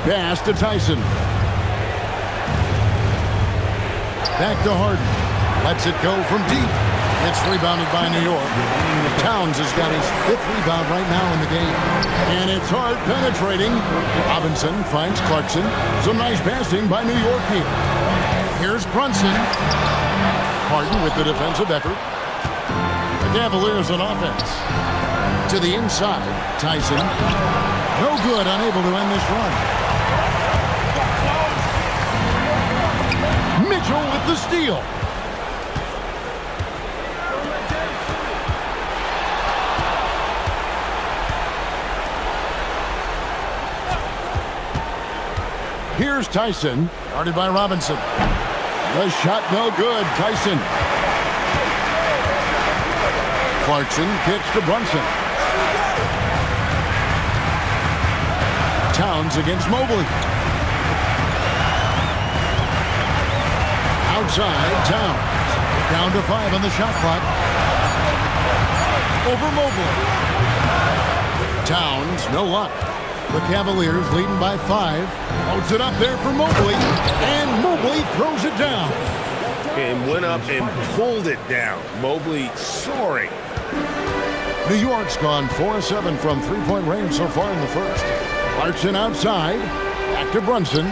Pass to Tyson. Back to Harden. Lets it go from deep. It's rebounded by New York. Towns has got his 5th rebound right now in the game. And it's hard penetrating. Robinson finds Clarkson. Some nice passing by New York here. Here's Brunson. Harden with the defensive effort. The Cavaliers on offense. To the inside. Tyson. No good, unable to end this run. Mitchell with the steal. Here's Tyson, guarded by Robinson. The shot no good. Tyson. Clarkson kicks to Brunson. Towns against Mobley. Outside, Towns. Down to 5 on the shot clock. Over Mobley. Towns, no luck. The Cavaliers leading by 5. Loads it up there for Mobley. And Mobley throws it down. And went up and pulled it down. Mobley soaring. New York's gone 4-7 from three-point range so far in the first. Clarkson outside. Back to Brunson.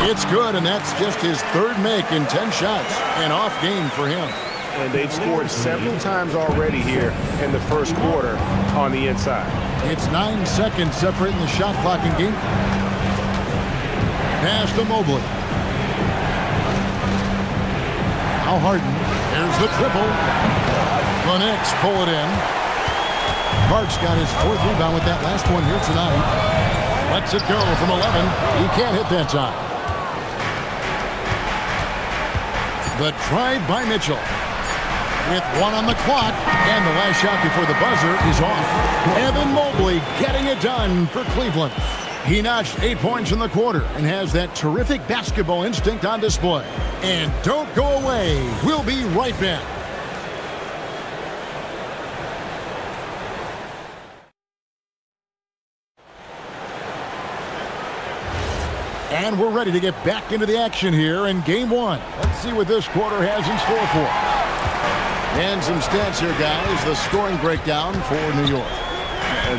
It's good, and that's just his 3rd make in 10 shots. An off game for him. And they've scored several times already here in the first quarter on the inside. It's 9 seconds separating the shot clock and game. Pass to Mobley. Now Harden. There's the triple. The Knicks pull it in. Hart's got his 4th rebound with that last one here tonight. Lets it go from 11. He can't hit that time. The drive by Mitchell. With 1 on the clock, and the last shot before the buzzer is off. Evan Mobley getting it done for Cleveland. He notched 8 points in the quarter and has that terrific basketball instinct on display. And don't go away. We'll be right back. And we're ready to get back into the action here in Game 1. Let's see what this quarter has in store for us. And some stats here, guys. The scoring breakdown for New York.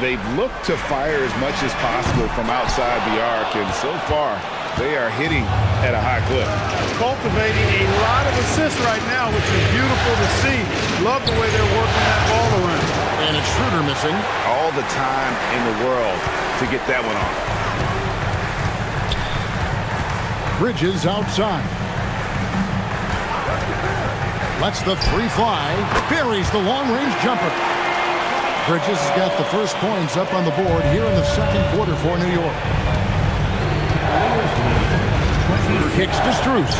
They've looked to fire as much as possible from outside the arc, and so far, they are hitting at a high clip. Cultivating a lot of assists right now, which is beautiful to see. Love the way they're working that ball around. And it's Schroeder missing. All the time in the world to get that one off. Bridges outside. Lets the 3 fly. Buries the long-range jumper. Bridges has got the first points up on the board here in the second quarter for New York. Kicks to Strus.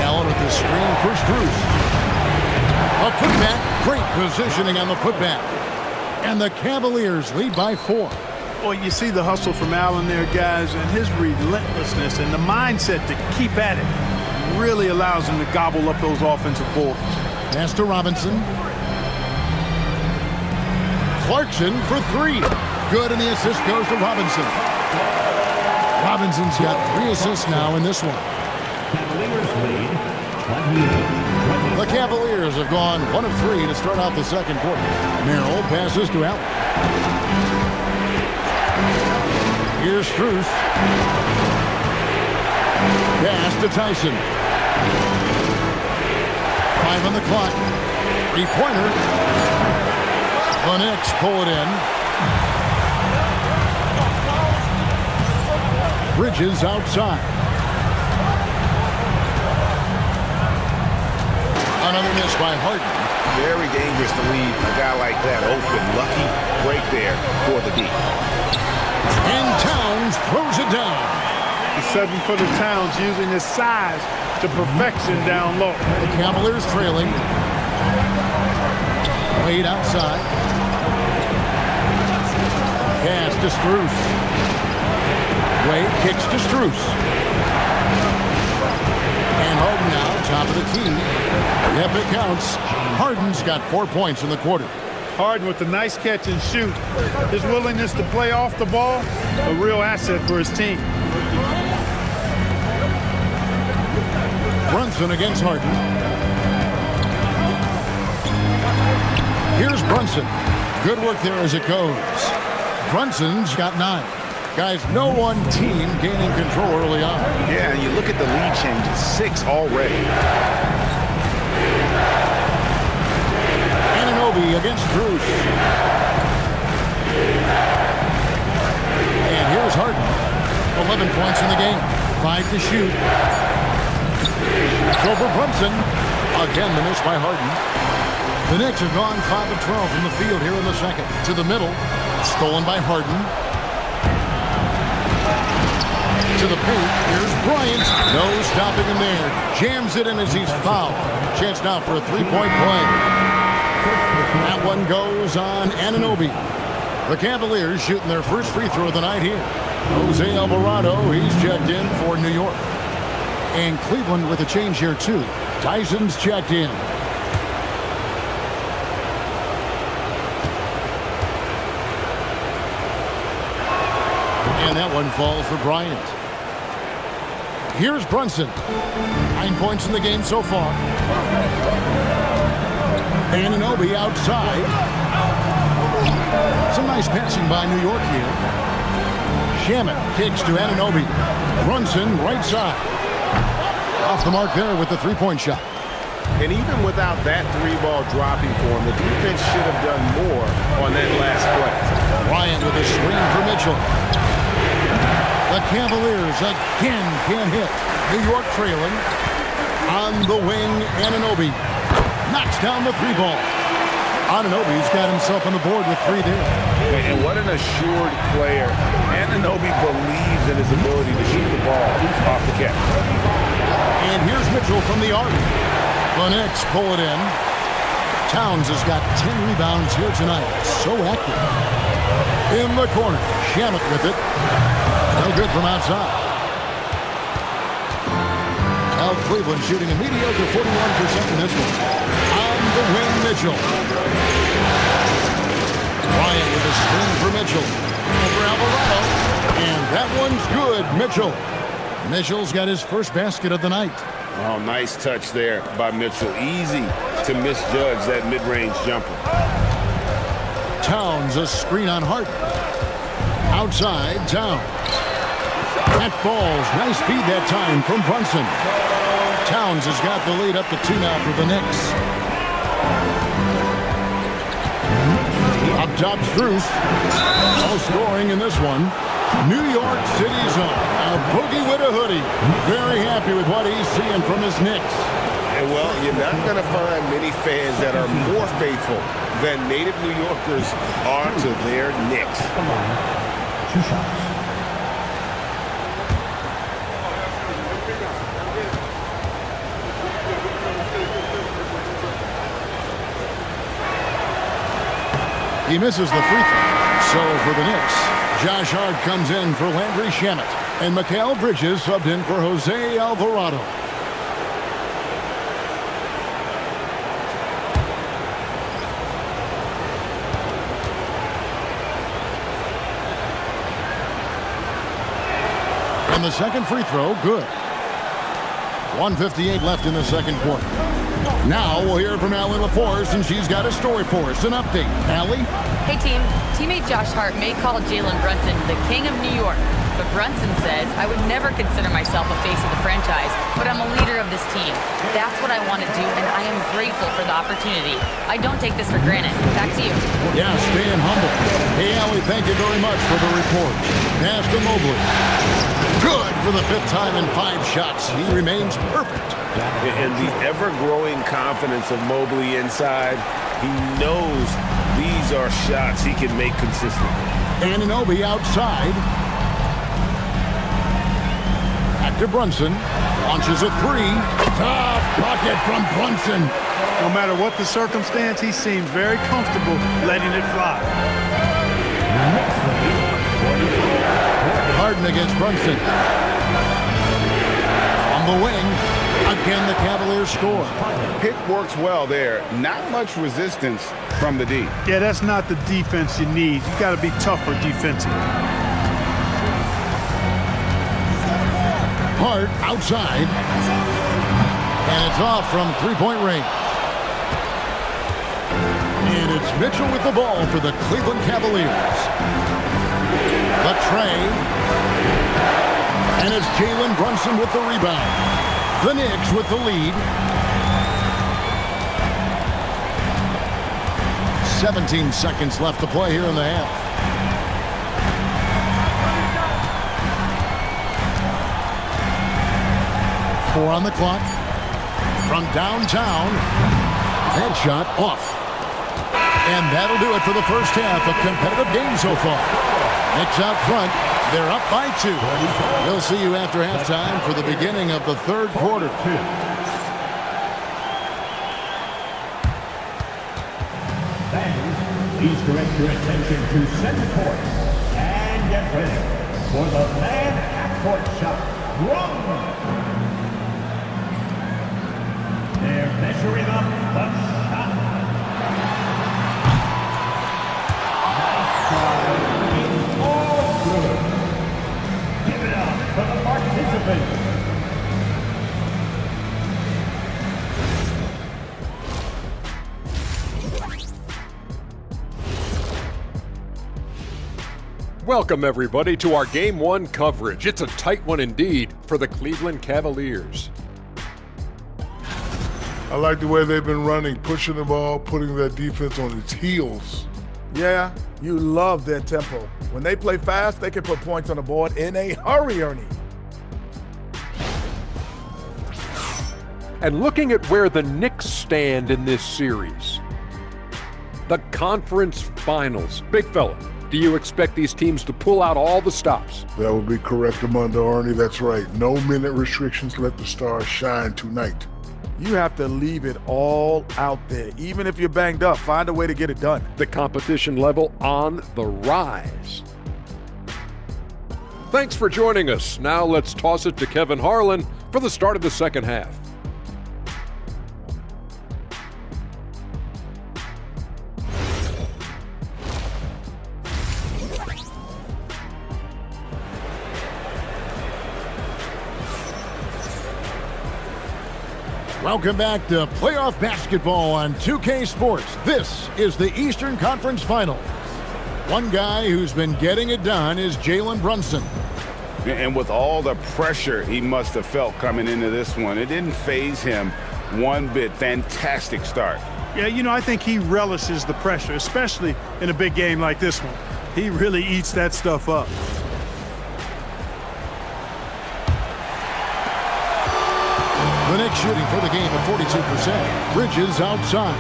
Allen with the screen for Strus. A putback. Great positioning on the putback. And the Cavaliers lead by 4. Well, you see the hustle from Allen there, guys, and his relentlessness and the mindset to keep at it really allows him to gobble up those offensive boards. Pass to Robinson. Clarkson for 3. Good, and the assist goes to Robinson. Robinson's got 3 assists now in this one. The Cavaliers have gone 1 of 3 to start out the second quarter. Merrill passes to Allen. Here's Strus. Pass to Tyson. 5 on the clock. 3-pointer. The Knicks pull it in. Bridges outside. Another miss by Harden. Very dangerous to leave a guy like that open. Lucky break there for the D. And Towns throws it down. The 7-footer Towns using his size to perfection down low. The Cavaliers trailing. Wade outside. Pass to Strus. Wade kicks to Strus. And Harden now, top of the key. Yep, it counts. Harden's got 4 points in the quarter. Harden with a nice catch and shoot. His willingness to play off the ball, a real asset for his team. Brunson against Harden. Here's Brunson. Good work there as it goes. Brunson's got 9. Guys, no one team gaining control early on. Yeah, and you look at the lead changes, 6 already. Anunoby against Bruce. And here's Harden. 11 points in the game. 5 to shoot. So for Brunson. Again, the miss by Harden. The Knicks have gone 5 of 12 from the field here in the second. To the middle. Stolen by Harden. To the paint. Here's Bryant. No stopping him there. Jams it in as he's fouled. Chance now for a three-point play. That one goes on Anunoby. The Cavaliers shooting their first free throw of the night here. Jose Alvarado, he's checked in for New York. And Cleveland with a change here too. Tyson's checked in. And that one falls for Bryant. Here's Brunson. 9 points in the game so far. Anunoby outside. Some nice passing by New York here. Shamet kicks to Anunoby. Brunson right side. Off the mark there with the three-point shot. And even without that 3-ball dropping for him, the defense should have done more on that last play. Bryant with a screen for Mitchell. The Cavaliers again can't hit. New York trailing. On the wing, Anunoby knocks down the 3-ball. Anunoby's got himself on the board with 3 there. And what an assured player. Anunoby believes in his ability to shoot the ball off the catch. And here's Mitchell from the arc. The Knicks pull it in. Towns has got 10 rebounds here tonight. So active. In the corner, Shamet with it. No good from outside. Now Cleveland shooting a mediocre 41% in this one. On the wing, Mitchell. Bryant with a screen for Mitchell. Over Alvarado. And that one's good, Mitchell. Mitchell's got his first basket of the night. Oh, nice touch there by Mitchell. Easy to misjudge that mid-range jumper. Towns, a screen on Harden. Outside, Towns. That falls. Nice speed that time from Brunson. Towns has got the lead up to 2 now for the Knicks. Up top, Strus. No scoring in this one. New York City zone. A boogie with a hoodie. Very happy with what he's seeing from his Knicks. And well, you're not going to find many fans that are more faithful than native New Yorkers are to their Knicks. Come on. 2 shots. He misses the free throw. So for the Knicks, Josh Hart comes in for Landry Shamet. And Mikal Bridges subbed in for Jose Alvarado. And the second free throw, good. 1:58 left in the second quarter. Now we'll hear from Allie LaForce, and she's got a story for us. An update. Allie? Hey, team. Teammate Josh Hart may call Jalen Brunson the king of New York, but Brunson says, I would never consider myself a face of the franchise, but I'm a leader of this team. That's what I want to do, and I am grateful for the opportunity. I don't take this for granted. Back to you. Yeah, staying humble. Hey, Allie, thank you very much for the report. Pass to Mobley. Good for the 5th time in 5 shots. He remains perfect. And the ever-growing confidence of Mobley inside, he knows these are shots he can make consistently. Anunoby outside. Back to Brunson. Launches a 3. Tough bucket from Brunson. No matter what the circumstance, he seems very comfortable letting it fly. Harden against Brunson. On the wing. Again, the Cavaliers score. Pick works well there. Not much resistance from the D. Yeah, that's not the defense you need. You got to be tougher defensively. Hart outside. And it's off from three-point range. And it's Mitchell with the ball for the Cleveland Cavaliers. The tray. And it's Jalen Brunson with the rebound. The Knicks with the lead. 17 seconds left to play here in the half. Four on the clock. From downtown. Headshot off. And that'll do it for the first half. A competitive game so far. Knicks out front. They're up by 2. We'll see you after halftime for the beginning of the third quarter. Fans, please direct your attention to center court and get ready for the man half-court shot. Wrong! They're measuring up the shot. Nice try. It's all good. Give it up for the participants. Welcome, everybody, to our Game 1 coverage. It's a tight one indeed for the Cleveland Cavaliers. I like the way they've been running, pushing the ball, putting their defense on its heels. Yeah, you love their tempo. When they play fast, they can put points on the board in a hurry, Ernie. And looking at where the Knicks stand in this series, the conference finals. Big fella, do you expect these teams to pull out all the stops? That would be correct, Armando Ernie. That's right. No minute restrictions. Let the stars shine tonight. You have to leave it all out there. Even if you're banged up, find a way to get it done. The competition level on the rise. Thanks for joining us. Now let's toss it to Kevin Harlan for the start of the second half. Welcome back to playoff basketball on 2K Sports. This is the Eastern Conference Finals. One guy who's been getting it done is Jalen Brunson. And with all the pressure he must have felt coming into this one, it didn't faze him one bit. Fantastic start. Yeah, you know, I think he relishes the pressure, especially in a big game like this one. He really eats that stuff up. The Knicks shooting for the game at 42%. Bridges outside.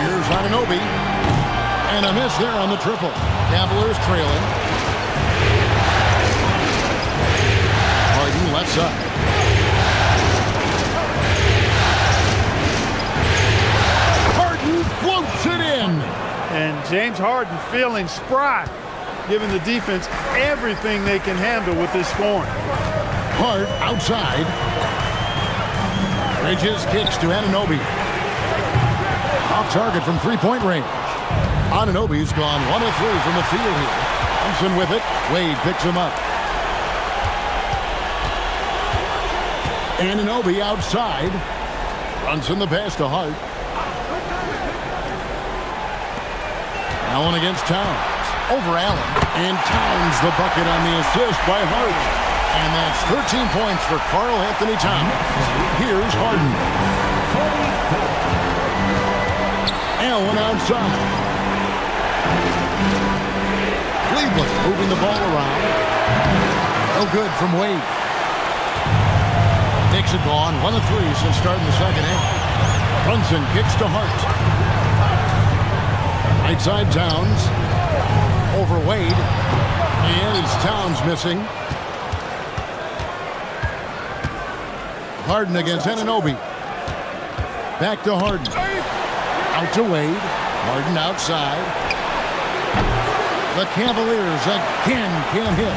Here's Anunoby. And a miss there on the triple. Cavaliers trailing. Harden left side. Harden floats it in. And James Harden feeling spry, giving the defense everything they can handle with this scoring. Hart outside. Bridges kicks to Anunoby. Off target from three-point range. Anunoby's gone 1 of 3 from the field here. Thompson with it. Wade picks him up. Anunoby outside. Brunson the pass to Hart. Allen against Towns. Over Allen. And Towns the bucket on the assist by Hart. And that's 13 points for Karl Anthony Towns. Here's Harden. Allen outside. Cleveland moving the ball around. No good from Wade. Knicks have gone 1 of 3 since starting the second half. Brunson kicks to Hart. Right side Towns. Over Wade. And it's Towns missing. Harden against Anunoby. Back to Harden. Out to Wade. Harden outside. The Cavaliers again can't hit.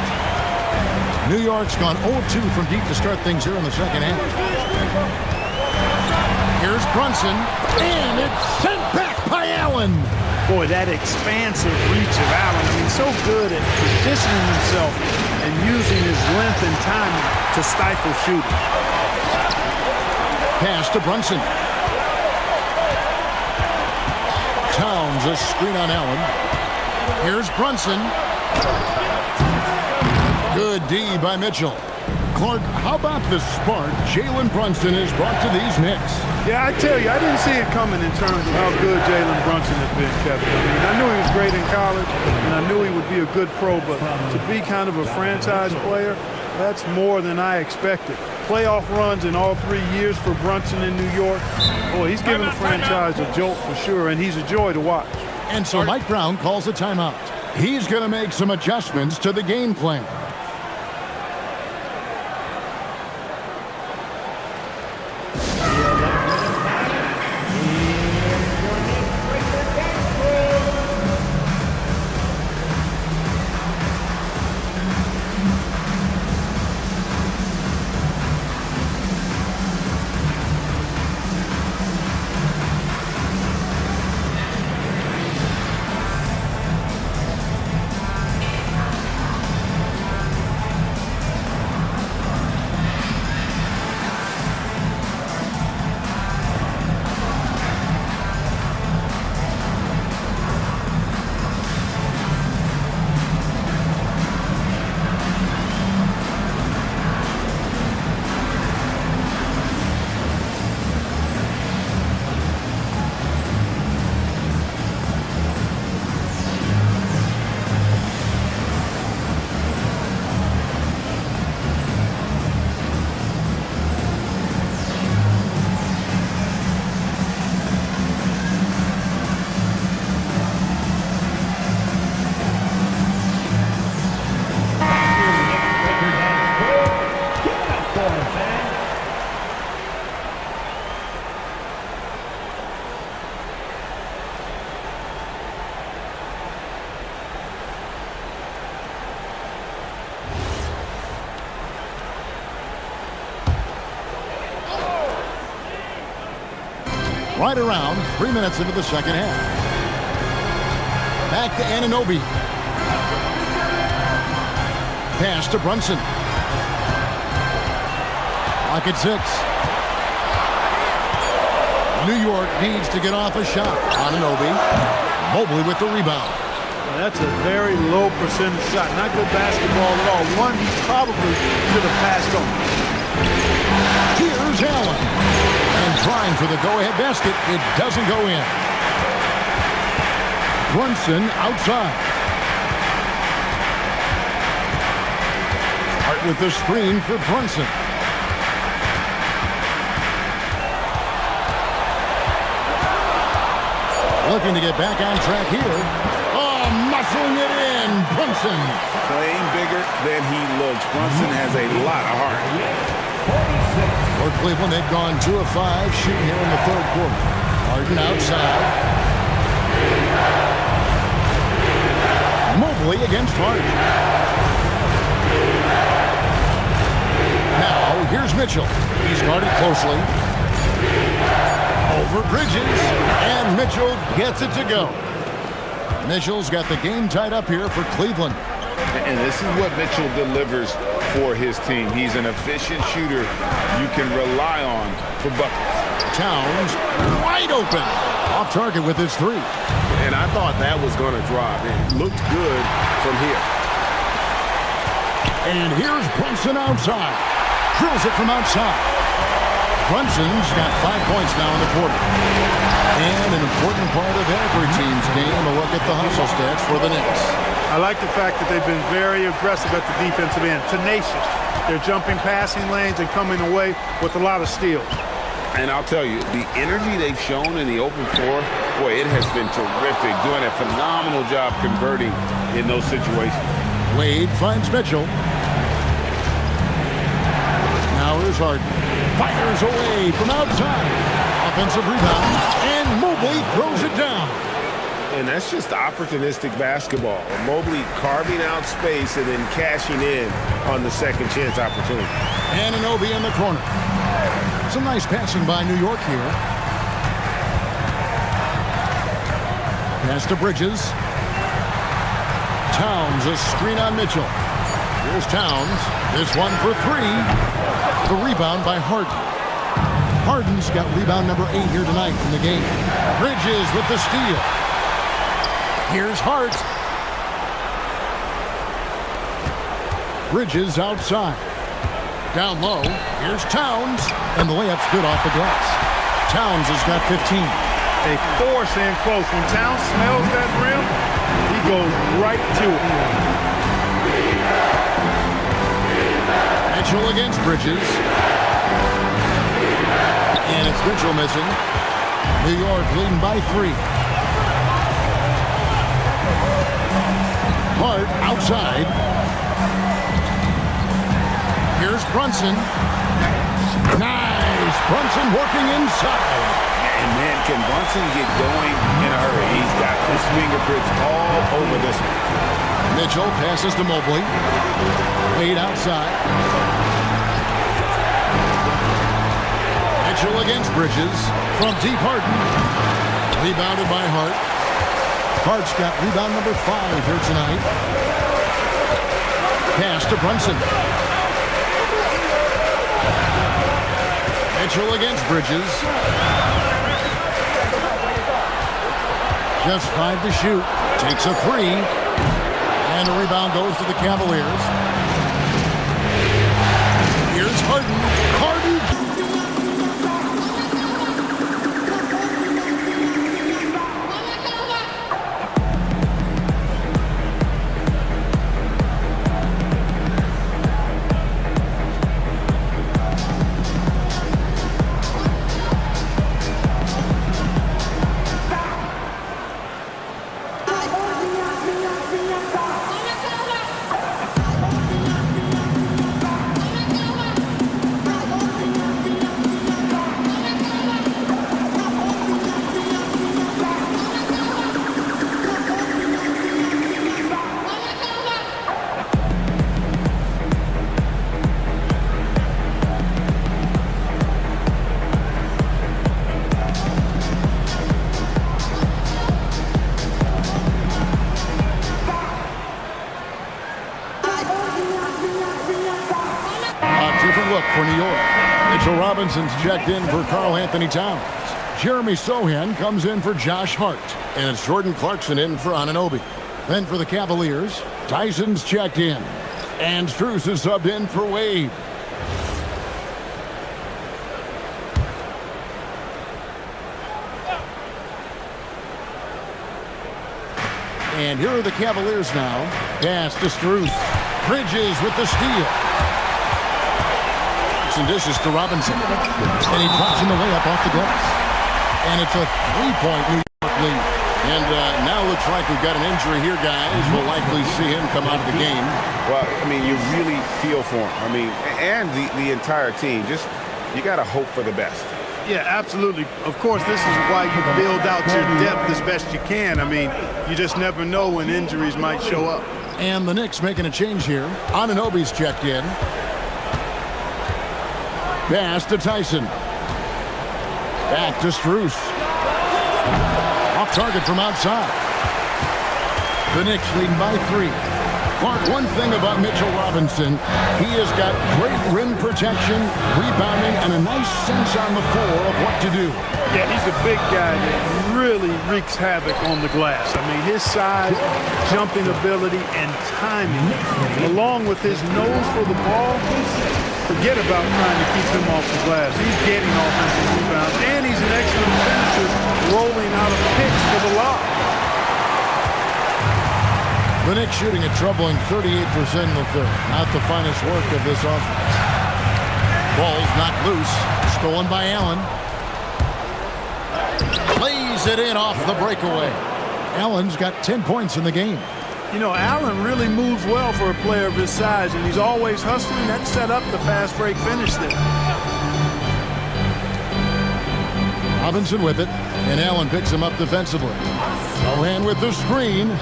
New York's gone 0-2 from deep to start things here in the second half. Here's Brunson, and it's sent back by Allen. Boy, that expansive reach of Allen. I mean, so good at positioning himself and using his length and timing to stifle shooting. Pass to Brunson. Towns, a screen on Allen. Here's Brunson. Good D by Mitchell. Clark, how about the spark Jalen Brunson has brought to these Knicks? Yeah, I tell you, I didn't see it coming in terms of how good Jalen Brunson has been, Kevin. I mean, I knew he was great in college, and I knew he would be a good pro, but to be kind of a franchise player, that's more than I expected. Playoff runs in all 3 years for Brunson in New York. Boy, he's given the franchise a jolt for sure, and he's a joy to watch. And so Mike Brown calls a timeout. He's going to make some adjustments to the game plan. Right around 3 minutes into the second half. Back to Anunoby. Pass to Brunson. Lock at 6. New York needs to get off a shot. Anunoby. Mobley with the rebound. Well, that's a very low percentage shot. Not good basketball at all. One he probably should have passed on. Here's Allen. And trying for the go-ahead basket. It doesn't go in. Brunson outside. Hart with the screen for Brunson. Looking to get back on track here. Oh, muscling it in. Brunson. Playing bigger than he looks. Brunson has a lot of heart. For Cleveland, they've gone 2 of 5 shooting here in the third quarter. Harden outside. Mobley against Harden. Now, here's Mitchell. He's guarded closely. Over Bridges. And Mitchell gets it to go. Mitchell's got the game tied up here for Cleveland. And this is what Mitchell delivers for his team. He's an efficient shooter you can rely on for buckets. Towns wide open. Off target with his 3. And I thought that was going to drop. It looked good from here. And here's Brunson outside. Drills it from outside. Brunson's got 5 points now in the quarter. And an important part of every team's game, a look at the hustle stats for the Knicks. I like the fact that they've been very aggressive at the defensive end, tenacious. They're jumping passing lanes and coming away with a lot of steals. And I'll tell you, the energy they've shown in the open floor, boy, it has been terrific. Doing a phenomenal job converting in those situations. Wade finds Mitchell. Now here's Harden. Fires away from outside. Offensive rebound. And Mobley throws it down. and that's just opportunistic basketball. Mobley carving out space and then cashing in on the second chance opportunity. Anunoby in the corner. Some nice passing by New York here. Pass to Bridges. Towns, a screen on Mitchell. Here's Towns. This one for three. The rebound by Harden. Harden's got rebound number 8 here tonight in the game. Bridges with the steal. Here's Hart. Bridges outside. Down low. Here's Towns. And the layup's good off the glass. Towns has got 15. They force in close. When Towns smells that rim, he goes right to it. Mitchell against Bridges. And it's Mitchell missing. New York leading by 3. Hart outside. Here's Brunson. Nice. Brunson working inside. And man, can Brunson get going in a hurry? He's got his fingerprints all over this one. Mitchell passes to Mobley. Wade outside. Mitchell against Bridges. From deep, Harden. Rebounded by Hart. Hart's got rebound number 5 here tonight. Pass to Brunson. Mitchell against Bridges. Just 5 to shoot. Takes a 3. And a rebound goes to the Cavaliers. Here's Harden. Harden. For New York, Mitchell Robinson's checked in for Karl Anthony Towns. Jeremy Sohan comes in for Josh Hart. And it's Jordan Clarkson in for Anunoby. Then for the Cavaliers, Tyson's checked in. And Strus is subbed in for Wade. And here are the Cavaliers now. Pass to Strus. Bridges with the steal. And dishes to Robinson. And he drops in the layup off the glass. And it's a 3-point New York lead. And now looks like we've got an injury here, guys. We'll likely see him come out of the game. Well, I mean, you really feel for him. I mean, and the entire team. Just, you got to hope for the best. Yeah, absolutely. Of course, this is why you build out your depth as best you can. I mean, you just never know when injuries might show up. And the Knicks making a change here. Anunoby's checked in. Pass to Tyson. Back to Strus. Off target from outside. The Knicks leading by 3. Clark, one thing about Mitchell Robinson, he has got great rim protection, rebounding, and a nice sense on the floor of what to do. Yeah, he's a big guy that really wreaks havoc on the glass. I mean, his size, jumping ability, and timing, along with his nose for the ball, forget about trying to keep him off the glass. He's getting offensive rebounds, and he's an excellent finisher, rolling out of picks for the lob. The Knicks shooting a troubling 38% in the third. Not the finest work of this offense. Ball's knocked loose. Stolen by Allen. Plays it in off the breakaway. Allen's got 10 points in the game. You know, Allen really moves well for a player of his size, and he's always hustling. That set up the fast break finish there. Robinson with it, and Allen picks him up defensively. Sohan with the screen.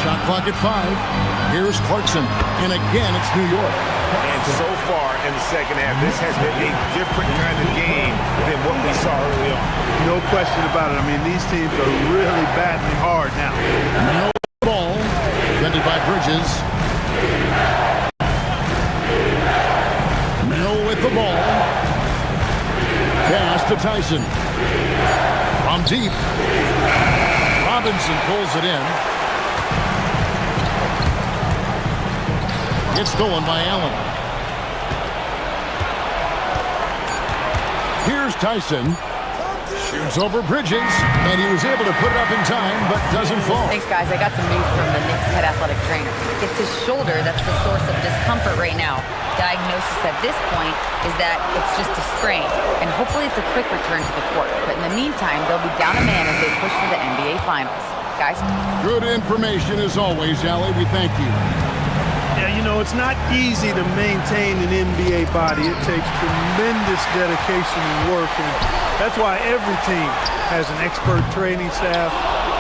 Shot clock at 5. Here's Clarkson, and again it's New York. And so far in the second half, this has been a different kind of game than what we saw early on. No question about it. I mean, these teams are really battling hard now. Now the ball, defended by Bridges. Mill with the ball. Pass to Tyson. From deep. Robinson pulls it in. It's stolen by Allen. Here's Tyson. Shoots over Bridges, and he was able to put it up in time, but doesn't fall. Thanks, guys. I got some news from the Knicks head athletic trainer. It's his shoulder that's the source of discomfort right now. Diagnosis at this point is that it's just a sprain, and hopefully it's a quick return to the court. But in the meantime, they'll be down a man as they push for the NBA Finals. Guys? Good information as always, Allie. We thank you. Yeah, you know, it's not easy to maintain an NBA body. It takes tremendous dedication and work, and that's why every team has an expert training staff.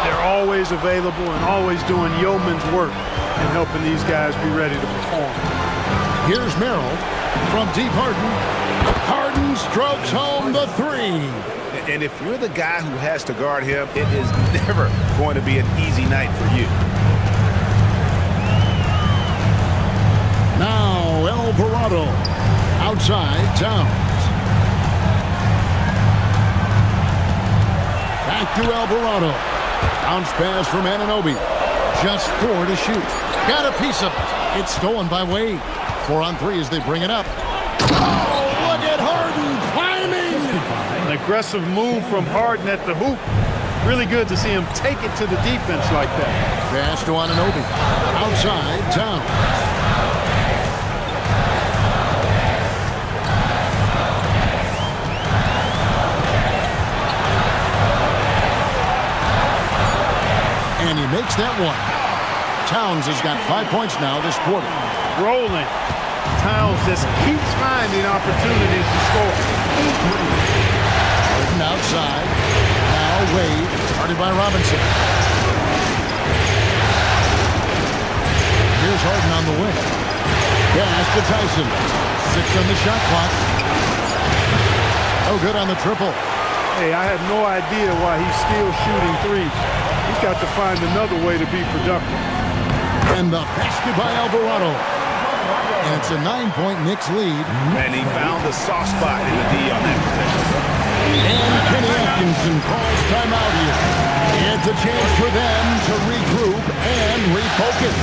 They're always available and always doing yeoman's work and helping these guys be ready to perform. Here's Merrill from deep Harden. Harden strokes home the 3. And if you're the guy who has to guard him, it is never going to be an easy night for you. Now Alvarado outside Towns. Back to Alvarado. Bounce pass from Anunoby. Just 4 to shoot. Got a piece of it. It's stolen by Wade. 4 on 3 as they bring it up. Oh, look at Harden climbing. An aggressive move from Harden at the hoop. Really good to see him take it to the defense like that. Pass to Anunoby. Outside Towns. And he makes that one. Towns has got 5 points now this quarter. Rolling. Towns just keeps finding opportunities to score. Harden outside. Now Wade, guarded by Robinson. Here's Harden on the wing. Pass to Tyson. 6 on the shot clock. No good on the triple. Hey, I have no idea why he's still shooting threes. He's got to find another way to be productive. And the basket by Alvarado. And it's a 9-point Knicks lead. And he found the soft spot in the D on that possession. And Kenny Atkinson calls timeout here. It's a chance for them to regroup and refocus.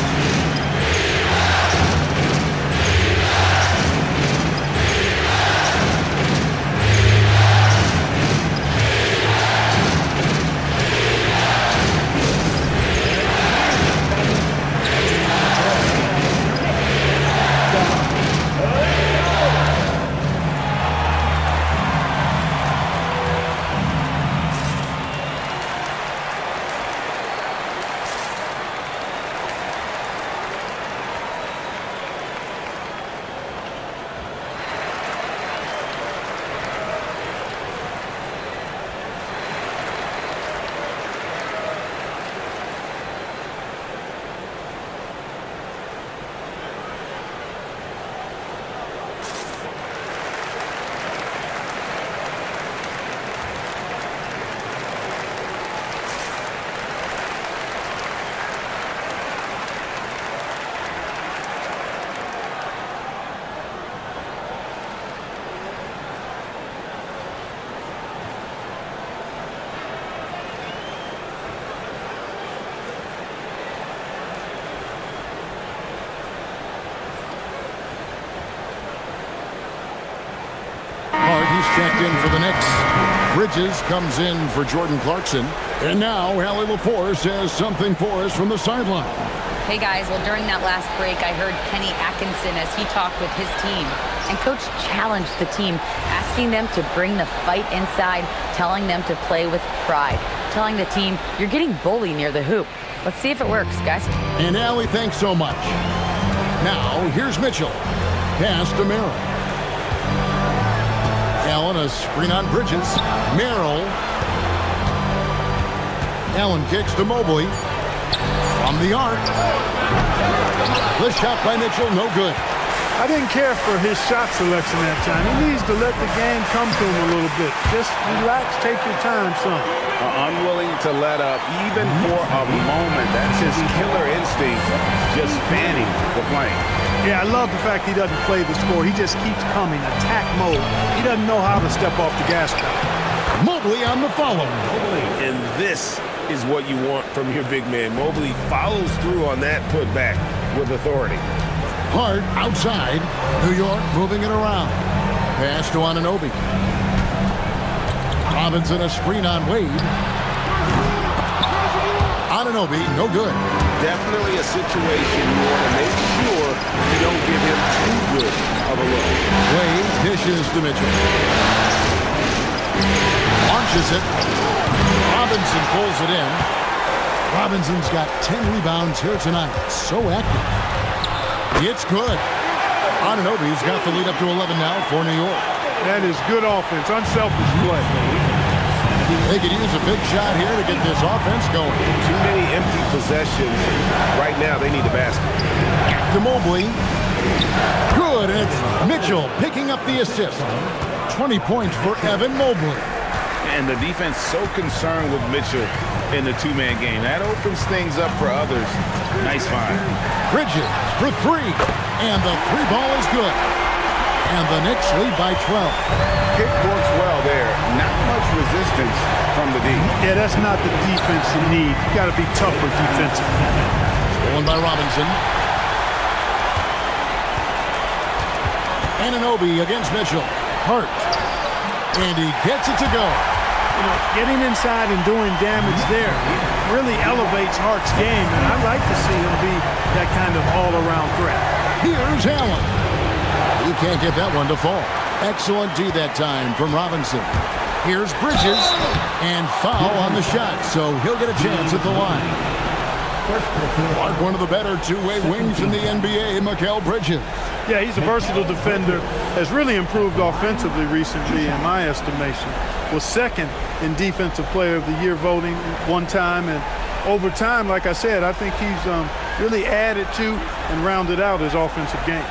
Checked in for the Knicks. Bridges comes in for Jordan Clarkson. And now Allie LaForce has something for us from the sideline. Hey guys, well during that last break I heard Kenny Atkinson as he talked with his team. And coach challenged the team, asking them to bring the fight inside, telling them to play with pride. Telling the team, you're getting bullied near the hoop. Let's see if it works, guys. And Allie, thanks so much. Now, here's Mitchell. Pass to Merrill. Allen, a screen on Bridges. Merrill. Allen kicks to Mobley. From the arc. The shot by Mitchell, no good. I didn't care for his shot selection that time. He needs to let the game come to him a little bit. Just relax, take your time, son. Unwilling to let up even for a moment. That's his killer instinct, just fanning the flank. Yeah, I love the fact he doesn't play the score. He just keeps coming, attack mode. He doesn't know how to step off the gas pedal. Mobley on the follow. And this is what you want from your big man. Mobley follows through on that putback with authority. Hart outside. New York moving it around. Pass to Anunoby. Robinson a screen on Wade. Anunoby, no good. Definitely a situation you want to make sure you don't give him too good of a look. Wade dishes to Mitchell. Launches it. Robinson pulls it in. Robinson's got 10 rebounds here tonight. So active. It's good. Anunoby's got the lead up to 11 now for New York. That is good offense, unselfish play. They could use a big shot here to get this offense going. Too many empty possessions. Right now, they need a basket. To Mobley. Good, and it's Mitchell picking up the assist. 20 points for Evan Mobley. And the defense so concerned with Mitchell in the two-man game. That opens things up for others. Nice find. Bridges for three, and the three ball is good. And the Knicks lead by 12. Kick works well there. Not much resistance from the D. Yeah, that's not the defense you need. You got to be tougher defensively. Stolen by Robinson. Anunoby against Mitchell. Hart. And he gets it to go. You know, getting inside and doing damage there really elevates Hart's game, and I like to see him be that kind of all-around threat. Here's Allen. He can't get that one to fall. Excellent D that time from Robinson. Here's Bridges, and foul on the shot, so he'll get a chance at the line. Like one of the better two-way wings in the NBA, Mikal Bridges. Yeah, he's a versatile defender, has really improved offensively recently in my estimation. Was second in Defensive Player of the Year voting one time, and over time, like I said, I think he's really added to and rounded out his offensive game.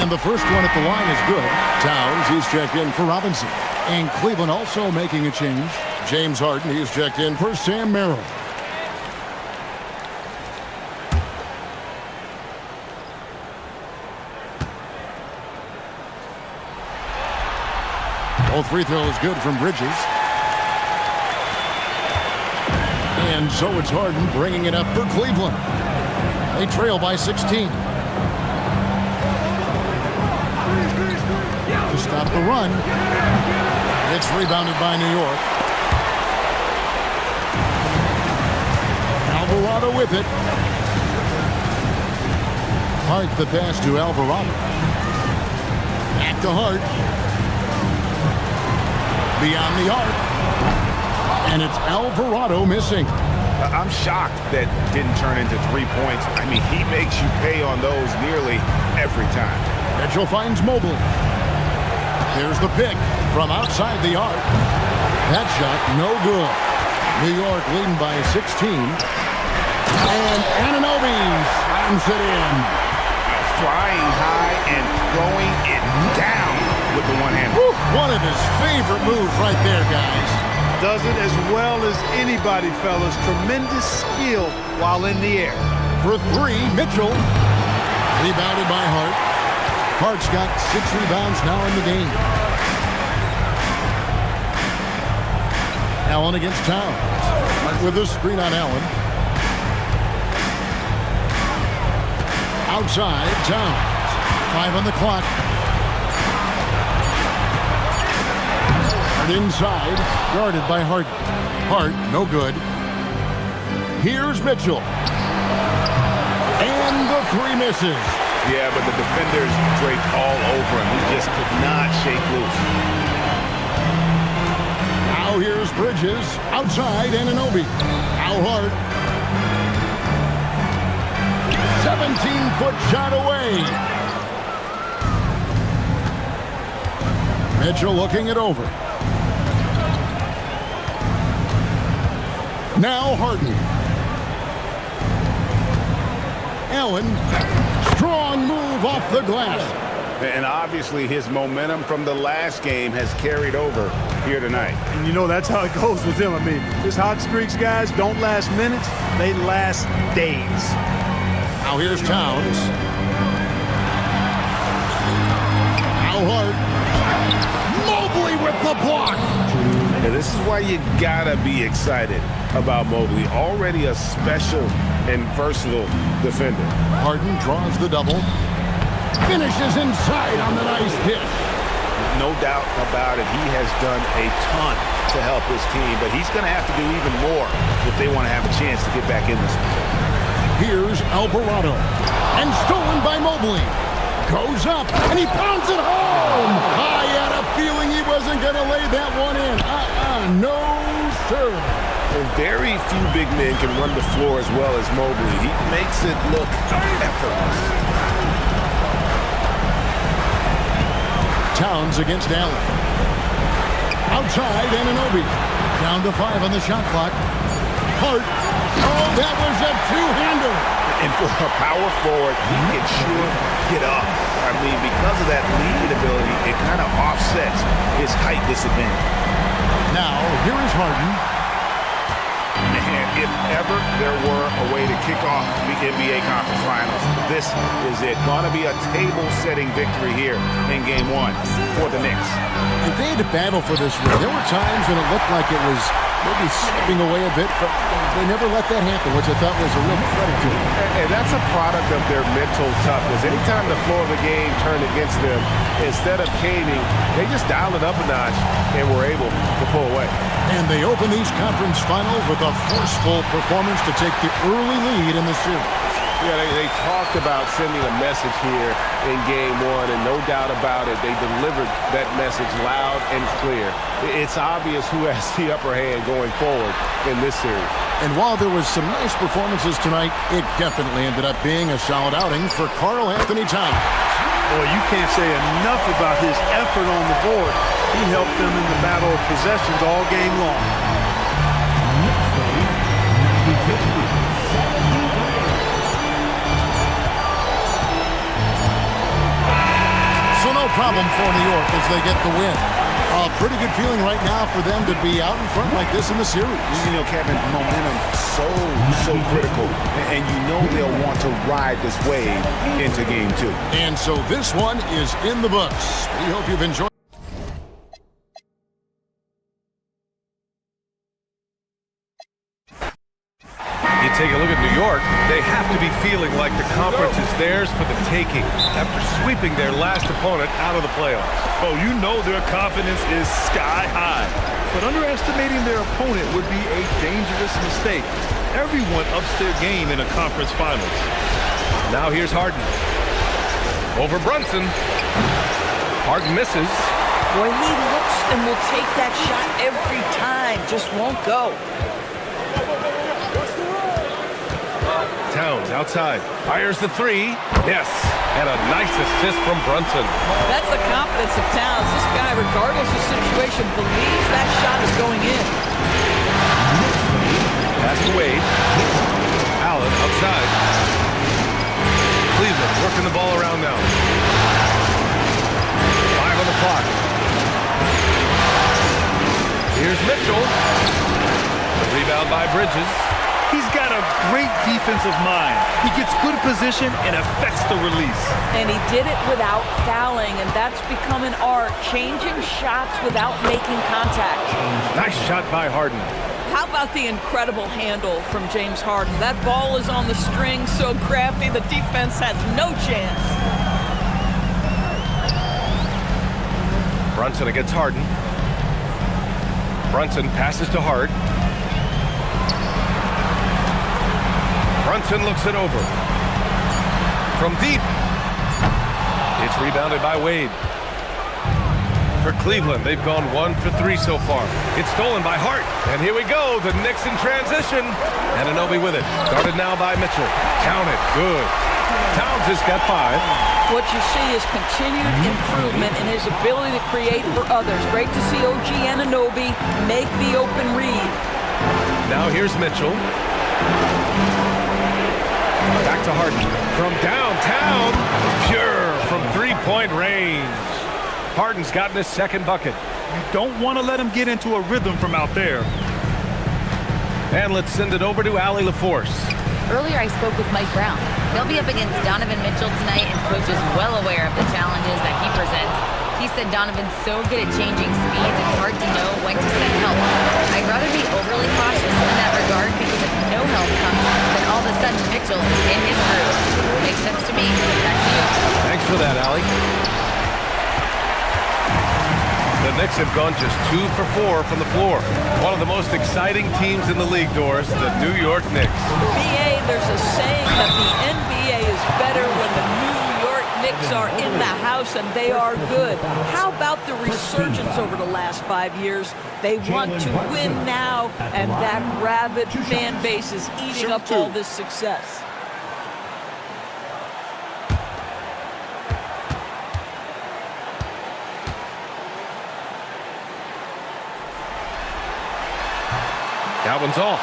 And the first one at the line is good. Towns, he's checked in for Robinson. And Cleveland also making a change. James Harden, he's checked in for Sam Merrill. Both free throws good from Bridges. And so it's Harden bringing it up for Cleveland. They trail by 16. To stop the run. It's rebounded by New York. Alvarado with it. Hart the pass to Alvarado. Back to Hart. Beyond the arc. And it's Alvarado missing. I'm shocked that didn't turn into 3 points. I mean, he makes you pay on those nearly every time. Mitchell finds Mobley. Here's the pick from outside the arc. That shot, no good. New York leading by 16. And Anunoby slams it in. Flying high and throwing it down with the one-hand. One of his favorite moves right there, guys. Does it as well as anybody, fellas. Tremendous skill while in the air. For three, Mitchell. Rebounded by Hart. Hart's got 6 rebounds now in the game. Allen against Towns. With a screen on Allen. Outside, Towns. 5 on the clock. And inside, guarded by Hart. Hart, no good. Here's Mitchell. And the 3 misses. Yeah, but the defenders draped all over him. He just could not shake loose. Now here's Bridges. Outside, Anunoby. Now Hart. 17-foot shot away. Mitchell looking it over. Now Harden. Allen, strong move off the glass. And obviously his momentum from the last game has carried over here tonight. And you know that's how it goes with him. I mean, his hot streaks, guys, don't last minutes. They last days. Now here's Towns. Now Hart. Mobley with the block. And this is why you gotta be excited about Mobley. Already a special and versatile defender. Harden draws the double. Finishes inside on the nice dish. No doubt about it, he has done a ton to help his team, but he's going to have to do even more if they want to have a chance to get back in this one. Here's Alvarado. And stolen by Mobley. Goes up, and he pounds it home. I had a feeling he wasn't going to lay that one in. No, sir. And very few big men can run the floor as well as Mobley. He makes it look effortless. Towns against Allen. Outside, Anunoby. Down to 5 on the shot clock. Hart. Oh, that was a two-hander. And for a power forward, he can sure get up. I mean, because of that leading ability, it kind of offsets his height disadvantage. Now, here is Harden. And if ever there were a way to kick off the NBA Conference Finals, this is it. Going to be a table-setting victory here in Game 1 for the Knicks. If they had to battle for this ring, there were times when it looked like it was maybe slipping away a bit, but they never let that happen, which I thought was a real credit to them. And that's a product of their mental toughness. Anytime the floor of the game turned against them, instead of caving, they just dialed it up a notch and were able to pull away. And they open these conference finals with a forceful performance to take the early lead in the series. Yeah, they talked about sending a message here in Game 1, and no doubt about it, they delivered that message loud and clear. It's obvious who has the upper hand going forward in this series. And while there was some nice performances tonight, it definitely ended up being a solid outing for Karl Anthony Towns. Boy, you can't say enough about his effort on the board. He helped them in the battle of possessions all game long. So no problem for New York as they get the win. A pretty good feeling right now for them to be out in front like this in the series. You know, Kevin, momentum so critical. And you know they'll want to ride this wave into Game 2. And so this one is in the books. We hope you've enjoyed. You take a look at New York, they have to be feeling like the conference is theirs for the taking after sweeping their last opponent out of the playoffs. Oh, you know their confidence is sky high. But underestimating their opponent would be a dangerous mistake. Everyone ups their game in a conference finals. Now here's Harden. Over Brunson. Harden misses. Boy, he looks and will take that shot every time. Just won't go. Towns outside. Fires the three. Yes. And a nice assist from Brunson. That's the confidence of Towns. This guy, regardless of situation, believes that shot is going in. Pass to Wade. Allen outside. Cleveland working the ball around now. 5 on the clock. Here's Mitchell. The rebound by Bridges. He's got a great defensive mind. He gets good position and affects the release. And he did it without fouling, and that's become an art, changing shots without making contact. Nice shot by Harden. How about the incredible handle from James Harden? That ball is on the string, so crafty, the defense has no chance. Brunson against Harden. Brunson passes to Hart. Brunson looks it over. From deep. It's rebounded by Wade. For Cleveland, they've gone 1 for 3 so far. It's stolen by Hart. And here we go, the Knicks in transition. Anunoby with it. Guarded now by Mitchell. Count it. Good. Towns has got 5. What you see is continued improvement in his ability to create for others. Great to see OG Anunoby make the open read. Now here's Mitchell. Back to Harden. From downtown, pure from three-point range. Harden's gotten his second bucket. You don't want to let him get into a rhythm from out there. And let's send it over to Allie LaForce. Earlier I spoke with Mike Brown. He'll be up against Donovan Mitchell tonight, and Coach is well aware of the challenges that he presents. He said Donovan's so good at changing speeds, it's hard to know when to send help. I'd rather be overly cautious in that regard, because if no help comes, then all of a sudden Mitchell is in his groove. Makes sense to me. Back to you. Thanks for that, Allie. The Knicks have gone just 2 for 4 from the floor. One of the most exciting teams in the league, Doris, the New York Knicks. BA, there's a saying that the NBA is better when the New York Knicks are in the house, and they are good. How about the resurgence over the last 5 years? They want to win now, and that rabid fan base is eating up all this success. That one's off.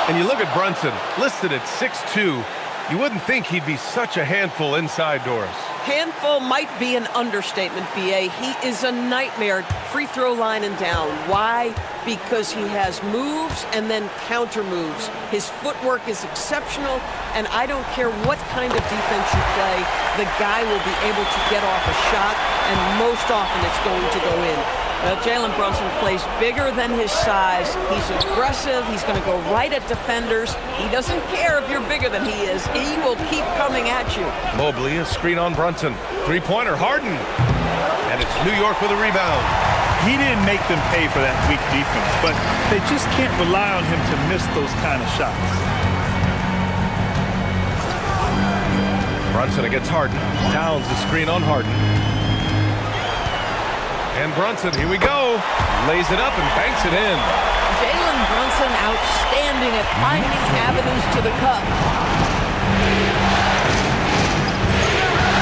And you look at Brunson, listed at 6'2". You wouldn't think he'd be such a handful inside, Doris. Handful might be an understatement, BA. He is a nightmare, free throw line and down. Why? Because he has moves and then counter moves. His footwork is exceptional, and I don't care what kind of defense you play, the guy will be able to get off a shot, and most often it's going to go in. Jalen Brunson plays bigger than his size. He's aggressive. He's going to go right at defenders. He doesn't care if you're bigger than he is. He will keep coming at you. Mobley, a screen on Brunson. Three-pointer, Harden. And it's New York with a rebound. He didn't make them pay for that weak defense, but they just can't rely on him to miss those kind of shots. Brunson against Harden. Towns, a screen on Harden. And Brunson, here we go. Lays it up and banks it in. Jalen Brunson outstanding at finding avenues to the cup.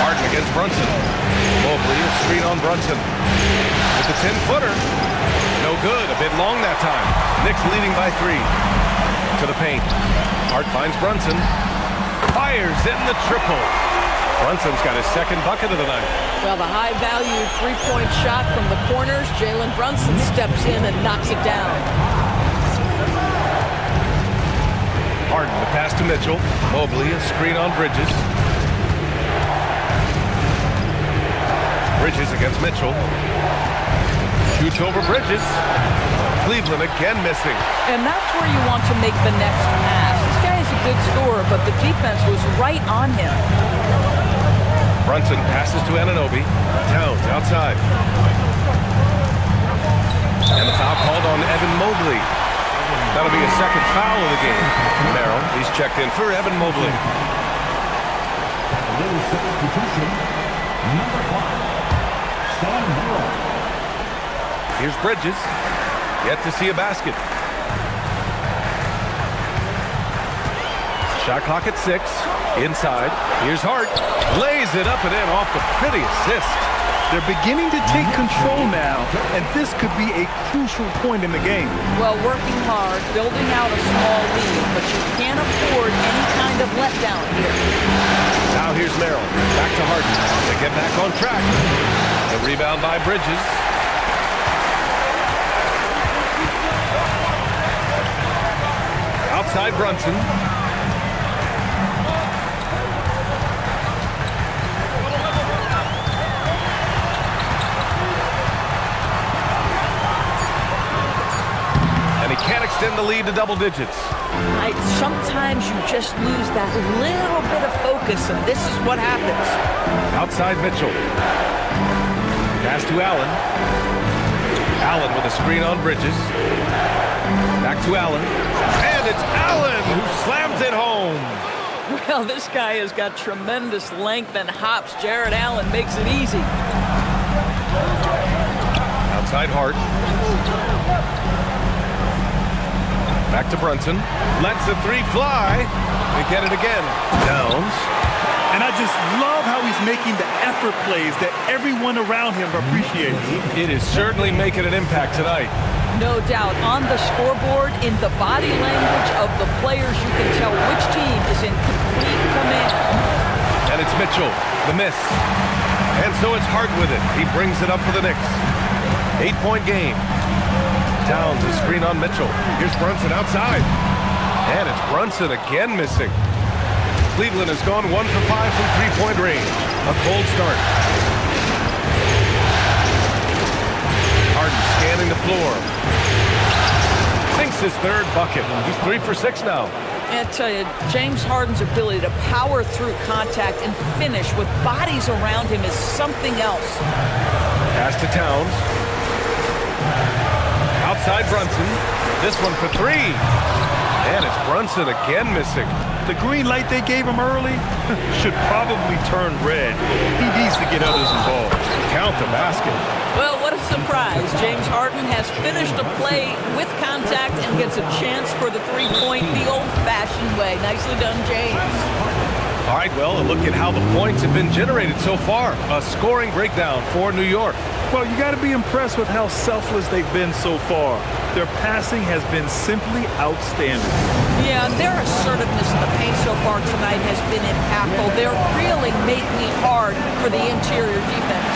Harden against Brunson. Mobley, a screen on Brunson. With the 10-footer. No good, a bit long that time. Knicks leading by 3. To the paint. Hart finds Brunson. Fires in the triple. Brunson's got his second bucket of the night. Well, the high-value three-point shot from the corners, Jalen Brunson steps in and knocks it down. Harden, the pass to Mitchell. Mobley, a screen on Bridges. Bridges against Mitchell. Shoots over Bridges. Cleveland again missing. And that's where you want to make the next pass. This guy is a good scorer, but the defense was right on him. Brunson passes to Anunoby. Towns outside. And the foul called on Evan Mobley. That'll be a second foul of the game. Merrill, he's checked in for Evan Mobley. A little substitution. Number 5, Sam Merrill. Here's Bridges. Yet to see a basket. Shot clock at 6. Inside. Here's Hart. Lays it up and in off the pretty assist. They're beginning to take control now, and this could be a crucial point in the game. Well, working hard, building out a small lead, but you can't afford any kind of letdown here. Now here's Merrill. Back to Harden. They get back on track. The rebound by Bridges. Outside Brunson. And he can't extend the lead to double digits. Sometimes you just lose that little bit of focus, and this is what happens. Outside Mitchell. Pass to Allen. Allen with a screen on Bridges. Back to Allen. And it's Allen who slams it home. Well, this guy has got tremendous length and hops. Jared Allen makes it easy. Outside Hart. Back to Brunson. Lets the 3 fly. They get it again. Downs. And I just love how he's making the effort plays that everyone around him appreciates. It is certainly making an impact tonight. No doubt. On the scoreboard, in the body language of the players, you can tell which team is in complete command. And it's Mitchell, the miss. And so it's Hart with it. He brings it up for the Knicks. 8-point game. Towns is screen on Mitchell. Here's Brunson outside. And it's Brunson again missing. Cleveland has gone 1 for 5 from three-point range. A cold start. Harden scanning the floor. Sinks his third bucket. He's 3 for 6 now. I tell you, James Harden's ability to power through contact and finish with bodies around him is something else. Pass to Towns. Outside Brunson. This one for 3. And it's Brunson again missing. The green light they gave him early should probably turn red. He needs to get others involved. Count the basket. Well, what a surprise. James Harden has finished a play with contact and gets a chance for the three-point the old-fashioned way. Nicely done, James. All right, well, a look at how the points have been generated so far. A scoring breakdown for New York. Well, you got to be impressed with how selfless they've been so far. Their passing has been simply outstanding. Yeah, their assertiveness in the paint so far tonight has been impactful. They're really making it hard for the interior defense.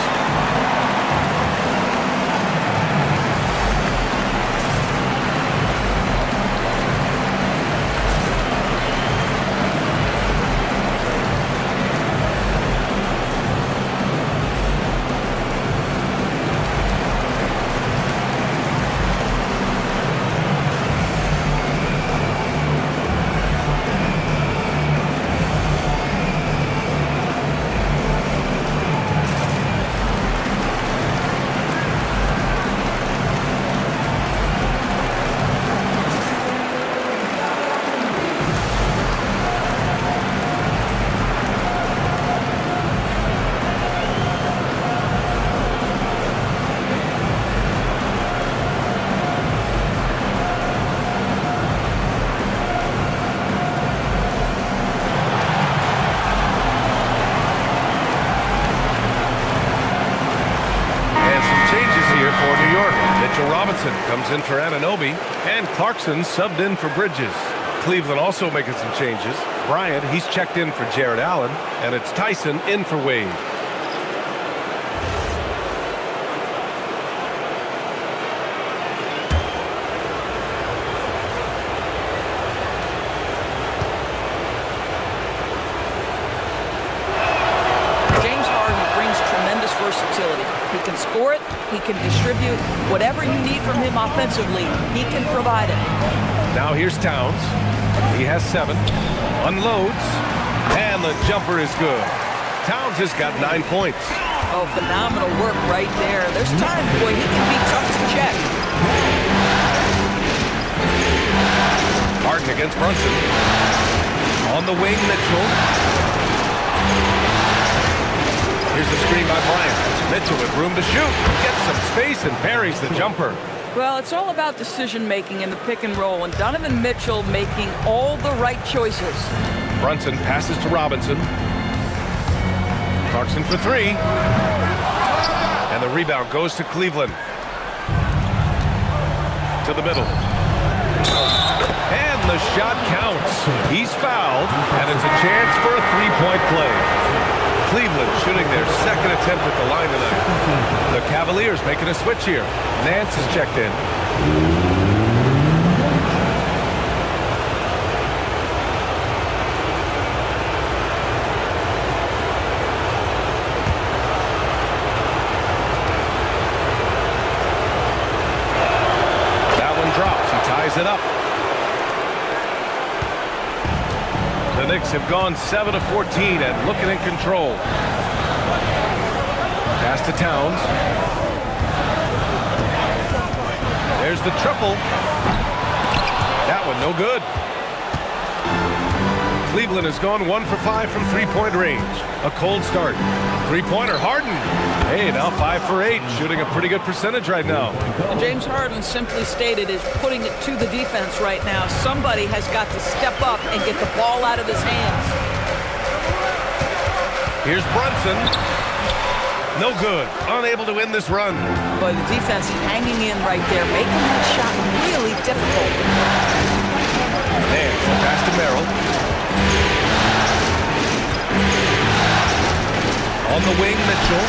Comes in for Anunoby, and Clarkson subbed in for Bridges. Cleveland also making some changes. Bryant, he's checked in for Jared Allen, and it's Tyson in for Wade. James Harden brings tremendous versatility. He can score it, he can distribute. Whatever you need from him offensively, he can provide it. Now here's Towns. He has 7. Unloads. And the jumper is good. Towns has got 9 points. Oh, phenomenal work right there. There's times, boy, he can be tough to check. Harden against Brunson. On the wing, Mitchell. Here's the screen by Bryant. Mitchell with room to shoot. Gets some space and buries the jumper. Well, it's all about decision-making in the pick and roll, and Donovan Mitchell making all the right choices. Brunson passes to Robinson. Clarkson for 3. And the rebound goes to Cleveland. To the middle. And the shot counts. He's fouled, and it's a chance for a three-point play. Cleveland shooting their second attempt at the line tonight. The Cavaliers making a switch here. Nance is checked in. That one drops. He ties it up. The Knicks have gone 7 of 14 and looking in control. Pass to Towns. There's the triple. That one no good. Cleveland has gone 1 for 5 from three-point range. A cold start. Three-pointer, Harden. Hey, now 5 for 8, shooting a pretty good percentage right now. And James Harden, simply stated, is putting it to the defense right now. Somebody has got to step up and get the ball out of his hands. Here's Brunson. No good. Unable to win this run. Boy, the defense hanging in right there, making that shot really difficult. And pass to Merrill. On the wing, Mitchell.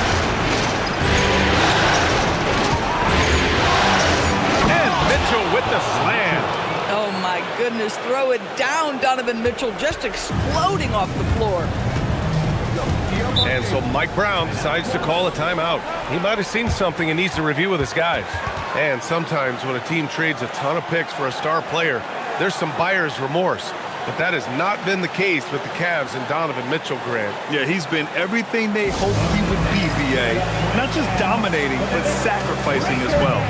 And Mitchell with the slam. Oh, my goodness. Throw it down, Donovan Mitchell, just exploding off the floor. And so Mike Brown decides to call a timeout. He might have seen something and needs to review with his guys. And sometimes when a team trades a ton of picks for a star player, there's some buyer's remorse. But that has not been the case with the Cavs and Donovan Mitchell, Grant. Yeah, he's been everything they hoped he would be, BA. Not just dominating, but sacrificing as well.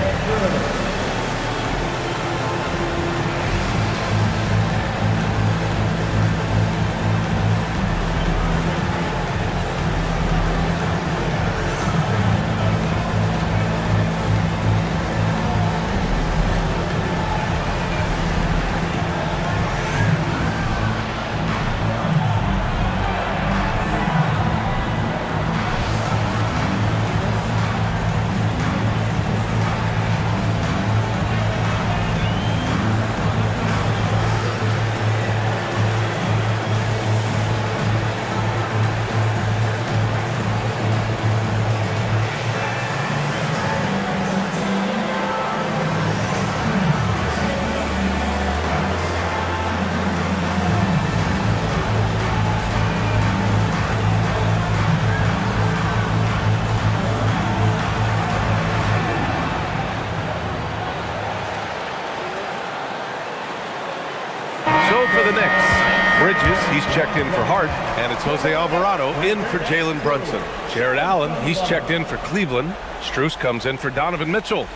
For the Knicks, Bridges, he's checked in for Hart, and it's Jose Alvarado in for Jalen Brunson. Jared Allen, he's checked in for Cleveland. Strus comes in for Donovan Mitchell.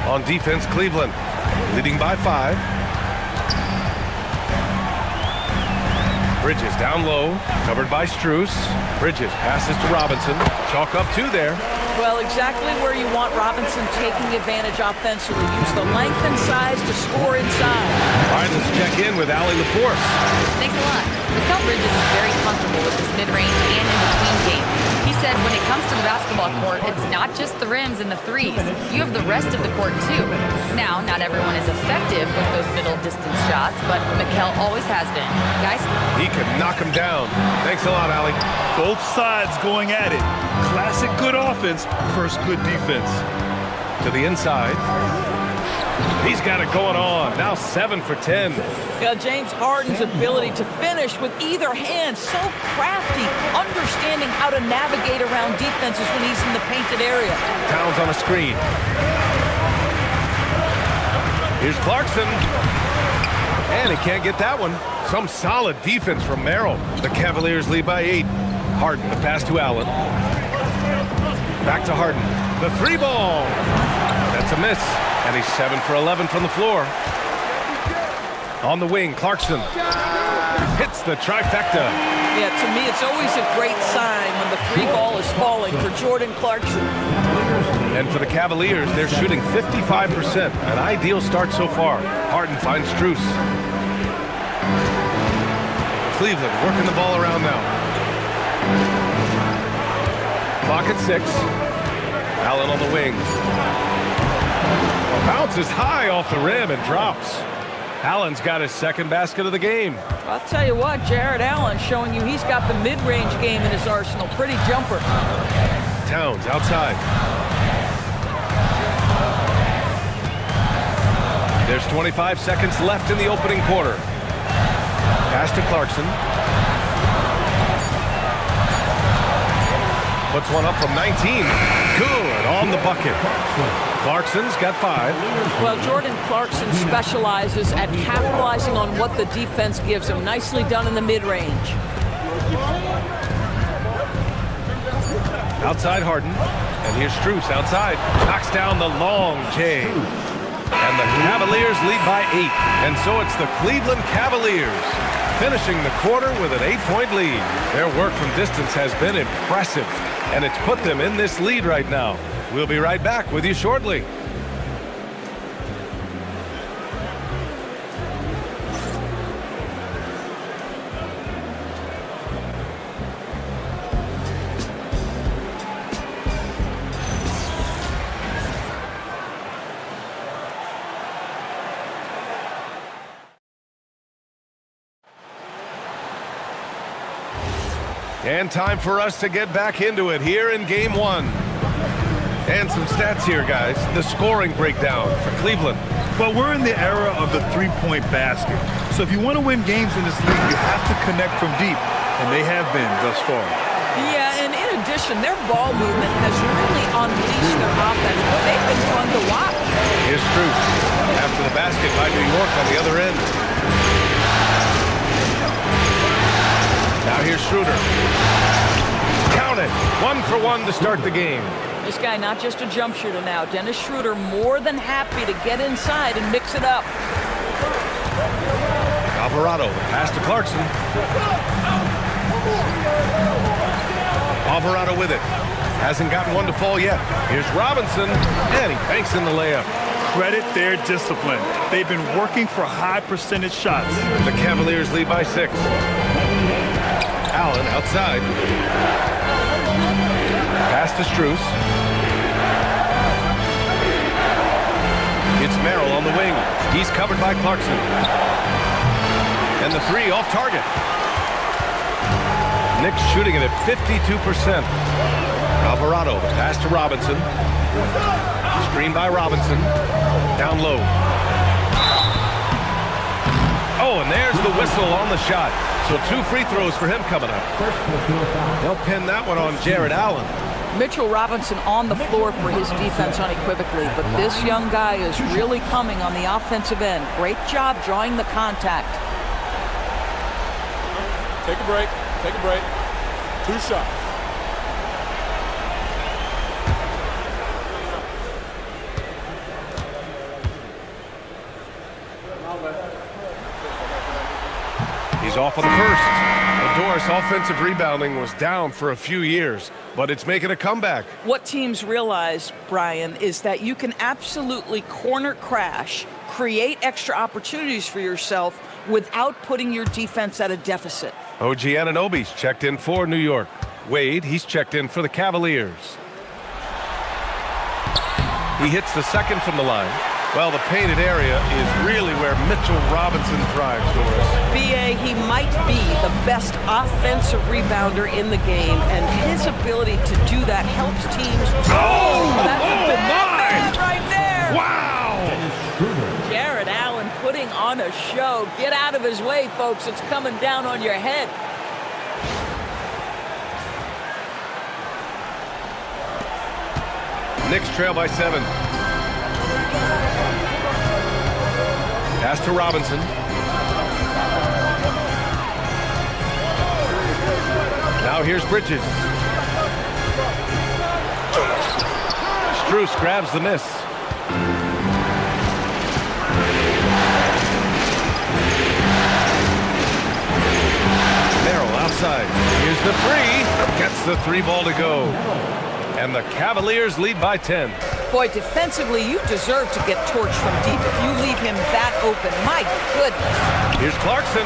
On defense, Cleveland, leading by 5. Bridges down low, covered by Strus. Bridges passes to Robinson. Chalk up 2 there. Well, exactly where you want Robinson taking advantage offensively. Use the length and size to score inside. All right, let's check in with Allie LaForce. Thanks a lot. Mikal Bridges is very comfortable with his mid-range and in-between game. He said when it comes to the basketball court, it's not just the rims and the threes. You have the rest of the court, too. Now, not everyone is effective with those middle-distance shots, but Mikal always has been. Guys? He could knock him down. Thanks a lot, Allie. Both sides going at it. Classic good offense versus good defense. To the inside. He's got it going on. Now 7 for 10. Yeah, James Harden's ability to finish with either hand, so crafty, understanding how to navigate around defenses when he's in the painted area. Towns on a screen. Here's Clarkson. And he can't get that one. Some solid defense from Merrill. The Cavaliers lead by 8. Harden, the pass to Allen. Back to Harden. The 3 ball. That's a miss. And he's 7 for 11 from the floor. On the wing, Clarkson hits the trifecta. Yeah, to me, it's always a great sign when the 3 ball is falling for Jordan Clarkson. And for the Cavaliers, they're shooting 55%. An ideal start so far. Harden finds Strus. Cleveland working the ball around now. Clock at 6. Allen on the wing. Bounces high off the rim and drops. Allen's got his second basket of the game. I'll tell you what, Jared Allen showing you he's got the mid-range game in his arsenal. Pretty jumper. Towns outside. There's 25 seconds left in the opening quarter. Pass to Clarkson. Puts one up from 19. Good on the bucket. Clarkson's got 5. Well, Jordan Clarkson specializes at capitalizing on what the defense gives him. Nicely done in the mid-range. Outside Harden. And here's Strus outside. Knocks down the long J. And the Cavaliers lead by 8. And so it's the Cleveland Cavaliers finishing the quarter with an 8-point lead. Their work from distance has been impressive. and it's put them in this lead right now. We'll be right back with you shortly. And time for us to get back into it here in game one. And some stats here, guys. The scoring breakdown for Cleveland. Well, we're in the era of the three-point basket. So if you want to win games in this league, you have to connect from deep. And they have been thus far. Yeah, and in addition, their ball movement has really unleashed their offense. But they've been fun to watch. Here's Strus after the basket by New York on the other end. Now here's Schroeder. Count it. 1 for 1 to start the game. This guy not just a jump shooter now. Dennis Schroeder more than happy to get inside and mix it up. Alvarado, the pass to Clarkson. Alvarado with it. Hasn't gotten one to fall yet. Here's Robinson, and he banks in the layup. Credit their discipline. They've been working for high percentage shots. The Cavaliers lead by 6. Allen outside. Pass to Strus. It's Merrill on the wing. He's covered by Clarkson. And the 3 off target. Knick shooting it at 52%. Alvarado, the pass to Robinson. Screen by Robinson. Down low. Oh, and there's the whistle on the shot. So 2 free throws for him coming up. They'll pin that one on Jared Allen. Mitchell Robinson on the floor for his defense unequivocally, but this young guy is really coming on the offensive end. Great job drawing the contact. Take a break. Take a break. 2 shots. He's off on the first. Doris offensive rebounding was down for a few years, but it's making a comeback. What teams realize, Brian, is that you can absolutely corner crash, create extra opportunities for yourself without putting your defense at a deficit. OG Anunoby's checked in for New York. Wade, he's checked in for the Cavaliers. He hits the second from the line. Well, the painted area is really where Mitchell Robinson thrives, Doris. B.A., he might be the best offensive rebounder in the game, and his ability to do that helps teams. That's a bad right there. Wow! Jared Allen putting on a show. Get out of his way, folks. It's coming down on your head. Knicks trail by 7. Pass to Robinson. Now here's Bridges. Strus grabs the miss. Merrill outside. Here's the 3. Gets the 3 ball to go. And the Cavaliers lead by 10. Boy, defensively, you deserve to get torched from deep if you leave him that open. My goodness. Here's Clarkson.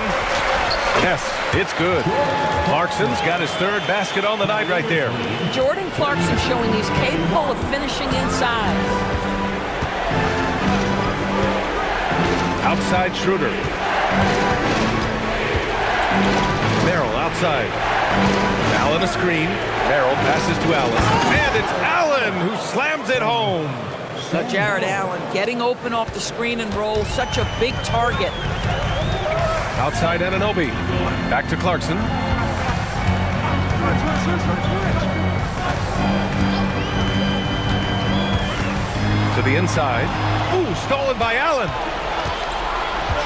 Yes, it's good. Clarkson's got his 3rd basket on the night right there. Jordan Clarkson showing he's capable of finishing inside. Outside Schroeder. Merrill outside. Allen a screen. Merrill passes to Allen. And it's Allen who slams it home. So Jared Allen getting open off the screen and roll. Such a big target. Outside Anunoby. Back to Clarkson. To the inside. Ooh, stolen by Allen.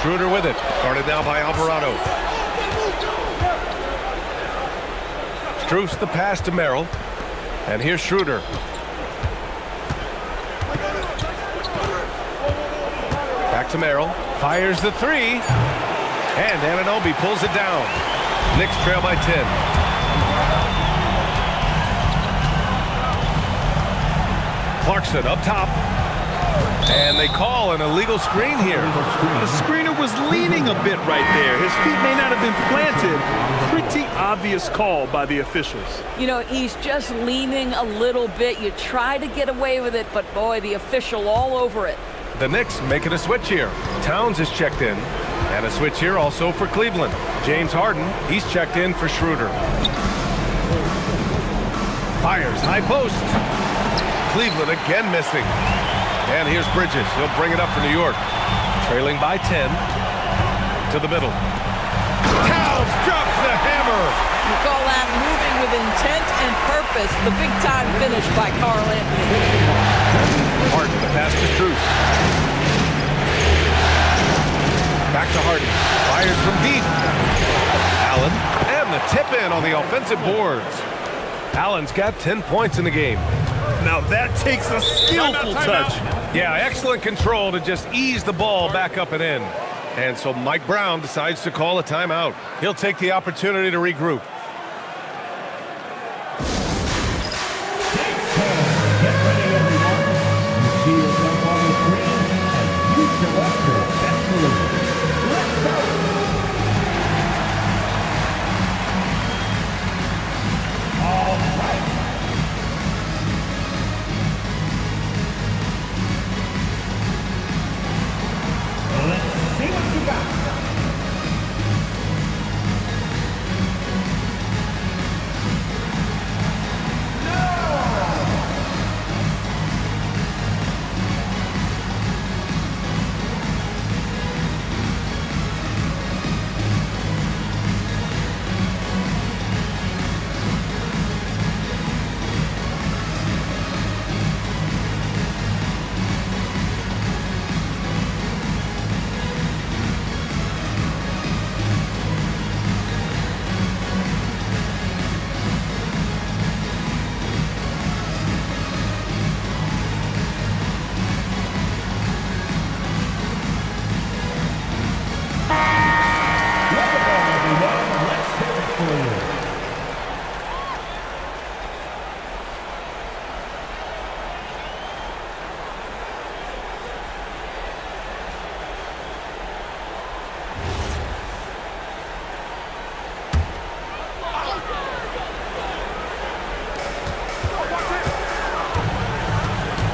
Schroeder with it. Guarded now by Alvarado. Strus the pass to Merrill. And here's Schroeder. Back to Merrill. Fires the 3. And Anunoby pulls it down. Knicks trail by 10. Clarkson up top. And they call an illegal screen here. The screener was leaning a bit right there. His feet may not have been planted. Pretty obvious call by the officials. You know, he's just leaning a little bit. You try to get away with it, but boy, the official all over it. The Knicks making a switch here. Towns is checked in. And a switch here also for Cleveland. James Harden, he's checked in for Schroeder. Fires, high post. Cleveland again missing. And here's Bridges. He'll bring it up for New York. Trailing by 10. To the middle. Towns drops the hammer. You call that moving with intent and purpose. The big-time finish by Carl Anthony. Harden, the pass to Strus. Back to Harden. Fires from deep. Allen. And the tip-in on the offensive boards. Allen's got 10 points in the game. Now that takes a skillful touch. Yeah, excellent control to just ease the ball back up and in. And so Mike Brown decides to call a timeout. He'll take the opportunity to regroup. Get ready, everyone. You see yourself on the screen and you select your best move. Let's go. All right. Let's see what you got.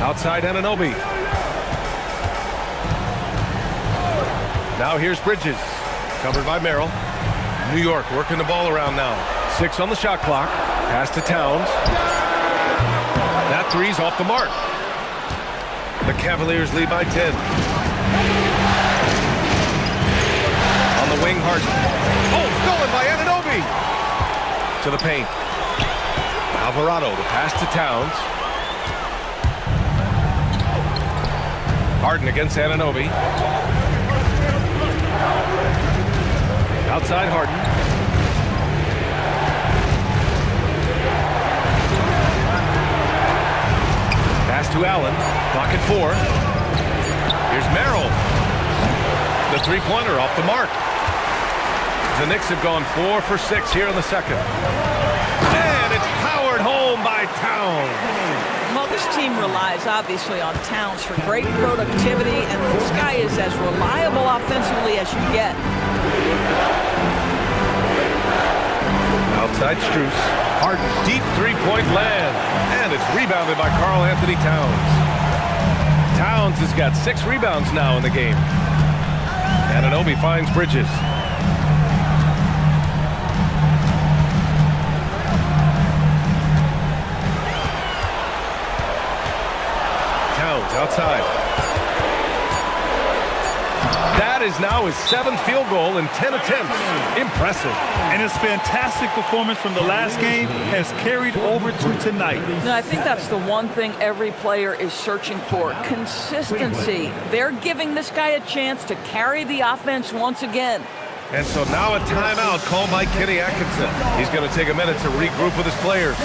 Outside Anunoby. Now here's Bridges. Covered by Merrill. New York working the ball around now. 6 on the shot clock. Pass to Towns. That three's off the mark. The Cavaliers lead by 10. On the wing, Harden. Oh, stolen by Anunoby. To the paint. Alvarado, the pass to Towns. Harden against Anunoby. Outside Harden. Pass to Allen. Clock at 4. Here's Merrill. The three-pointer off the mark. The Knicks have gone 4 for 6 here in the second. And it's powered home by Towns. Well, this team relies obviously on Towns for great productivity, and this guy is as reliable offensively as you get. Outside Strus. Harden, deep three-point land. And it's rebounded by Karl Anthony Towns. Towns has got 6 rebounds now in the game. Anunoby finds Bridges. Towns outside. That is now his 7th field goal in 10 attempts. Impressive. And his fantastic performance from the last game has carried over to tonight. No, I think that's the one thing every player is searching for. Consistency. They're giving this guy a chance to carry the offense once again. And so now a timeout called by Kenny Atkinson. He's going to take a minute to regroup with his players.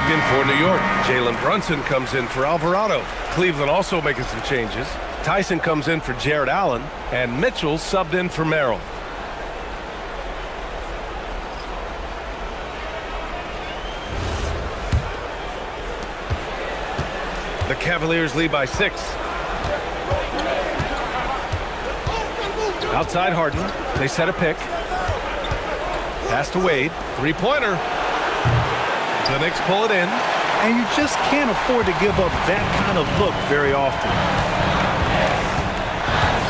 Checked in for New York. Jalen Brunson comes in for Alvarado. Cleveland also making some changes. Tyson comes in for Jared Allen, and Mitchell subbed in for Merrill. The Cavaliers lead by 6. Outside Harden. They set a pick. Pass to Wade. Three-pointer. The Knicks pull it in. And you just can't afford to give up that kind of look very often.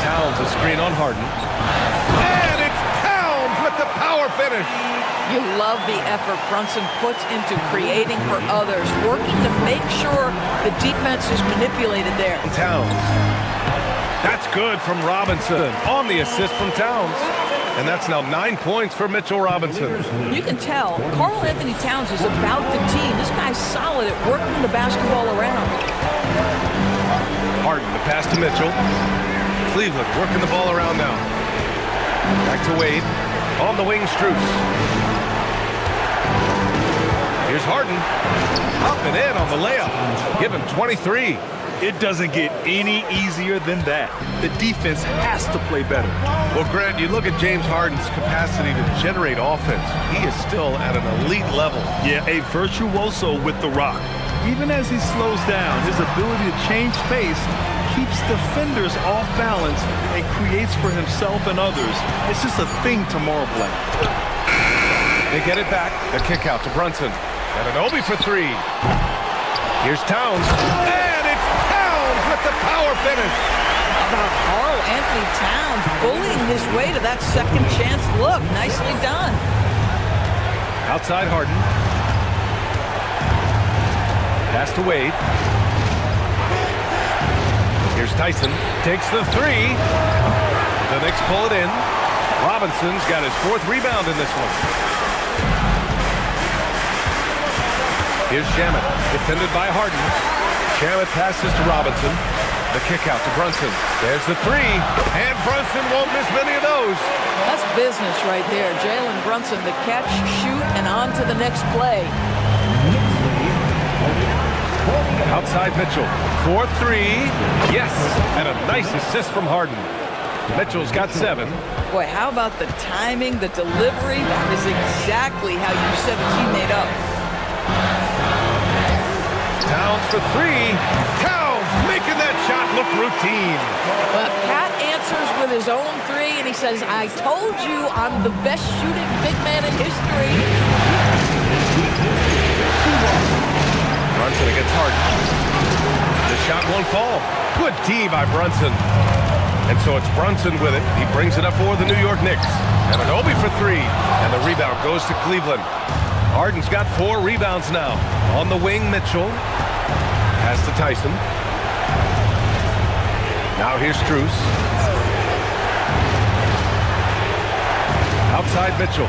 Towns a screen on Harden. And it's Towns with the power finish. You love the effort Brunson puts into creating for others, working to make sure the defense is manipulated there. Towns. That's good from Robinson on the assist from Towns. And that's now 9 points for Mitchell Robinson. You can tell Karl Anthony Towns is about the team. This guy's solid at working the basketball around. Harden, the pass to Mitchell. Cleveland working the ball around now. Back to Wade. On the wing, Strus. Here's Harden. Up and in on the layup. Give him 23. It doesn't get any easier than that. The defense has to play better. Well, Grant, you look at James Harden's capacity to generate offense. He is still at an elite level. Yeah, a virtuoso with the rock. Even as he slows down, his ability to change pace keeps defenders off balance and creates for himself and others. It's just a thing to marvel at. They get it back. The kick out to Brunson. And an Obi for 3. Here's Towns. And it's Towns with the power finish. How about Karl Anthony Towns bullying his way to that second chance look? Nicely done. Outside Harden. Pass to Wade. Here's Tyson. Takes the 3. The Knicks pull it in. Robinson's got his 4th rebound in this one. Here's Shamet, defended by Harden. Shamet passes to Robinson. The kick out to Brunson. There's the 3, and Brunson won't miss many of those. That's business right there. Jalen Brunson, the catch, shoot, and on to the next play. Outside Mitchell. 4-3. Yes, and a nice assist from Harden. Mitchell's got 7. Boy, how about the timing, the delivery? That is exactly how you set a teammate up. Towns for 3. Towns making that shot look routine. But Pat answers with his own 3, and he says, I told you I'm the best shooting big man in history. Brunson against Harden. The shot won't fall. Good D by Brunson. And so it's Brunson with it. He brings it up for the New York Knicks. And an Obi for 3. And the rebound goes to Cleveland. Harden's got 4 rebounds now. On the wing, Mitchell. Pass to Tyson. Now here's Strus. Outside Mitchell.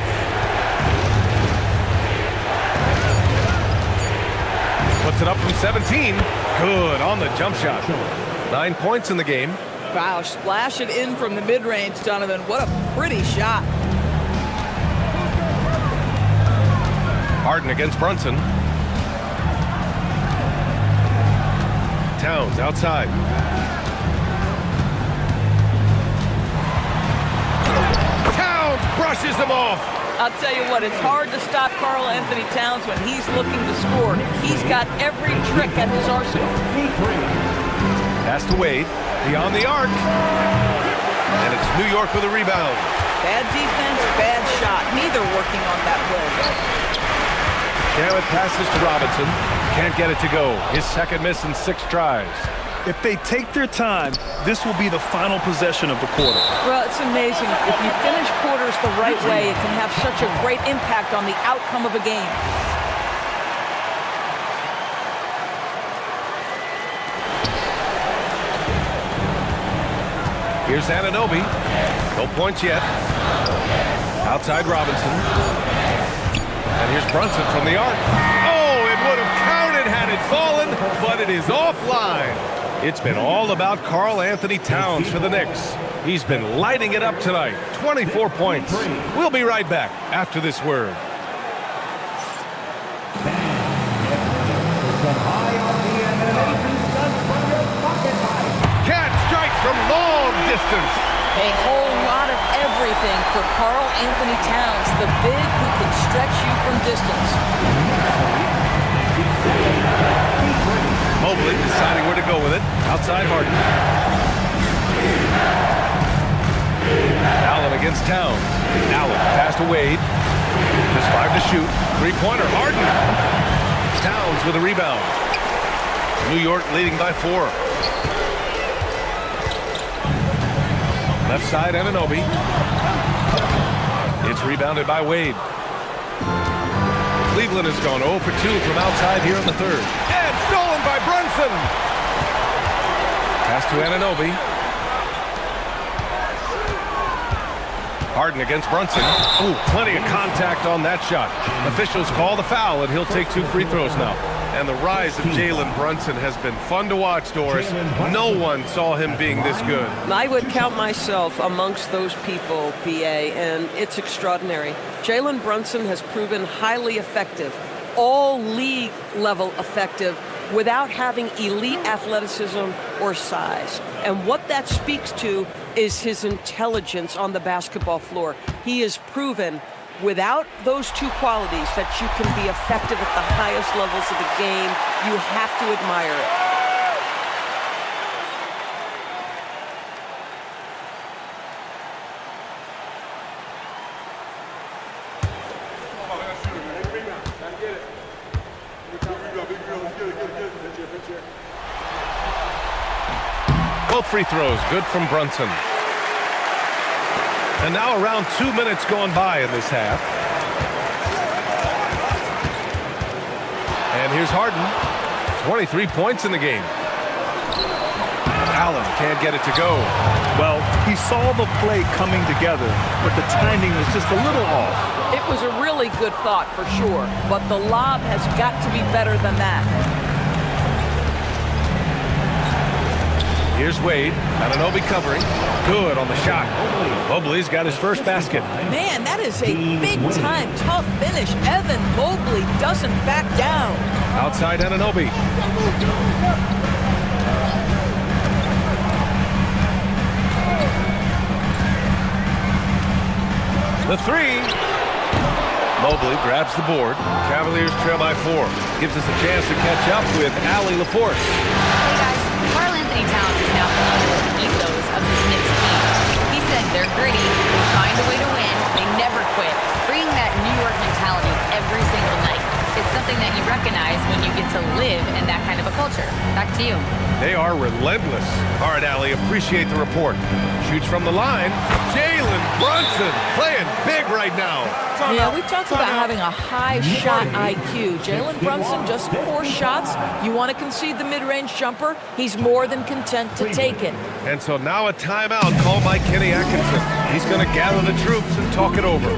Puts it up from 17. Good on the jump shot. 9 points in the game. Wow, splash it in from the mid-range, Donovan. What a pretty shot. Harden against Brunson. Towns outside. Towns brushes him off. I'll tell you what, it's hard to stop Karl Anthony Towns when he's looking to score. He's got every trick at his arsenal. Pass to Wade. Beyond the arc. And it's New York with a rebound. Bad defense, bad shot. Neither working on that play. Shamet passes to Robinson. Can't get it to go. His second miss in 6 tries. If they take their time, this will be the final possession of the quarter. Well, it's amazing. If you finish quarters the right way, it can have such a great impact on the outcome of a game. Here's Anunoby. No points yet. Outside Robinson. And here's Brunson from the arc. Oh, it would have counted had it fallen, but it is offline. It's been all about Karl Anthony Towns for the Knicks. He's been lighting it up tonight. 24 points. We'll be right back after this word. everything for Karl Anthony Towns, the big who can stretch you from distance. Mobley deciding where to go with it. Outside Harden. Allen against Towns. Allen pass to Wade. Just 5 to shoot. Three-pointer. Harden. Towns with a rebound. New York leading by 4. Left side, Anunoby. It's rebounded by Wade. Cleveland has gone 0 for 2 from outside here in the third. And stolen by Brunson. Pass to Anunoby. Harden against Brunson. Ooh, plenty of contact on that shot. Officials call the foul, and he'll take 2 free throws now. And the rise of Jalen Brunson has been fun to watch, Doris. No one saw him being this good. I would count myself amongst those people, BA, and it's extraordinary. Jalen Brunson has proven highly effective, all league level effective, without having elite athleticism or size. And what that speaks to is his intelligence on the basketball floor. He has proven without those 2 qualities that you can be effective at the highest levels of the game. You have to admire it. Both free throws good from Brunson. And now around 2 minutes gone by in this half. And here's Harden. 23 points in the game. Allen can't get it to go. Well, he saw the play coming together, but the timing was just a little off. It was a really good thought for sure, but the lob has got to be better than that. Here's Wade. Anunoby covering. Good on the shot. Mobley's got his first basket. Man, that is a big-time tough finish. Evan Mobley doesn't back down. Outside Anunoby. The 3. Mobley grabs the board. Cavaliers trail by 4. Gives us a chance to catch up with Allie LaForce. Hey guys, Karl Anthony Towns is now familiar with the ethos of this Knicks team. He said they're gritty, they find a way to win, they never quit, bringing that New York mentality every single night. It's something that you recognize when you get to live in that kind of a culture. Back to you. They are relentless. All right, Allie, appreciate the report. Shoots from the line. Jalen Brunson playing big right now. Yeah, we talked about having a high shot IQ. Jalen Brunson, just 4 shots. You want to concede the mid-range jumper, he's more than content to take it. And so now a timeout called by Kenny Atkinson. He's going to gather the troops and talk it over.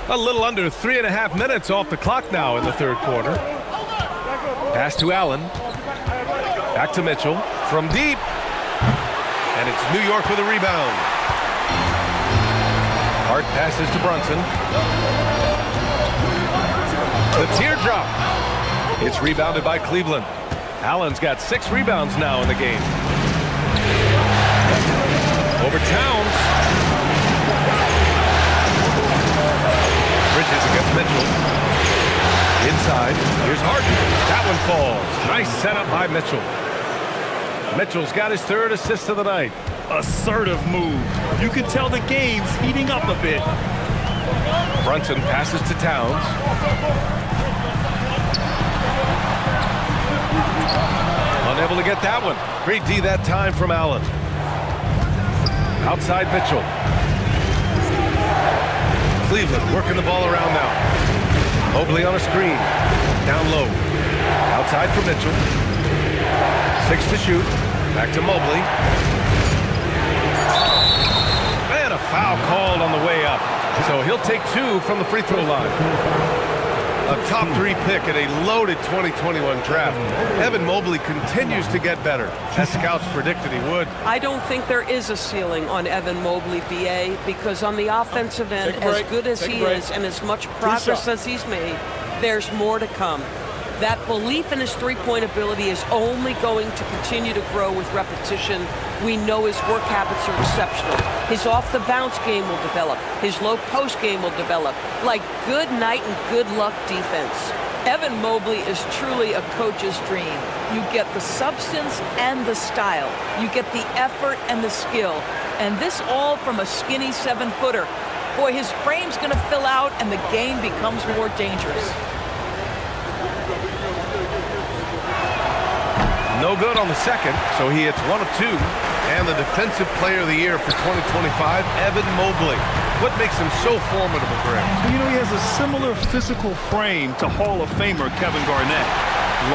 A little under 3.5 minutes off the clock now in the third quarter. Pass to Allen. Back to Mitchell. From deep. And it's New York with a rebound. Hard passes to Brunson. The teardrop. It's rebounded by Cleveland. Allen's got 6 rebounds now in the game. Over Towns. Bridges against Mitchell. Inside. Here's Harden. That one falls. Nice setup by Mitchell. Mitchell's got his 3rd assist of the night. Assertive move. You can tell the game's heating up a bit. Brunson passes to Towns. Unable to get that one. Great D that time from Allen. Outside Mitchell. Cleveland working the ball around now. Mobley on a screen. Down low. Outside for Mitchell. 6 to shoot. Back to Mobley. And a foul called on the way up. So he'll take 2 from the free throw line. A top 3 pick at a loaded 2021 draft. Evan Mobley continues to get better, as scouts predicted he would. I don't think there is a ceiling on Evan Mobley, BA, because on the offensive end, as good as he is and as much progress as he's made, there's more to come. That belief in his three-point ability is only going to continue to grow with repetition. We know his work habits are exceptional. His off-the-bounce game will develop. His low-post game will develop. Like good night and good luck defense. Evan Mobley is truly a coach's dream. You get the substance and the style. You get the effort and the skill. And this all from a skinny 7-footer. Boy, his frame's going to fill out and the game becomes more dangerous. No good on the second, so he hits 1 of 2. And the defensive player of the year for 2025, Evan Mobley. What makes him so formidable, Greg? You know, he has a similar physical frame to Hall of Famer Kevin Garnett.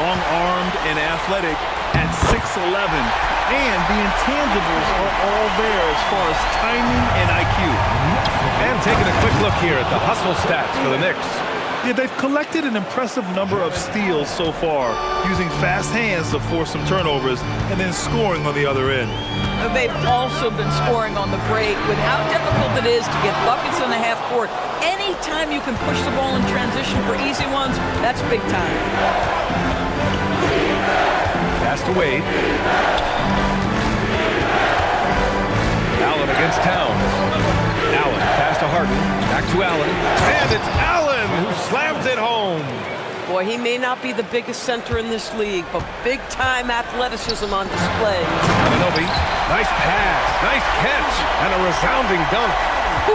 Long-armed and athletic at 6'11". And the intangibles are all there as far as timing and IQ. And taking a quick look here at the hustle stats for the Knicks. Yeah, they've collected an impressive number of steals so far, using fast hands to force some turnovers and then scoring on the other end. They've also been scoring on the break with how difficult it is to get buckets in the half court. Anytime you can push the ball in transition for easy ones, that's big time. Pass to Wade. Allen against Towns. Allen, pass to Harden. Back to Allen. And it's Allen who slams it home. Boy, he may not be the biggest center in this league, but big-time athleticism on display. Anunoby, nice pass, nice catch, and a resounding dunk. The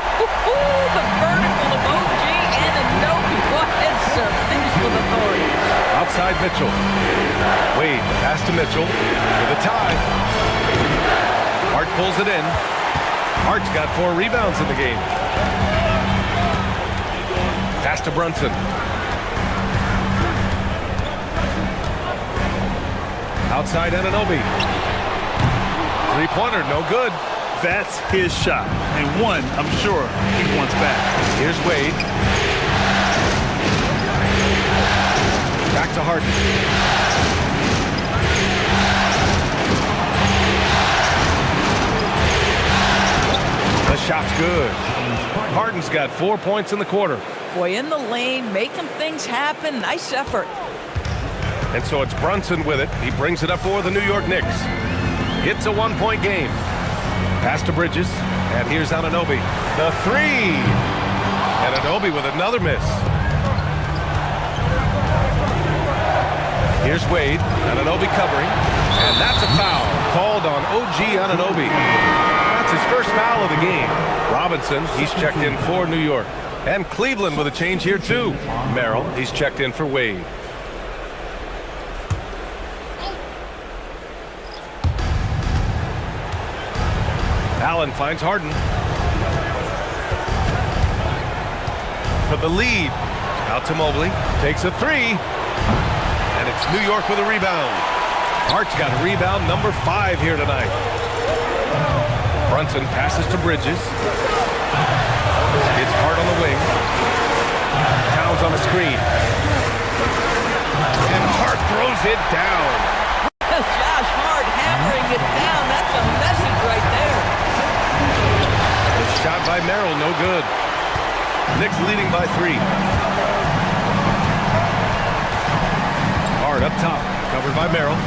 vertical of OG Anunoby. Go ahead, sir. Finish with authority. Outside Mitchell. Wade, pass to Mitchell for the tie. Hart pulls it in. Hart's got 4 rebounds in the game. Pass to Brunson. Outside Anunoby. Three-pointer, no good. That's his shot, and one I'm sure he wants back. Here's Wade. Back to Harden. The shot's good. Harden's got 4 points in the quarter. Boy, in the lane, making things happen. Nice effort. And so it's Brunson with it. He brings it up for the New York Knicks. It's a 1-point game. Pass to Bridges. And here's Anunoby. The 3. Anunoby with another miss. Here's Wade. Anunoby covering. And that's a foul called on OG Anunoby. That's his first foul of the game. Robinson, he's checked in for New York. And Cleveland with a change here too. Merrill, he's checked in for Wade. Allen finds Harden. For the lead. Out to Mobley. Takes a 3. And it's New York with a rebound. Hart's got rebound number 5 here tonight. Brunson passes to Bridges. It's Hart on the wing. Towns on the screen. And Hart throws it down. Josh Hart hammering it down. That's a message right there. The shot by Merrill, no good. Knicks leading by 3. Hart up top. Covered by Merrill.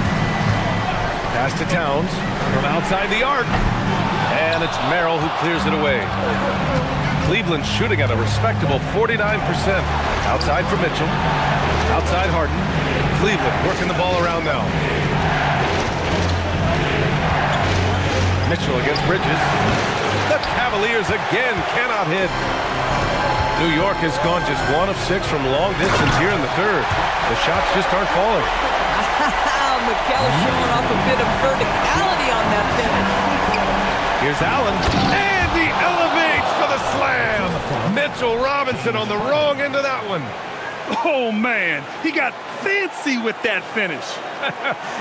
Pass to Towns from outside the arc. And it's Merrill who clears it away. Cleveland shooting at a respectable 49%. Outside for Mitchell. Outside Harden. Cleveland working the ball around now. Mitchell against Bridges. The Cavaliers again cannot hit. New York has gone just 1 of 6 from long distance here in the third. The shots just aren't falling. Mikal showing off a bit of verticality on that finish. Here's Allen, and he elevates for the slam. Mitchell Robinson on the wrong end of that one. Oh, man, he got fancy with that finish.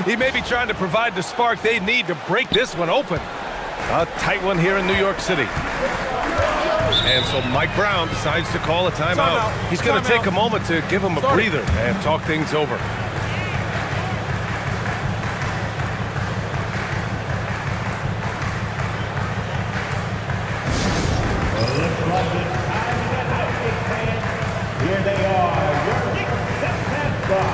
He may be trying to provide the spark they need to break this one open. A tight one here in New York City. And so Mike Brown decides to call a timeout. He's going to take a moment to give him a breather and talk things over. Here they are, your Knicks and Star.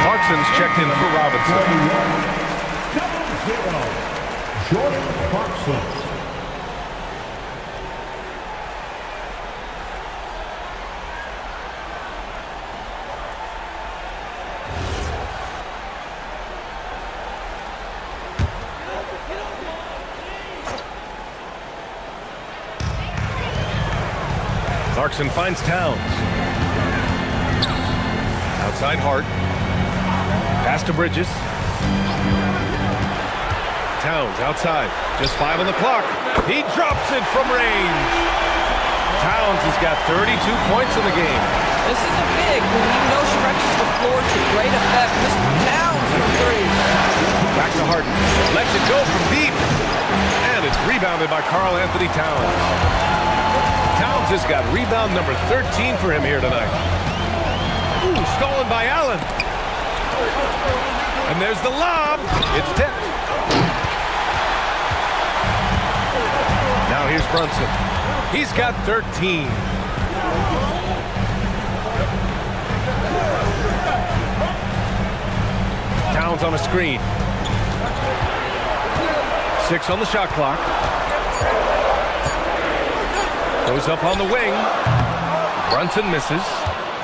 Clarkson's checked in for Robinson. 0-0, Jordan Clarkson. Clarkson finds Towns. Outside Hart. Pass to Bridges. Towns outside. Just 5 on the clock. He drops it from range. Towns has got 32 points in the game. This is a big who even though stretches the floor to great effect. Mr. Towns from 3. Back to Harden. Lets it go from deep. And it's rebounded by Karl Anthony Towns. Towns has got rebound number 13 for him here tonight. Ooh, stolen by Allen. And there's the lob. It's tipped. Now here's Brunson. He's got 13. Towns on a screen. 6 on the shot clock. Goes up on the wing. Brunson misses.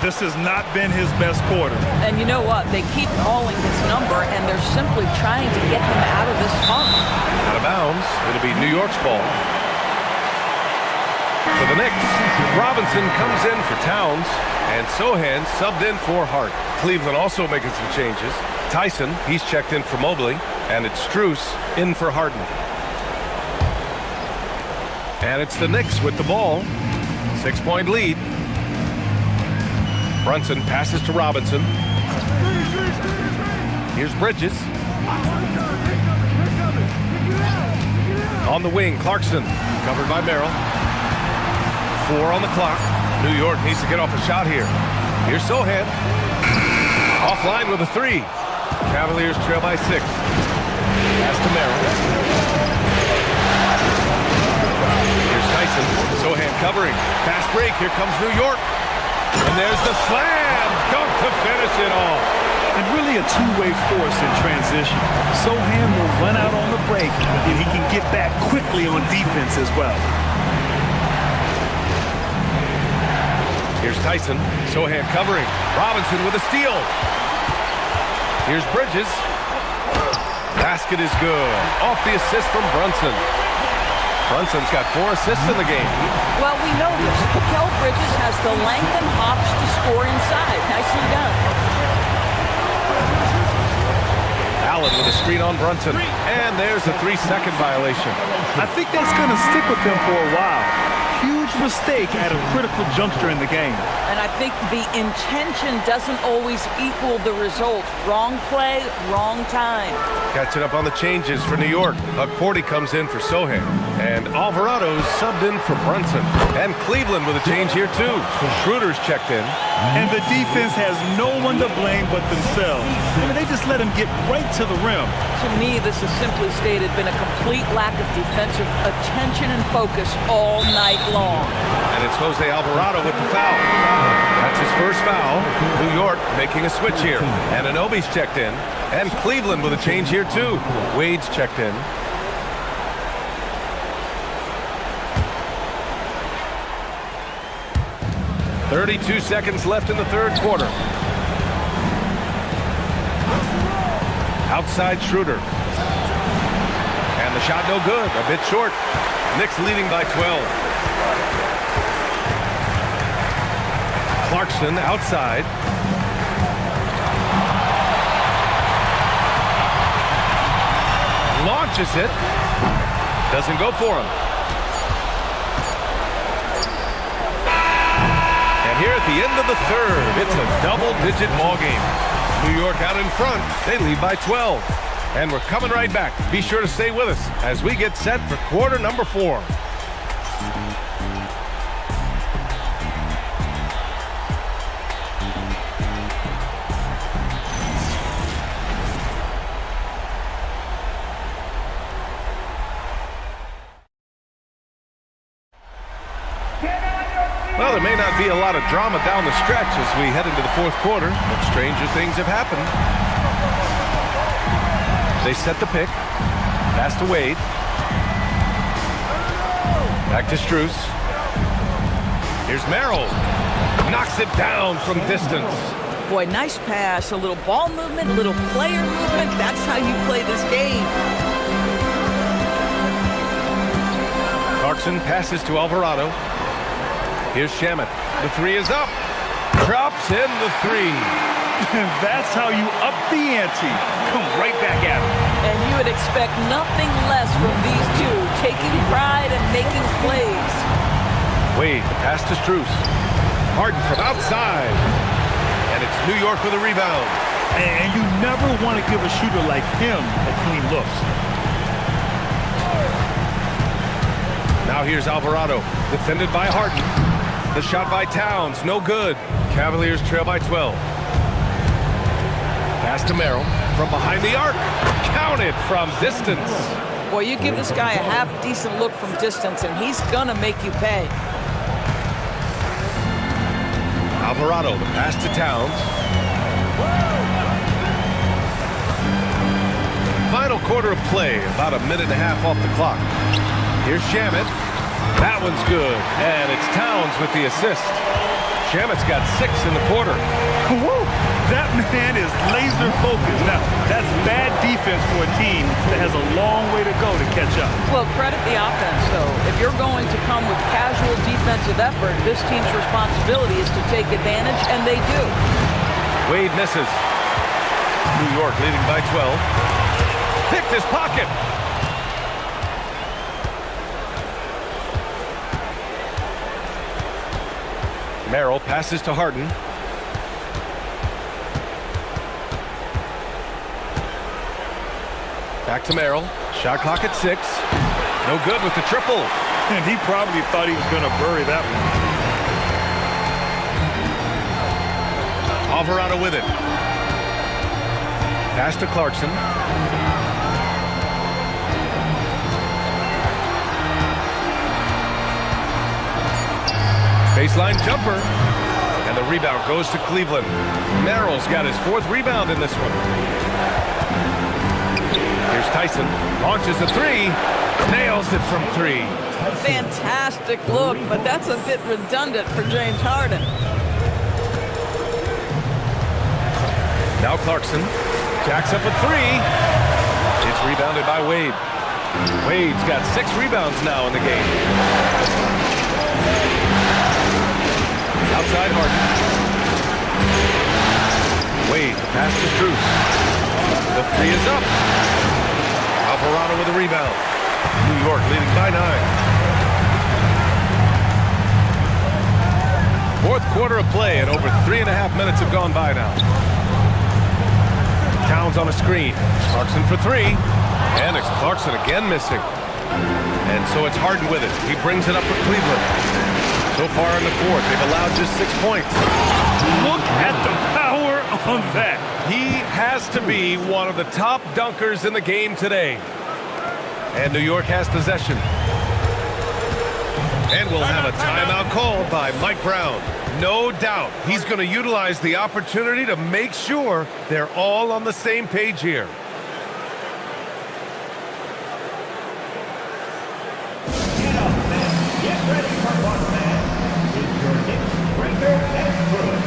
This has not been his best quarter. And you know what? They keep calling his number, and they're simply trying to get him out of this funk. Out of bounds. It'll be New York's ball. For the Knicks, Robinson comes in for Towns, and Sohan subbed in for Hart. Cleveland also making some changes. Tyson, he's checked in for Mobley, and it's Strus in for Harden. And it's the Knicks with the ball. 6-point lead. Brunson passes to Robinson. Here's Bridges. On the wing, Clarkson, covered by Merrill. 4 on the clock. New York needs to get off a shot here. Here's Sohan. Offline with a 3. Cavaliers trail by 6. Pass to Merrill. Here's Tyson. Sohan covering. Fast break. Here comes New York. And there's the slam. Dunk to finish it off. And really a two-way force in transition. Sohan will run out on the break, and he can get back quickly on defense as well. Here's Tyson. Sohan covering. Robinson with a steal. Here's Bridges. Basket is good. Off the assist from Brunson. Brunson's got 4 assists in the game. Well, we know this. Mikal Bridges has the length and hops to score inside. Nicely done. Allen with a screen on Brunson. And there's a 3-second violation. I think that's going to stick with him for a while. Huge mistake at a critical juncture in the game. And I think the intention doesn't always equal the result. Wrong play, wrong time. Catching up on the changes for New York. Porty comes in for Sohan. And Alvarado's subbed in for Brunson. And Cleveland with a change here too. Schroeder's checked in. And the defense has no one to blame but themselves. I mean, they just let him get right to the rim. To me, this has simply stated been a complete lack of defensive attention and focus all night long. And it's Jose Alvarado with the foul. That's his first foul. New York making a switch here. And Anunoby's checked in. And Cleveland with a change here too. Wade's checked in. .32 seconds left in the third quarter. Outside Schroeder. And the shot no good. A bit short. Knicks leading by 12. Clarkson outside. Launches it. Doesn't go for him. And here at the end of the third, it's a double-digit ball game. New York out in front. They lead by 12. And we're coming right back. Be sure to stay with us as we get set for quarter number 4. Well, there may not be a lot of drama down the stretch as we head into the fourth quarter, but stranger things have happened. They set the pick. Pass to Wade. Back to Strus. Here's Merrill. Knocks it down from distance. Boy, nice pass. A little ball movement, a little player movement. That's how you play this game. Clarkson passes to Alvarado. Here's Shamet. The 3 is up. Drops in the 3. And that's how you up the ante. Come right back at him. And you would expect nothing less from these two, taking pride and making plays. Wade, the pass to Strus. Harden from outside. And it's New York with a rebound. And you never want to give a shooter like him a clean look. Now here's Alvarado, defended by Harden. The shot by Towns, no good. Cavaliers trail by 12. Pass to Merrill from behind the arc. Counted from distance. Boy, you give this guy a half-decent look from distance, and he's gonna make you pay. Alvarado, the pass to Towns. Final quarter of play, about a minute and a half off the clock. Here's Shamet. That one's good, and it's Towns with the assist. Shamet's got 6 in the quarter. Woo! That man is laser focused. Now, that's bad defense for a team that has a long way to go to catch up. Well, credit the offense, though. If you're going to come with casual defensive effort, this team's responsibility is to take advantage, and they do. Wade misses. New York leading by 12. Picked his pocket. Merrill passes to Harden. Back to Merrill. Shot clock at 6. No good with the triple. And he probably thought he was going to bury that one. Alvarado with it. Pass to Clarkson. Baseline jumper. And the rebound goes to Cleveland. Merrill's got his 4th rebound in this one. Here's Tyson. Launches a 3. Nails it from 3. Fantastic look, but that's a bit redundant for James Harden. Now Clarkson jacks up a three. It's rebounded by Wade. Wade's got 6 rebounds now in the game. Outside Harden. Wade, the pass to Strus. The three is up. Alvarado with a rebound. New York leading by 9. Fourth quarter of play, and over 3.5 minutes have gone by now. Towns on a screen. Clarkson for 3. And it's Clarkson again missing. And so it's Harden with it. He brings it up for Cleveland. So far in the fourth, they've allowed just 6 points. Look at the power on that. He has to be one of the top dunkers in the game today. And New York has possession. And we'll have a timeout called by Mike Brown. No doubt he's going to utilize the opportunity to make sure they're all on the same page here. Get up, man. Get ready for one, man. It's your Knicks breaker and crew.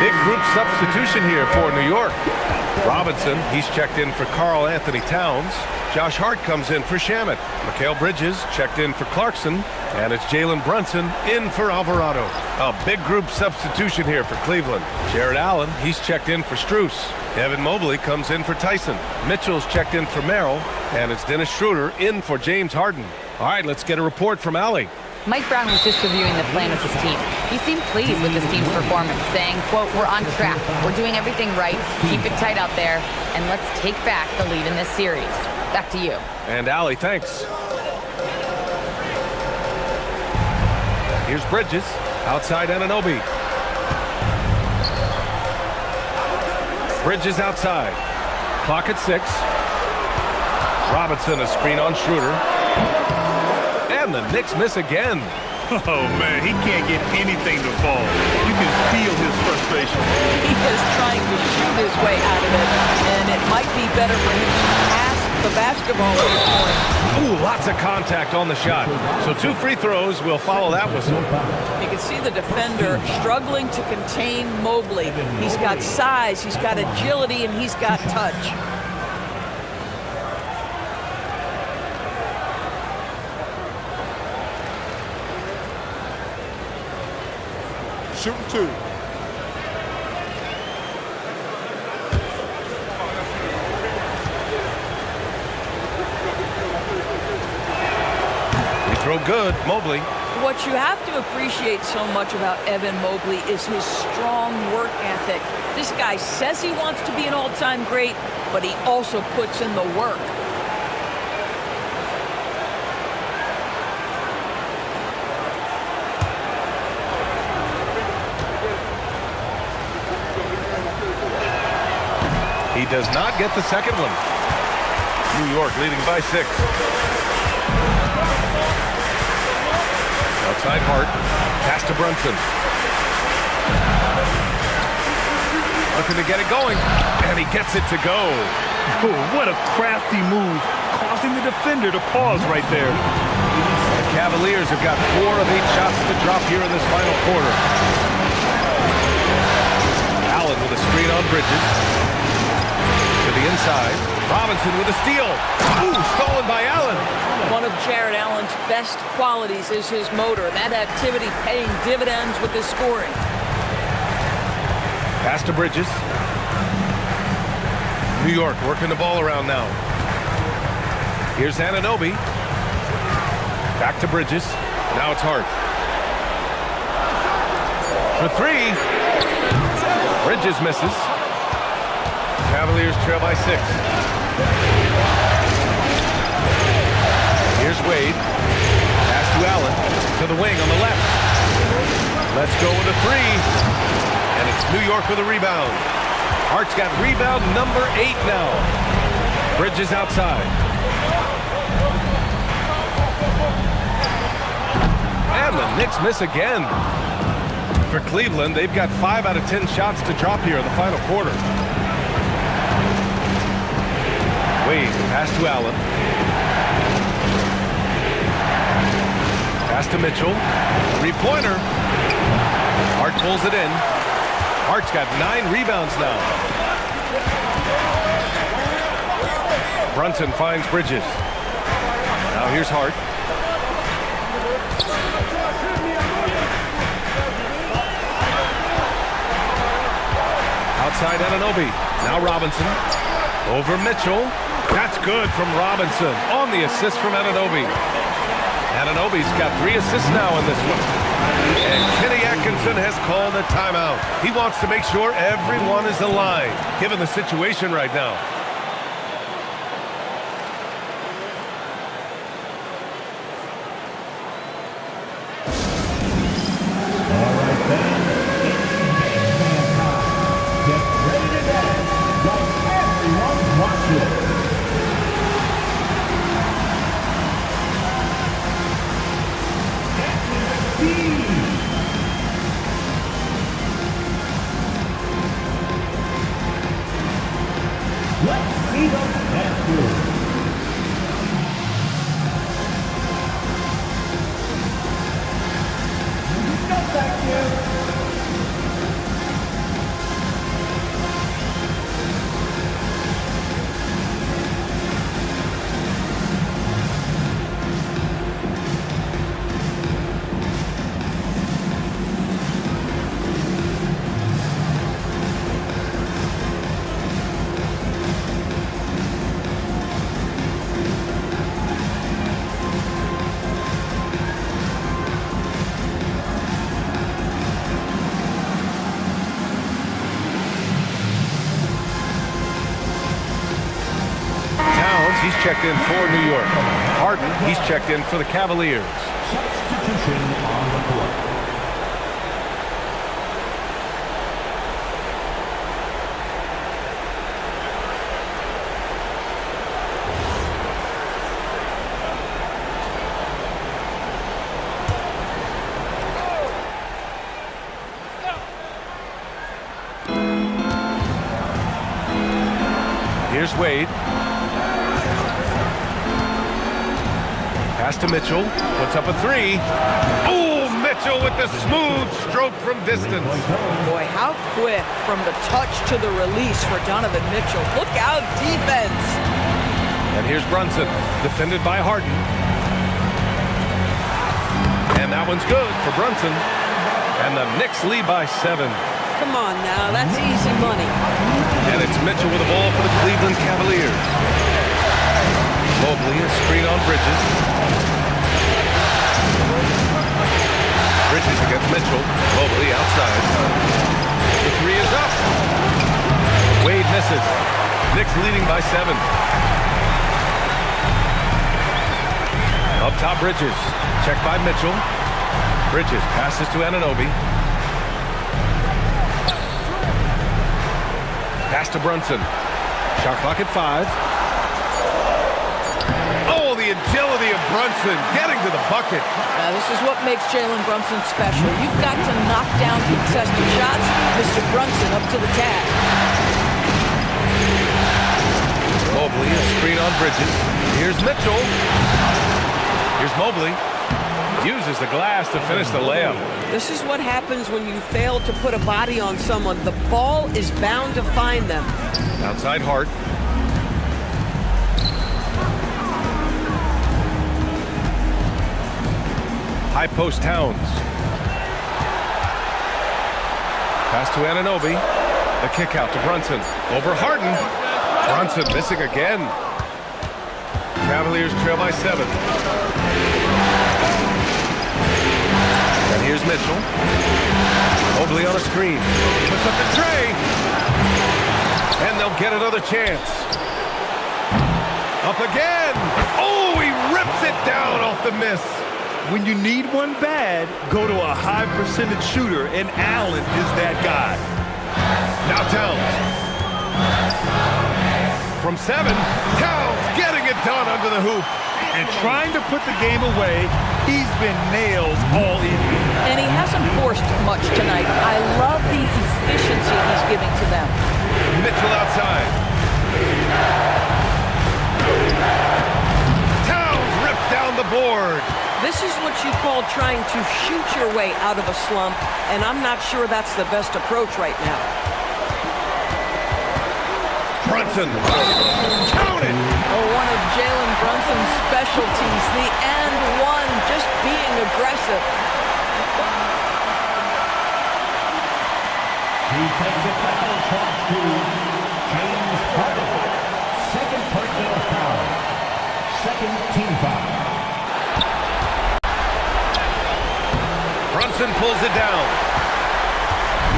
Big group substitution here for New York. Robinson, he's checked in for Karl Anthony Towns. Josh Hart comes in for Shamet. Mikal Bridges checked in for Clarkson. And it's Jalen Brunson in for Alvarado. A big group substitution here for Cleveland. Jared Allen, he's checked in for Strus. Evan Mobley comes in for Tyson. Mitchell's checked in for Merrill. And it's Dennis Schroeder in for James Harden. All right, let's get a report from Allie. Mike Brown was just reviewing the plan with his team. He seemed pleased with his team's performance, saying, quote, "We're on track. We're doing everything right. Keep it tight out there, and let's take back the lead in this series." Back to you. And Allie, thanks. Here's Bridges, outside Anunoby. Bridges outside. Clock at 6. Robinson, a screen on Schroeder. And the Knicks miss again. Oh, man, he can't get anything to fall. You can feel his frustration. He is trying to shoot his way out of it, and it might be better for him to pass the basketball at this point. Ooh, lots of contact on the shot. So 2 free throws will follow that whistle. You can see the defender struggling to contain Mobley. He's got size, he's got agility, and he's got touch. Shooting 2. Free throw good, Mobley. What you have to appreciate so much about Evan Mobley is his strong work ethic. This guy says he wants to be an all-time great, but he also puts in the work. He does not get the second one. New York leading by 6. Outside Hart. Pass to Brunson. Looking to get it going. And he gets it to go. Oh, what a crafty move. Causing the defender to pause right there. The Cavaliers have got 4 of 8 shots to drop here in this final quarter. Allen with a screen on Bridges. To the inside. Robinson with a steal. Ooh, stolen by Allen. One of Jared Allen's best qualities is his motor. That activity paying dividends with his scoring. Pass to Bridges. New York working the ball around now. Here's Anunoby. Back to Bridges. Now it's Hart. For three. Bridges misses. Cavaliers trail by 6. Here's Wade. Pass to Allen. To the wing on the left. Let's go with a 3. And it's New York with a rebound. Hart's got rebound number 8 now. Bridges outside. And the Knicks miss again. For Cleveland, they've got 5 out of 10 shots to drop here in the final quarter. Wade, pass to Allen. Pass to Mitchell. 3-pointer. Hart pulls it in. Hart's got 9 rebounds now. Brunson finds Bridges. Now here's Hart. Outside Anunoby. Now Robinson. Over Mitchell. That's good from Robinson on the assist from Anunoby. Anunoby's got 3 assists now in this one. And Kenny Atkinson has called a timeout. He wants to make sure everyone is aligned, given the situation right now. All right, then. Get ready to dance like everyone's watching. Let's see those dance moves. No, thank you. He's checked in for New York. Harden, he's checked in for the Cavaliers. Substitution on the court. Here's Wade. Pass to Mitchell. Puts up a 3. Oh, Mitchell with the smooth stroke from distance. Boy, how quick from the touch to the release for Donovan Mitchell. Look out, defense. And here's Brunson, defended by Harden. And that one's good for Brunson. And the Knicks lead by 7. Come on now, that's easy money. And it's Mitchell with the ball for the Cleveland Cavaliers. Mobley, a screen on Bridges. Bridges against Mitchell. Mobley outside. The 3 is up. Wade misses. Knicks leading by 7. Up top, Bridges. Checked by Mitchell. Bridges passes to Anunoby. Pass to Brunson. Shot clock at 5. Oh, the agility of Brunson getting to the bucket. Now, this is what makes Jalen Brunson special. You've got to knock down contested shots. Mr. Brunson up to the task. Mobley, a screen on Bridges. Here's Mitchell. Here's Mobley. Uses the glass to finish the layup. This is what happens when you fail to put a body on someone. The ball is bound to find them. Outside Hart. High post Towns. Pass to Anunoby. The kick out to Brunson. Over Harden. Brunson missing again. Cavaliers trail by 7. And here's Mitchell. Mobley on a screen. Puts up the tray. And they'll get another chance. Up again. Oh, he rips it down off the miss. When you need one bad, go to a high percentage shooter, and Allen is that guy. Now Towns. From 7, Towns getting it done under the hoop. And trying to put the game away, he's been nails all evening. And he hasn't forced much tonight. I love the efficiency he's giving to them. Mitchell outside. Towns rips down the board. This is what you call trying to shoot your way out of a slump, and I'm not sure that's the best approach right now. Brunson. Count it. Oh, one of Jalen Brunson's specialties, the and one, just being aggressive. Defensive foul charge to James Harden. Second personal foul. Second team foul. Brunson pulls it down.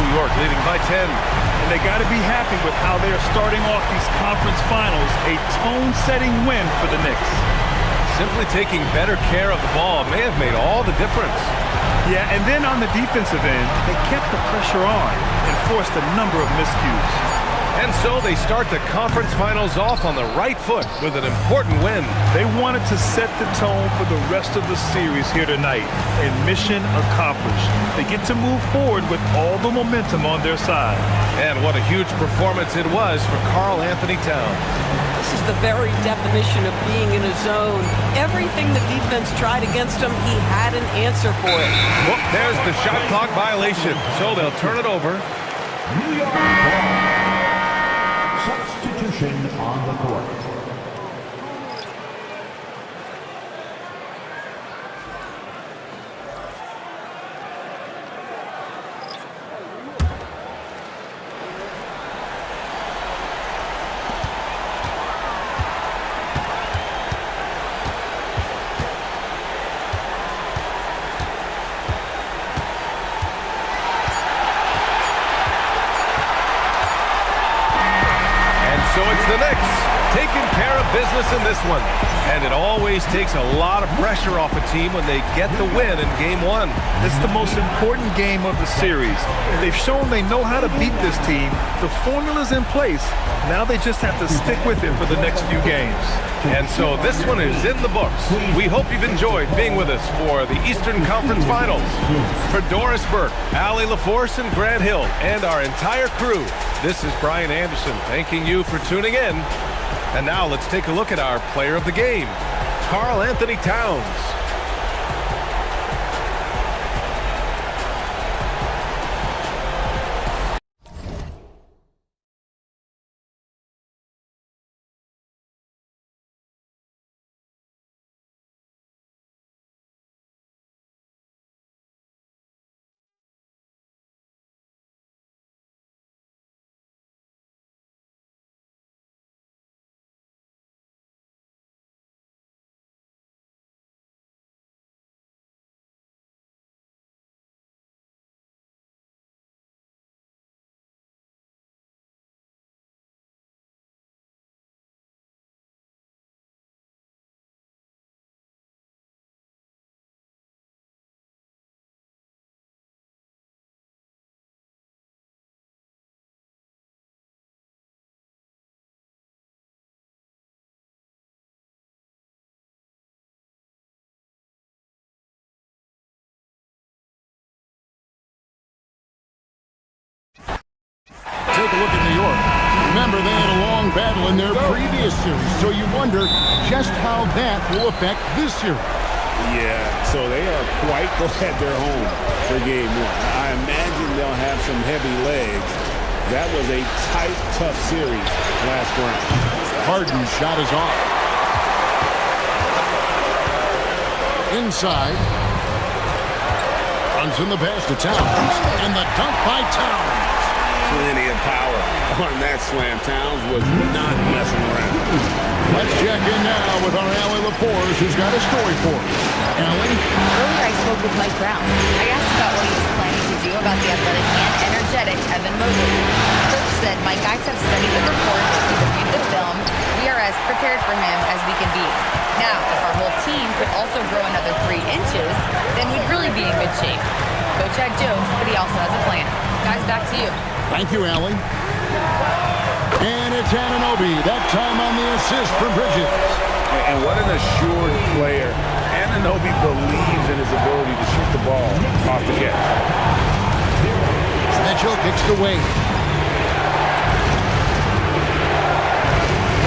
New York leading by 10. And they got to be happy with how they are starting off these conference finals. A tone-setting win for the Knicks. Simply taking better care of the ball may have made all the difference. Yeah, and then on the defensive end, they kept the pressure on and forced a number of miscues. And so they start the conference finals off on the right foot with an important win. They wanted to set the tone for the rest of the series here tonight, and mission accomplished. They get to move forward with all the momentum on their side. And what a huge performance it was for Karl Anthony Towns. This is the very definition of being in a zone. Everything the defense tried against him, he had an answer for it. Well, there's the shot clock violation, so they'll turn it over. New York. Substitution on the court. So it's the Knicks taking care of business in this one. And it always takes a lot of pressure off a team when they get the win in Game 1. It's the most important game of the series. They've shown they know how to beat this team. The formula's in place. Now they just have to stick with it for the next few games. And so this one is in the books. We hope you've enjoyed being with us for the Eastern Conference Finals. For Doris Burke, Allie LaForce, and Grant Hill, and our entire crew, this is Brian Anderson thanking you for tuning in. And now let's take a look at our player of the game, Karl Anthony Towns. Take a look at New York. Remember, they had a long battle in their previous series, so you wonder just how that will affect this series. Yeah, so they are quite glad they're home for Game 1. I imagine they'll have some heavy legs. That was a tight, tough series last round. Harden's shot is off. Inside. Brunson the pass to Towns, and the dunk by Towns. Plenty of power on that slam. Towns was not messing around. Let's check in now with our Allie LaForce, who's got a story for us. Allie? Earlier I spoke with Mike Brown. I asked about what he was planning to do about the athletic and energetic Evan Mobley. Coach said, my guys have studied the report, we've reviewed the film, we are as prepared for him as we can be. Now, if our whole team could also grow another 3 inches, then we'd really be in good shape. Coach had jokes, but he also has a plan. Guys, back to you. Thank you, Allie. And it's Anunoby, that time on the assist for Bridges. And what an assured player. Anunoby believes in his ability to shoot the ball off the catch. Mitchell kicks to Wade.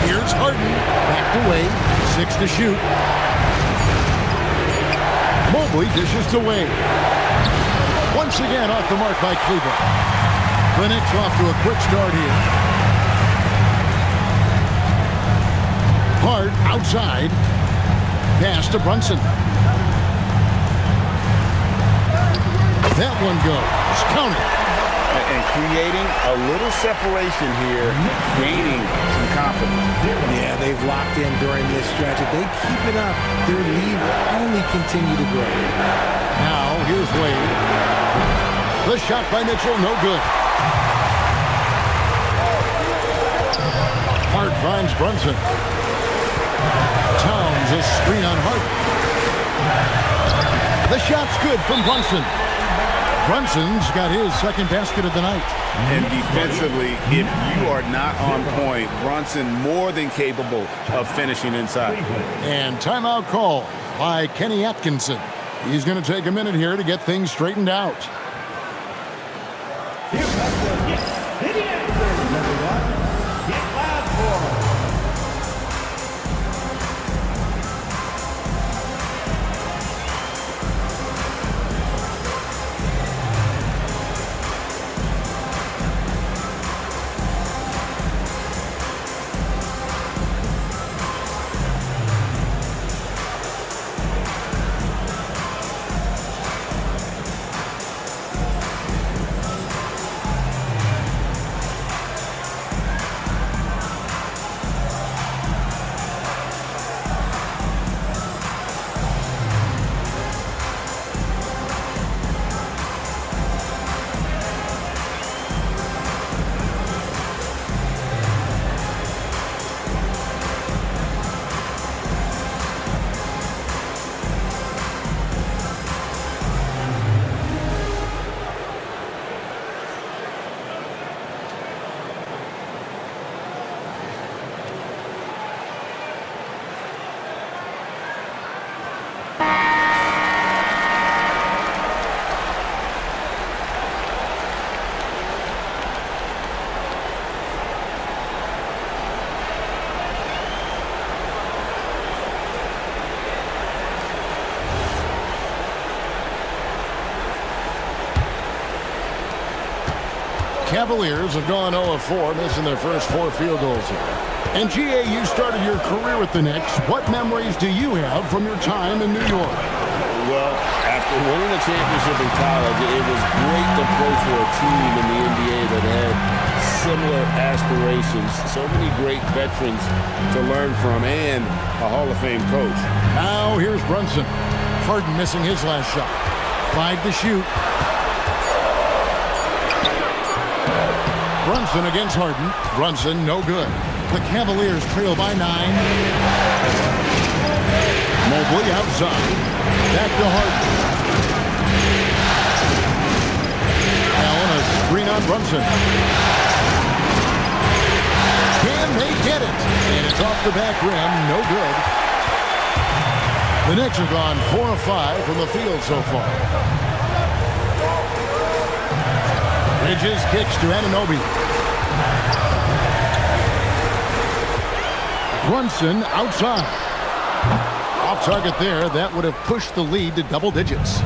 Here's Harden, back to Wade, 6 to shoot. Mobley dishes to Wade. Once again off the mark by Cleveland. The Knicks off to a quick start here. Hart outside. Pass to Brunson. That one goes. Counted. And creating a little separation here, gaining some confidence. Yeah, they've locked in during this stretch. If they keep it up, their lead will only continue to grow. Now, here's Wade. The shot by Mitchell, no good. Hart finds Brunson. Towns a screen on Hart. The shot's good from Brunson. Brunson's got his second basket of the night. And defensively, if you are not on point, Brunson more than capable of finishing inside. And timeout call by Kenny Atkinson. He's going to take a minute here to get things straightened out. Cavaliers have gone 0-4, missing their first 4 field goals here. And GA, you started your career with the Knicks. What memories do you have from your time in New York? Well, after winning a championship in college, it was great to play for a team in the NBA that had similar aspirations. So many great veterans to learn from and a Hall of Fame coach. Now here's Brunson. Harden missing his last shot. 5 to shoot. Brunson against Harden. Brunson, no good. The Cavaliers trail by 9. Mobley outside. Back to Harden. Allen, a screen on Brunson. Can they get it? And it's off the back rim. No good. The Knicks have gone 4 of 5 from the field so far. Bridges kicks to Anunoby. Brunson outside. Off target there. That would have pushed the lead to double digits.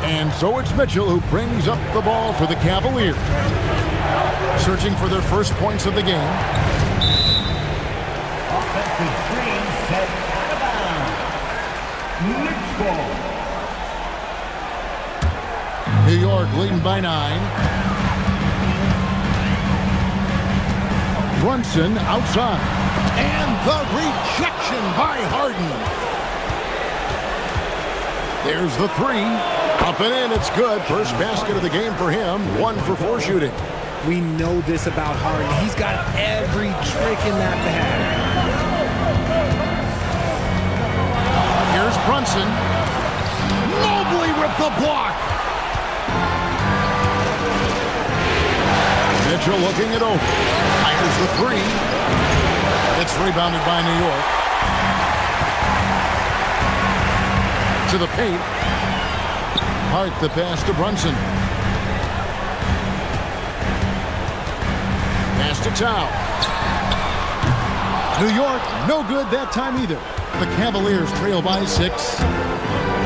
And so it's Mitchell who brings up the ball for the Cavaliers. Searching for their first points of the game. Offensive screen set out of bounds. Knicks ball. New York leading by 9. Brunson outside. And the rejection by Harden. There's the 3. Up and in, it's good. First basket of the game for him. 1 for 4 shooting. We know this about Harden. He's got every trick in that bag. Here's Brunson. Mobley with the block. Mitchell looking it over. Fires the 3. It's rebounded by New York. To the paint. Hart the pass to Brunson. Pass to Towns. New York, no good that time either. The Cavaliers trail by 6.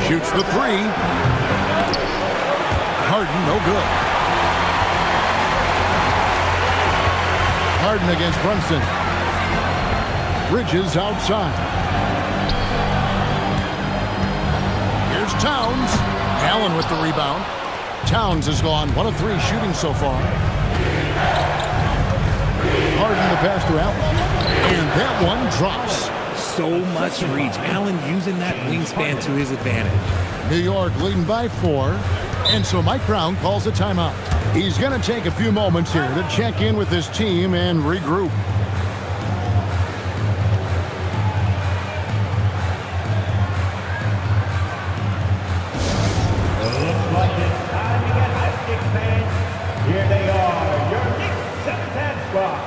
Shoots the 3. Harden, no good. Harden against Brunson. Bridges outside. Here's Towns. Allen with the rebound. Towns has gone 1 of 3 shooting so far. Harden the pass to Allen. And that one drops. So much reach. Allen using that wingspan to his advantage. New York leading by 4. And so Mike Brown calls a timeout. He's going to take a few moments here to check in with his team and regroup. Here they are, your Knicks 7-10 squad.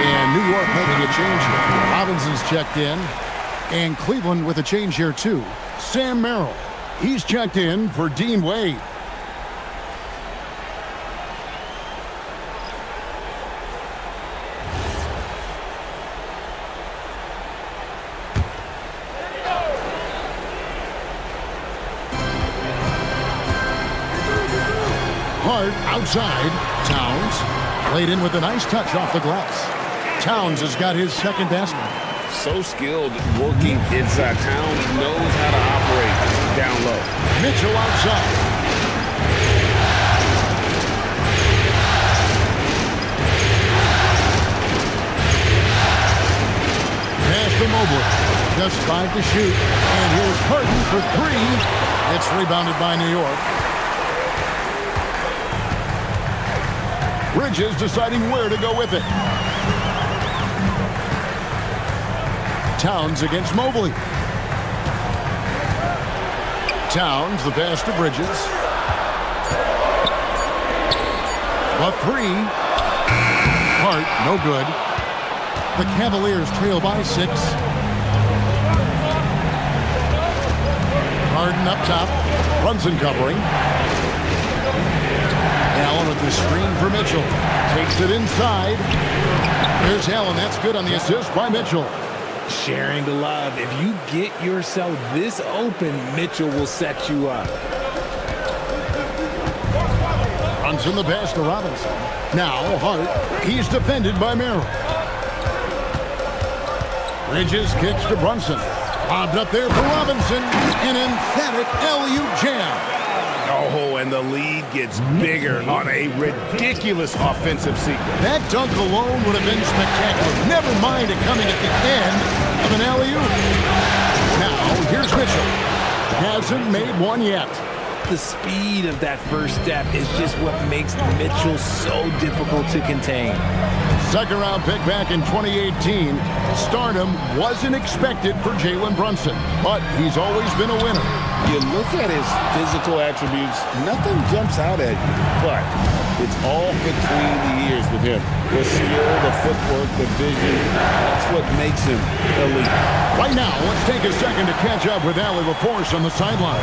And New York making a change here. Robinson's checked in. And Cleveland with a change here too. Sam Merrill. He's checked in for Dean Wade. Hart outside. Towns. Played in with a nice touch off the glass. Towns has got his second basket. So skilled working inside. Towns knows how to operate down low. Mitchell outside. Pass to Mobley. Just 5 to shoot. And here's Harden for 3. It's rebounded by New York. Bridges deciding where to go with it. Towns against Mobley. Towns, the pass to Bridges. A 3. Hart, no good. The Cavaliers trail by 6. Harden up top. Brunson covering. Allen with the screen for Mitchell. Takes it inside. There's Allen. That's good on the assist by Mitchell. Sharing the love. If you get yourself this open, Mitchell will set you up. Brunson the pass to Robinson. Now Hart. He's defended by Merrill. Bridges kicks to Brunson. Bobbed up there for Robinson. An emphatic LU jam. Oh, and the lead gets bigger on a ridiculous offensive sequence. That dunk alone would have been spectacular. Never mind it coming at the end of an alley-oop. Now, here's Mitchell. Hasn't made one yet. The speed of that first step is just what makes Mitchell so difficult to contain. Second-round pick back in 2018. Stardom wasn't expected for Jalen Brunson, but he's always been a winner. You look at his physical attributes, nothing jumps out at you, but it's all between the ears with him. The skill, the footwork, the vision, that's what makes him elite. Right now, let's take a second to catch up with Allie LaForce on the sideline.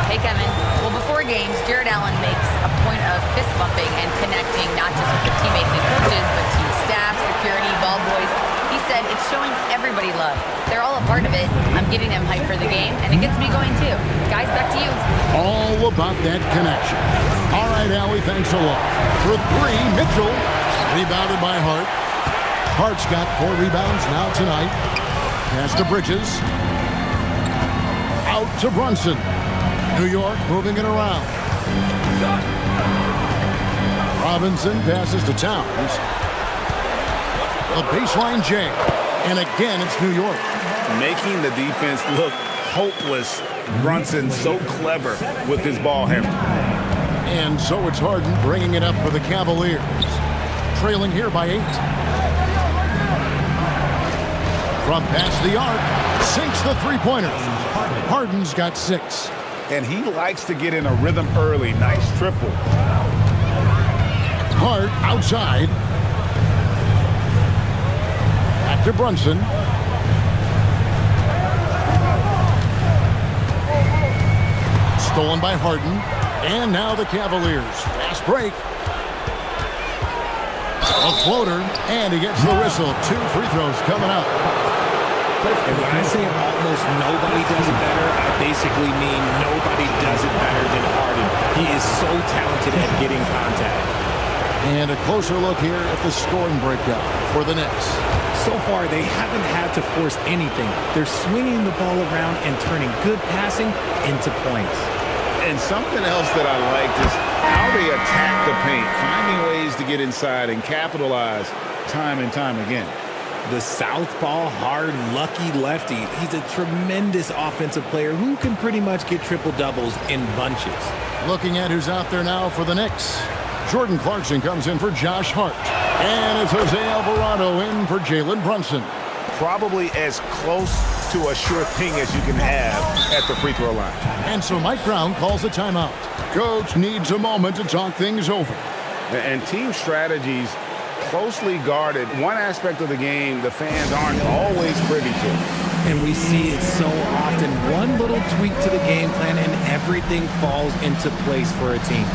Hey, Kevin. Well, before games, Jared Allen makes a point of fist bumping and connecting not just with the teammates and coaches, but team staff, security, ball boys. He said it's showing everybody love. They're all a part of it. I'm getting them hyped for the game, and it gets me going too. Guys, back to you. All about that connection. All right, Allie, thanks a lot. For three, Mitchell, rebounded by Hart. Hart's got 4 rebounds now tonight. Pass to Bridges. Out to Brunson. New York moving it around. Robinson passes to Towns. A baseline J. And again, it's New York. Making the defense look hopeless. Brunson so clever with his ball handling. And so it's Harden bringing it up for the Cavaliers. Trailing here by 8. From past the arc, sinks the three-pointer. Harden's got 6. And he likes to get in a rhythm early. Nice triple. Hart outside. Back to Brunson. Stolen by Harden. And now the Cavaliers. Fast break. A floater. And he gets the whistle. 2 free throws coming up. And when I say almost nobody does it better, I basically mean nobody does it better than Harden. He is so talented at getting contact. And a closer look here at the scoring breakdown for the Knicks. So far, they haven't had to force anything. They're swinging the ball around and turning good passing into points. And something else that I liked is how they attack the paint, finding ways to get inside and capitalize time and time again. The southpaw, hard, lucky lefty. He's a tremendous offensive player who can pretty much get triple-doubles in bunches. Looking at who's out there now for the Knicks. Jordan Clarkson comes in for Josh Hart. And it's Jose Alvarado in for Jalen Brunson. Probably as close to a sure thing as you can have at the free throw line. And so Mike Brown calls a timeout. Coach needs a moment to talk things over. And team strategies closely guarded. One aspect of the game the fans aren't always privy to. And we see it so often. One little tweak to the game plan and everything falls into place for a team.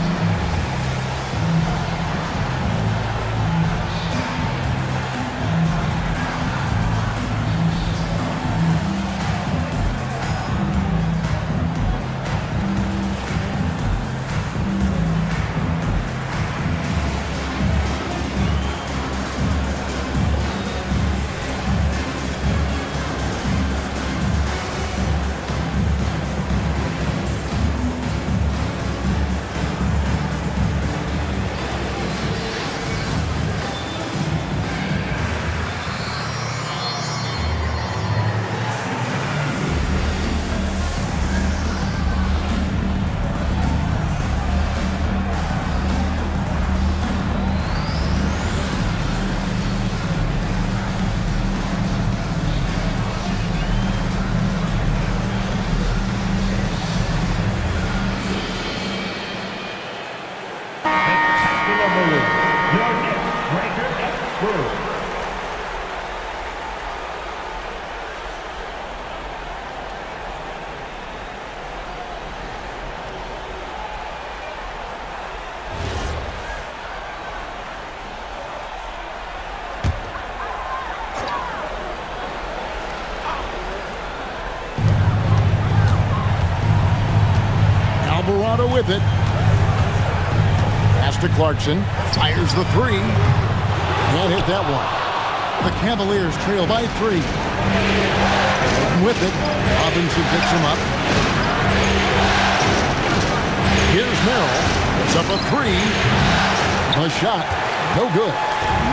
Alvarado with it. Pass to Clarkson. Fires the 3. Can't hit that one. The Cavaliers trail by 3. With it. Robinson picks him up. Here's Merrill. It's up a 3. A shot. No good.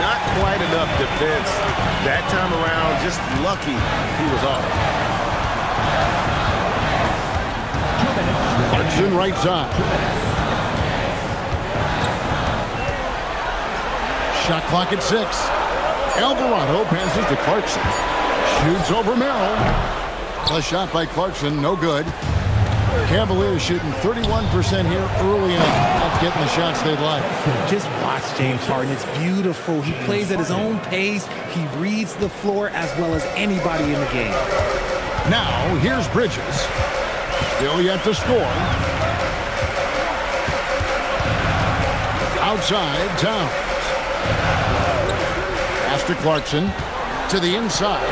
Not quite enough defense. That time around, just lucky he was off. Clarkson right side. Shot clock at 6. Alvarado passes to Clarkson. Shoots over Merrill. A shot by Clarkson, no good. Cavaliers shooting 31% here early on. Not getting the shots they'd like. Just watch James Harden. It's beautiful. He plays at his own pace. He reads the floor as well as anybody in the game. Now, here's Bridges. Still yet to score. Outside, Towns. Pass to Clarkson. To the inside.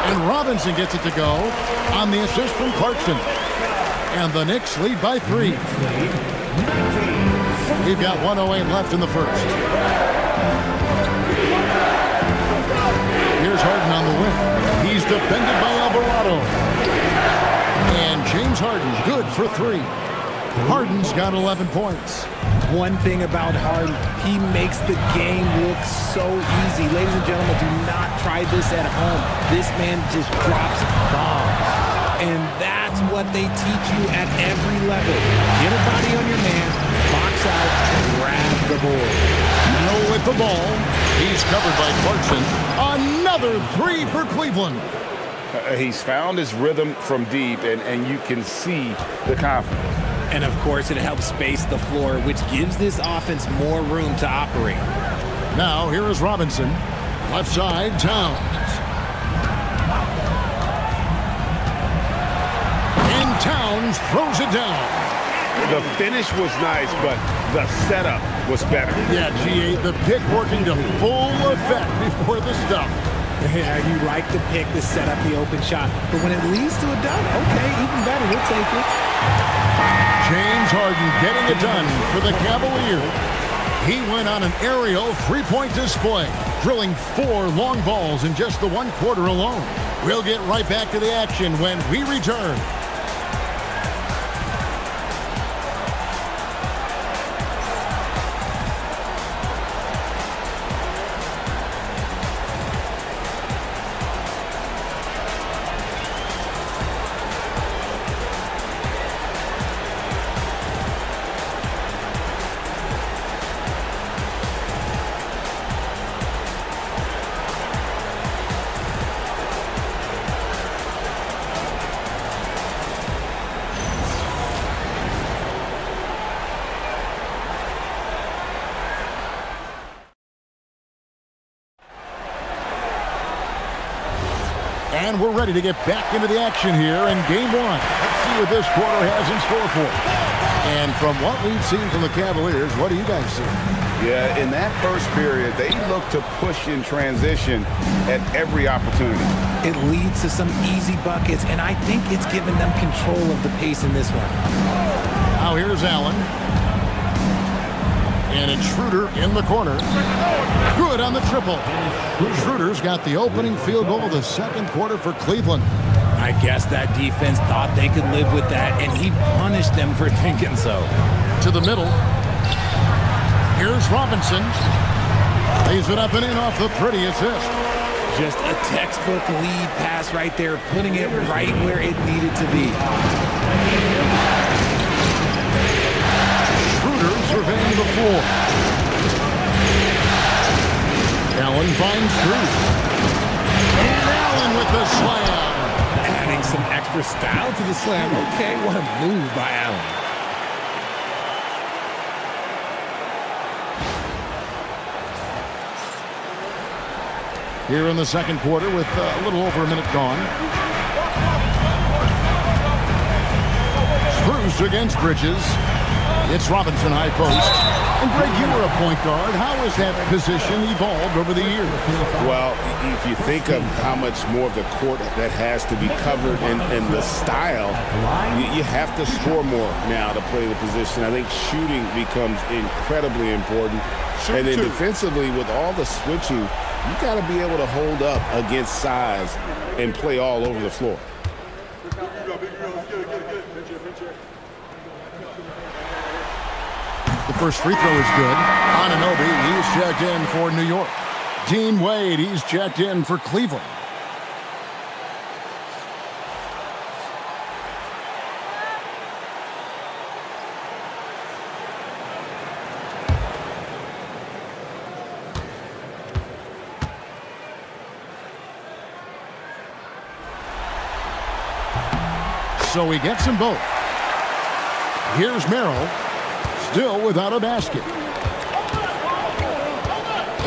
And Robinson gets it to go on the assist from Clarkson. And the Knicks lead by 3. We've got 1:08 left in the first. Here's Harden on the wing. He's defended by Alvarado. And James Harden good for 3. Harden's got 11 points. One thing about Harden, he makes the game look so easy. Ladies and gentlemen, do not try this at home. This man just drops bombs. And that's what they teach you at every level. Get a body on your man, box out, grab the board. Now with the ball, he's covered by Clarkson. Another 3 for Cleveland. He's found his rhythm from deep, and you can see the confidence. And, of course, it helps space the floor, which gives this offense more room to operate. Now, here is Robinson. Left side, Towns. And Towns throws it down. The finish was nice, but the setup was better. Yeah, G8, the pick working to full effect before the stuff. Yeah, you like the pick to set up the open shot. But when it leads to a dunk, okay, even better, we'll take it. James Harden getting it done for the Cavaliers. He went on an aerial three-point display, drilling 4 long balls in just the 1 quarter alone. We'll get right back to the action when we return. And we're ready to get back into the action here in game 1. Let's see what this quarter has in store for us. And from what we've seen from the Cavaliers, what do you guys see? Yeah, in that first period, they look to push in transition at every opportunity. It leads to some easy buckets, and I think it's given them control of the pace in this one. Now here's Allen. And it's Schroeder in the corner. Good on the triple. Schroeder's got the opening field goal of the second quarter for Cleveland. I guess that defense thought they could live with that, and he punished them for thinking so. To the middle. Here's Robinson. Lays it up and in off the pretty assist. Just a textbook lead pass right there, putting it right where it needed to be. Schroeder surveying the floor. Allen finds Drew. And Allen with the slam. Adding some extra style to the slam. Okay, what a move by Allen. Here in the second quarter with a little over a minute gone. Spruce against Bridges. It's Robinson high post. And Greg, you were a point guard. How has that position evolved over the years? Well, if you think of how much more of the court that has to be covered and the style, you have to score more now to play the position. I think shooting becomes incredibly important. And then defensively, with all the switching, you got to be able to hold up against size and play all over the floor. The first free throw is good. Anunoby, he's checked in for New York. Dean Wade, he's checked in for Cleveland. So he gets them both. Here's Merrill, still without a basket.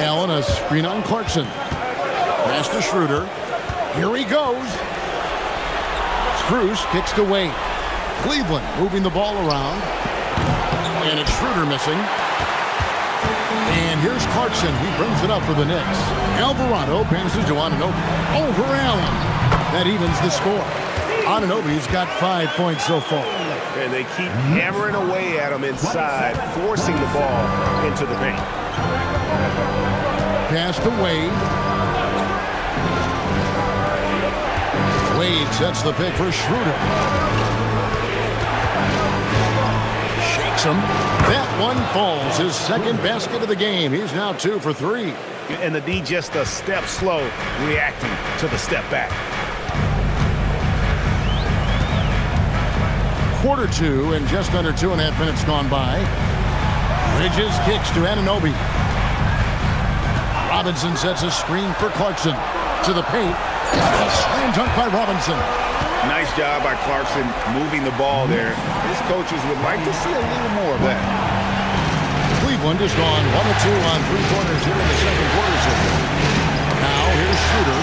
Allen, a screen on Clarkson. Pass to Schroeder. Here he goes. Strus kicks to Wade. Cleveland moving the ball around. And it's Schroeder missing. And here's Clarkson. He brings it up for the Knicks. Alvarado passes to Anunoby. Over Allen. That evens the score. Anunoby's got 5 points so far. And they keep hammering away at him inside, forcing the ball into the paint. Pass to Wade. Wade sets the pick for Schroeder. Shakes him. That one falls. His second basket of the game. He's now 2 for 3. And the D just a step slow, reacting to the step back. Quarter 2 and just under 2.5 minutes gone by. Bridges kicks to Anunoby. Robinson sets a screen for Clarkson. To the paint. A slam dunk by Robinson. Nice job by Clarkson moving the ball there. His coaches would like to see a little more of that. Cleveland has gone 1 of 2 on 3 corners here in the second quarter. Now here's Schroeder.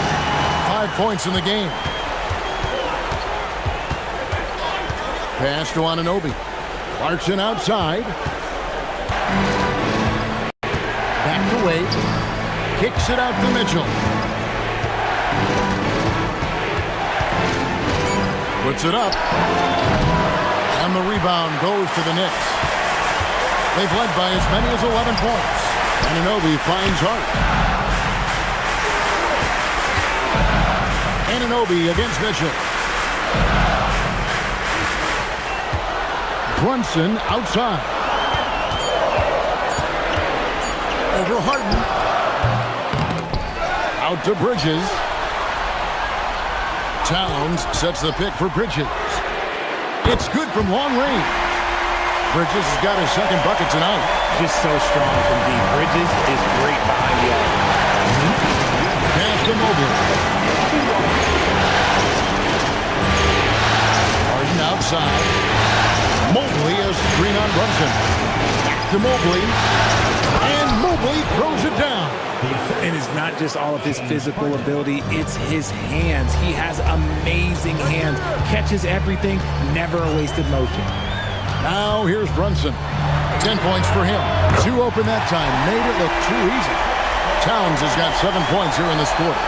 5 points in the game. Pass to Anunoby. Clarkson outside. Back to Wade. Kicks it out to Mitchell. Puts it up. And the rebound goes to the Knicks. They've led by as many as 11 points. Anunoby finds Hart. Anunoby against Mitchell. Brunson outside. Over Harden. Out to Bridges. Towns sets the pick for Bridges. It's good from long range. Bridges has got his second bucket tonight. Just so strong from deep. Bridges is great behind the arc. Pass to Mobley. Harden outside. Mobley a screen on Brunson. Back to Mobley. And Mobley throws it down. And it's not just all of his physical ability, it's his hands. He has amazing hands. Catches everything, never a wasted motion. Now here's Brunson. 10 points for him. 2 open that time. Made it look too easy. Towns has got 7 points here in this quarter.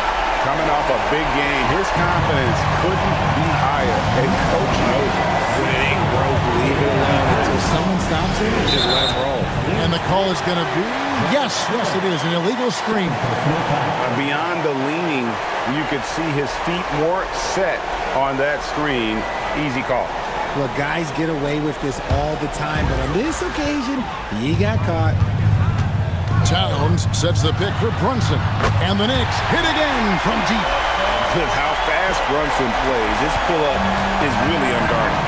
Coming off a big game, his confidence couldn't be higher. And coach knows it. When it ain't broke, leave it alone. Until someone stops it, just let him roll. And the call is going to be, yes, it is, an illegal screen. Beyond the leaning, you could see his feet weren't set on that screen. Easy call. Look, guys get away with this all the time, but on this occasion, he got caught. Towns sets the pick for Brunson. And the Knicks hit again from deep. With how fast Brunson plays, his pull-up is really unguarded.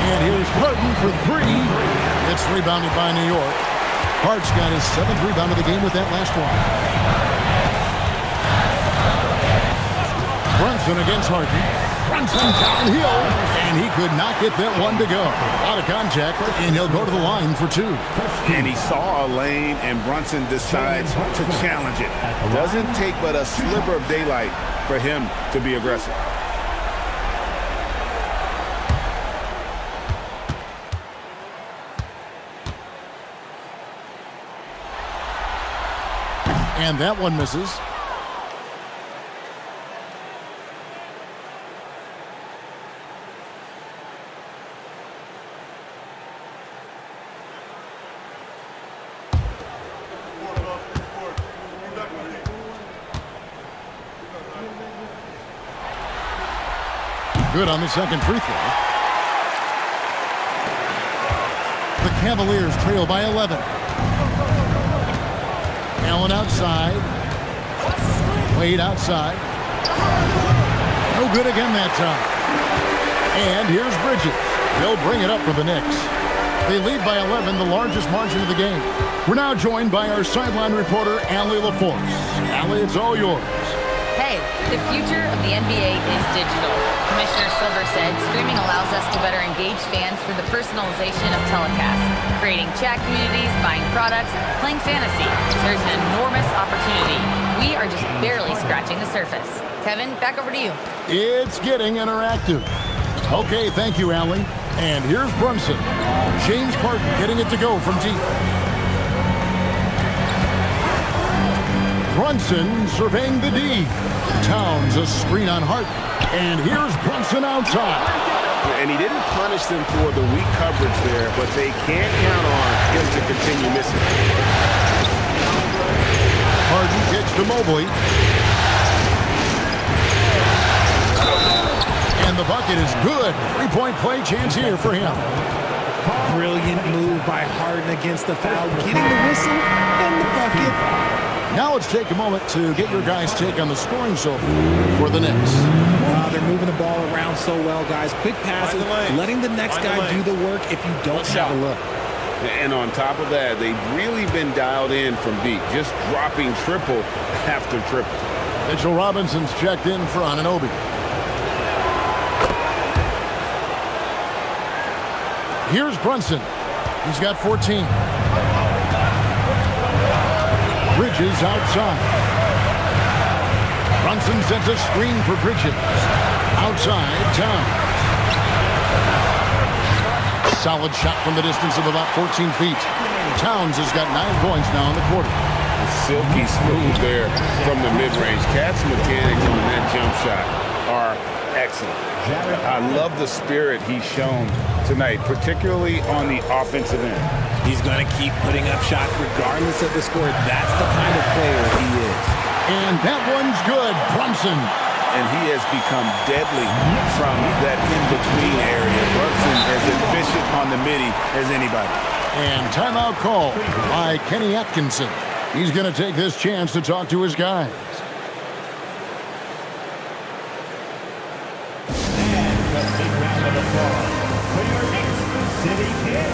And here's Harden for 3. It's rebounded by New York. Hart's got his 7th rebound of the game with that last one. Brunson against Harden. Brunson downhill, and he could not get that one to go. Out of contact, and he'll go to the line for 2. And he saw a lane, and Brunson decides to challenge it. Doesn't take but a sliver of daylight for him to be aggressive. And that one misses. Good on the second free throw. The Cavaliers trail by 11. Allen outside. Wade outside. No good again that time. And here's Bridges. They'll bring it up for the Knicks. They lead by 11, the largest margin of the game. We're now joined by our sideline reporter, Allie LaForce. Allie, it's all yours. Hey, The future of the NBA is digital. Commissioner Silver said streaming allows us to better engage fans through the personalization of telecasts, creating chat communities, buying products, playing fantasy. There's an enormous opportunity. We are just barely scratching the surface. Kevin, back over to you. It's getting interactive. Okay, thank you, Allie. And here's Brunson. James Harden getting it to go from deep. Brunson surveying the D. Towns a screen on Hart. And here's Brunson outside. And he didn't punish them for the weak coverage there, but they can't count on him to continue missing. Harden kicks to Mobley. And the bucket is good. Three-point play chance here for him. Brilliant move by Harden against the foul, getting the whistle and the bucket. Now let's take a moment to get your guys' take on the scoring so far for the Knicks. They're moving the ball around so well, guys. Quick passes, letting the next guy do the work if you don't have a look. And on top of that, they've really been dialed in from deep, just dropping triple after triple. Mitchell Robinson's checked in for Anunoby. Here's Brunson. He's got 14. Bridges outside. Brunson sets a screen for Bridges. Outside, Towns. Solid shot from the distance of about 14 feet. Towns has got 9 points now in the quarter. Silky smooth there from the mid-range. Cat's mechanics on that jump shot are excellent. I love the spirit he's shown tonight, particularly on the offensive end. He's going to keep putting up shots regardless of the score. That's the kind of player he is. And that one's good. Brunson. And he has become deadly from that in-between area. Brunson as efficient on the midi as anybody. And timeout call by Kenny Atkinson. He's going to take this chance to talk to his guys. And a big round of applause for your Knicks City Kid.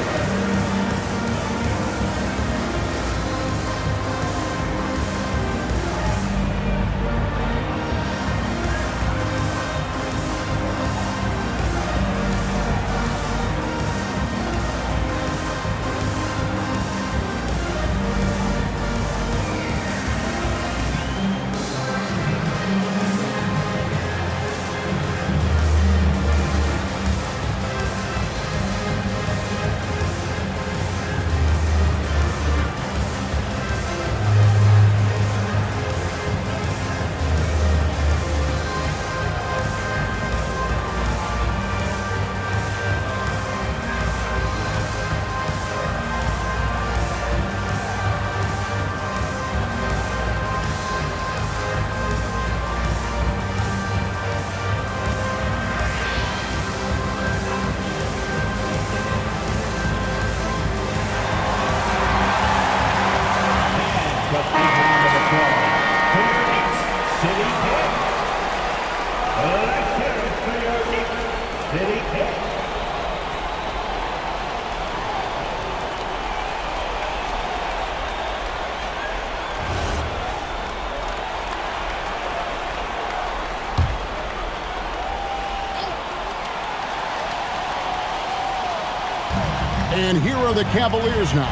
And here are the Cavaliers now.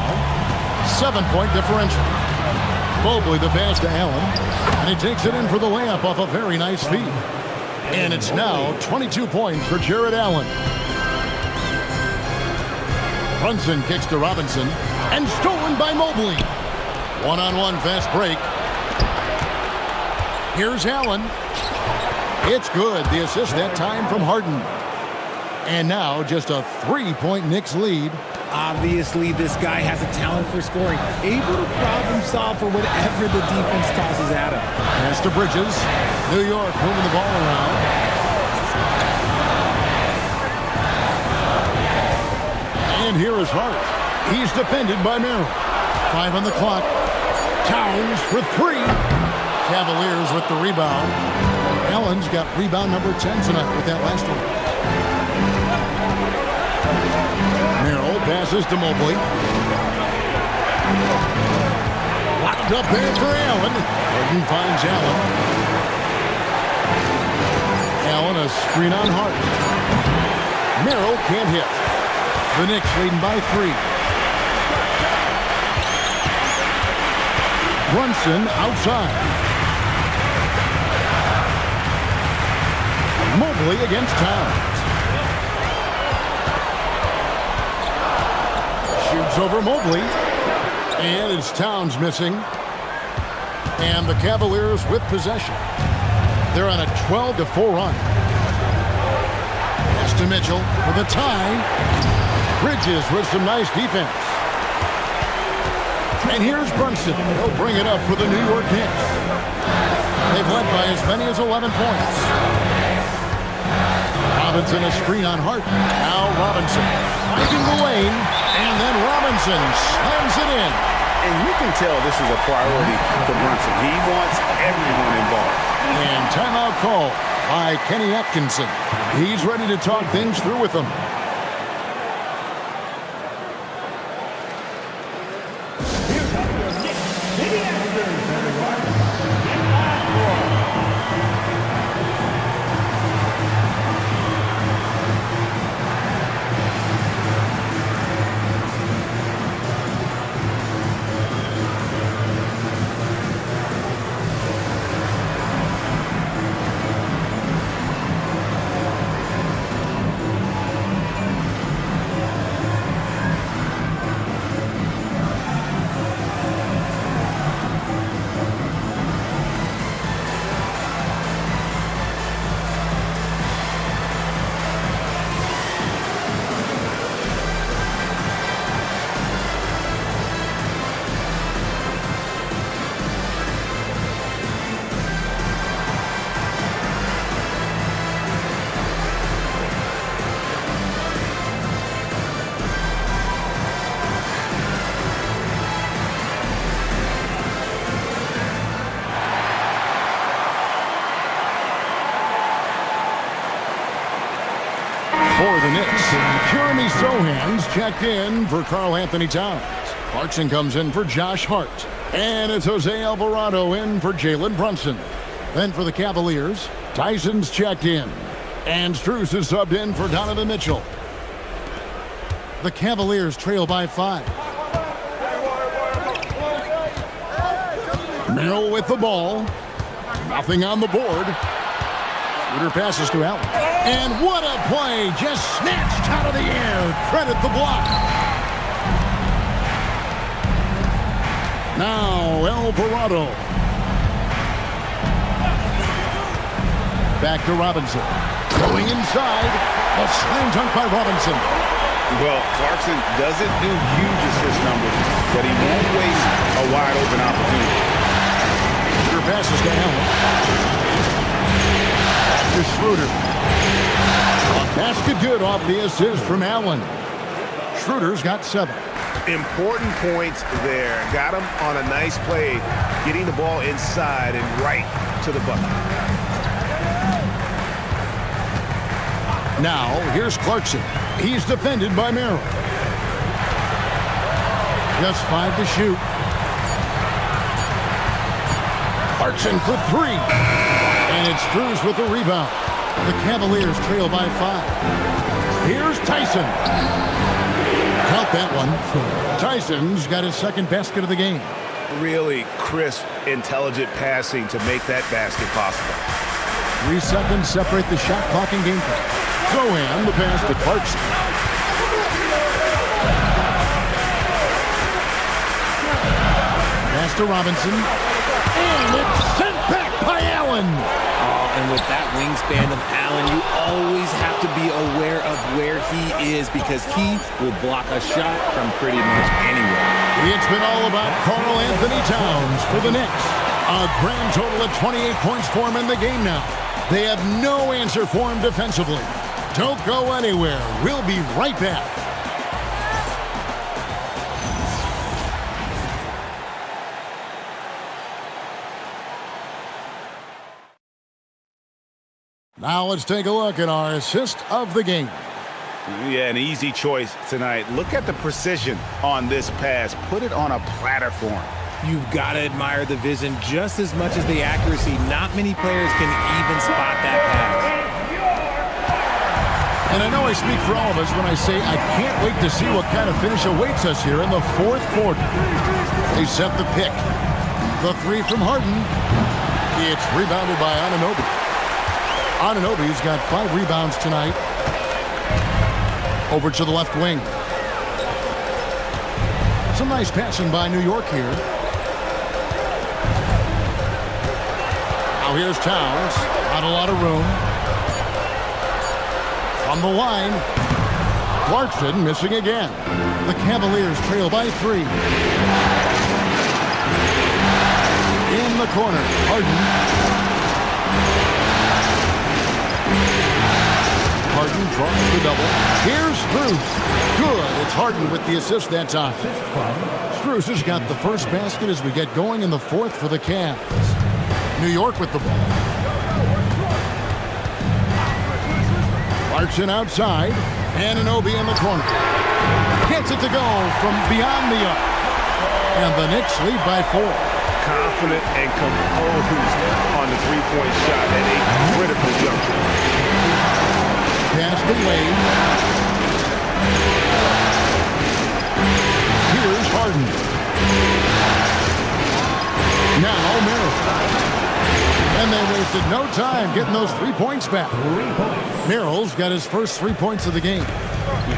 7-point differential. Mobley the pass to Allen. And he takes it in for the layup off a very nice feed. And it's now 22 points for Jared Allen. Brunson kicks to Robinson. And stolen by Mobley. One-on-one fast break. Here's Allen. It's good. The assist that time from Harden. And now just a 3-point Knicks lead. Obviously, this guy has a talent for scoring. Able to problem solve for whatever the defense tosses at him. Pass to Bridges. New York moving the ball around. And here is Hart. He's defended by Merrill. 5 on the clock. Towns for 3. Cavaliers with the rebound. Allen's got rebound number 10 tonight with that last one. Merrill passes to Mobley. Locked up there for Allen. Harden finds Allen. a screen on Hart. Merrill can't hit. The Knicks leading by 3. Brunson outside. Mobley against Towns. Shoots over Mobley. And it's Towns missing. And the Cavaliers with possession. They're on a 12-4 run. Pass to Mitchell for the tie. Bridges with some nice defense. And here's Brunson. He'll bring it up for the New York Knicks. They've led by as many as 11 points. Robinson a screen on Hart. Now Robinson finding the lane. And then Robinson slams it in. And you can tell this is a priority for Brunson. He wants everyone involved. And timeout call by Kenny Atkinson. He's ready to talk things through with them. For the Knicks, Jeremy Sohan's checked in for Karl Anthony Towns. Clarkson comes in for Josh Hart. And it's Jose Alvarado in for Jalen Brunson. Then for the Cavaliers, Tyson's checked in. And Strus is subbed in for Donovan Mitchell. The Cavaliers trail by 5. Merrill with the ball. Nothing on the board. Shooter passes to Allen. And what a play! Just snatched out of the air. Credit the block. Now Alvarado. Back to Robinson. Going inside. A slam dunk by Robinson. Well, Clarkson doesn't do huge assist numbers, but he won't waste a wide open opportunity. Shooter passes to Allen. To Schroeder. Basket good off the assist from Allen. Schroeder's got 7. Important points there. Got him on a nice play, getting the ball inside and right to the bucket. Now, here's Clarkson. He's defended by Merrill. Just 5 to shoot. Clarkson for 3. And it's Strus with the rebound. The Cavaliers trail by 5. Here's Tyson. Count that one. Tyson's got his second basket of the game. Really crisp, intelligent passing to make that basket possible. 3 seconds separate the shot clock and game clock. Sohan, the pass to Clarkson. Pass to Robinson. And it's sent back by Allen. And with that wingspan of Allen, you always have to be aware of where he is because he will block a shot from pretty much anywhere. It's been all about Karl Anthony Towns for the Knicks. A grand total of 28 points for him in the game now. They have no answer for him defensively. Don't go anywhere. We'll be right back. Now let's take a look at our assist of the game. Yeah, an easy choice tonight. Look at the precision on this pass. Put it on a platter for him. You've got to admire the vision just as much as the accuracy. Not many players can even spot that pass. And I know I speak for all of us when I say I can't wait to see what kind of finish awaits us here in the fourth quarter. They set the pick. The three from Harden. It's rebounded by Anunoby. Anunoby's got 5 rebounds tonight. Over to the left wing. Some nice passing by New York here. Now here's Towns. Not a lot of room. On the line, Clarkson missing again. The Cavaliers trail by 3. In the corner, Harden. Harden draws the double. Here's Strus. Good. It's Harden with the assist that time. Strus has got the first basket as we get going in the fourth for the Cavs. New York with the ball. Clarkson outside. Anunoby in the corner. Gets it to go from beyond the arc. And the Knicks lead by 4. Confident and composed on the three-point shot at a critical juncture. Pass to Wade. Here's Harden. Now Merrill. And they wasted no time getting those 3 points back. Merrill's got his first 3 points of the game.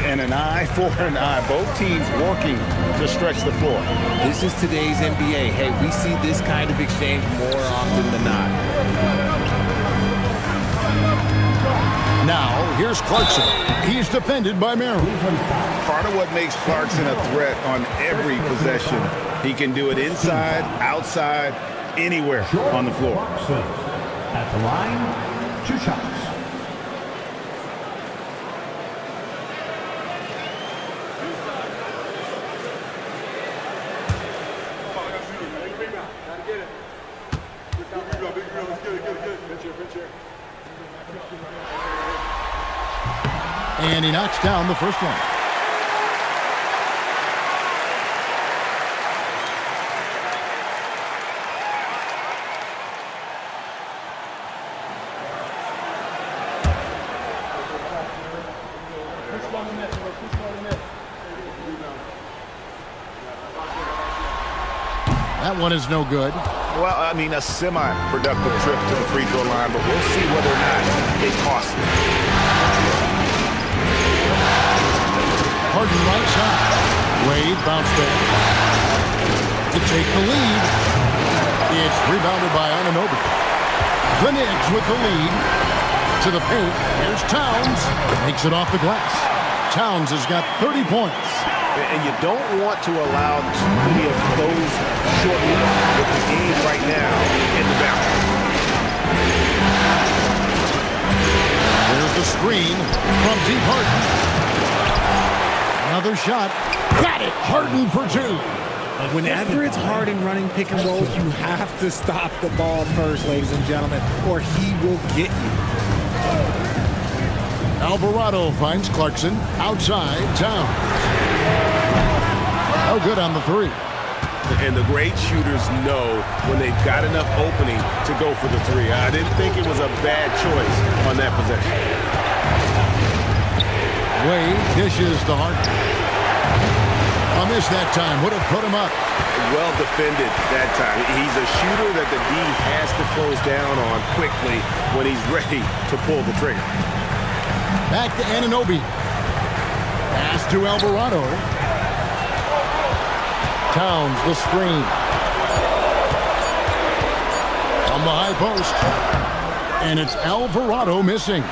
And an eye for an eye. Both teams working to stretch the floor. This is today's NBA. Hey, we see this kind of exchange more often than not. Now, here's Clarkson. He's defended by Merrill. Part of what makes Clarkson a threat on every possession, he can do it inside, outside, anywhere on the floor. At the line, 2 shots. And he knocks down the first one. That one is no good. Well, I mean, a semi-productive trip to the free throw line, but we'll see whether or not it costs him. Harden right side. Wade bounce back to take the lead. It's rebounded by Anunoby. The Knicks with the lead. To the paint. Here's Towns. Makes it off the glass. Towns has got 30 points. And you don't want to allow too many of those short looks with the game right now in the balance. There's the screen from deep Harden. Another shot. Got it. Harden for 2. Whenever it's Harden running pick and rolls, you have to stop the ball first, ladies and gentlemen, or he will get you. Alvarado finds Clarkson. Outside, Towns. No good on the 3. And the great shooters know when they've got enough opening to go for the 3. I didn't think it was a bad choice on that possession. Wade dishes to Harden. A miss that time. Would have put him up. Well defended that time. He's a shooter that the D has to close down on quickly when he's ready to pull the trigger. Back to Anunoby. Pass to Alvarado. Towns the screen. From the high post. And it's Alvarado missing.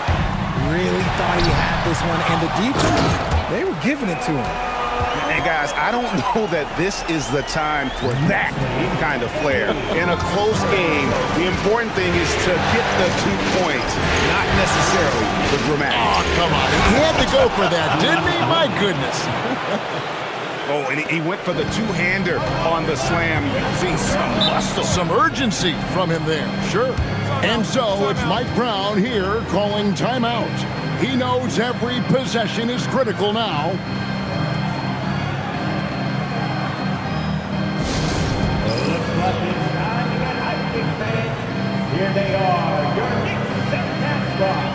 Really thought he had this one. And the defense, they were giving it to him. And guys, I don't know that this is the time for that kind of flair. In a close game, the important thing is to get the 2 points, not necessarily the dramatic. Oh, come on. He had to go for that, didn't he? My goodness. Oh, and he went for the two-hander on the slam, using some muscle. Some urgency from him there, sure. And so it's Mike Brown here calling timeout. He knows every possession is critical now. Looks like it's time to get hyped, big fans. Here they are, your Knicks 7th spot.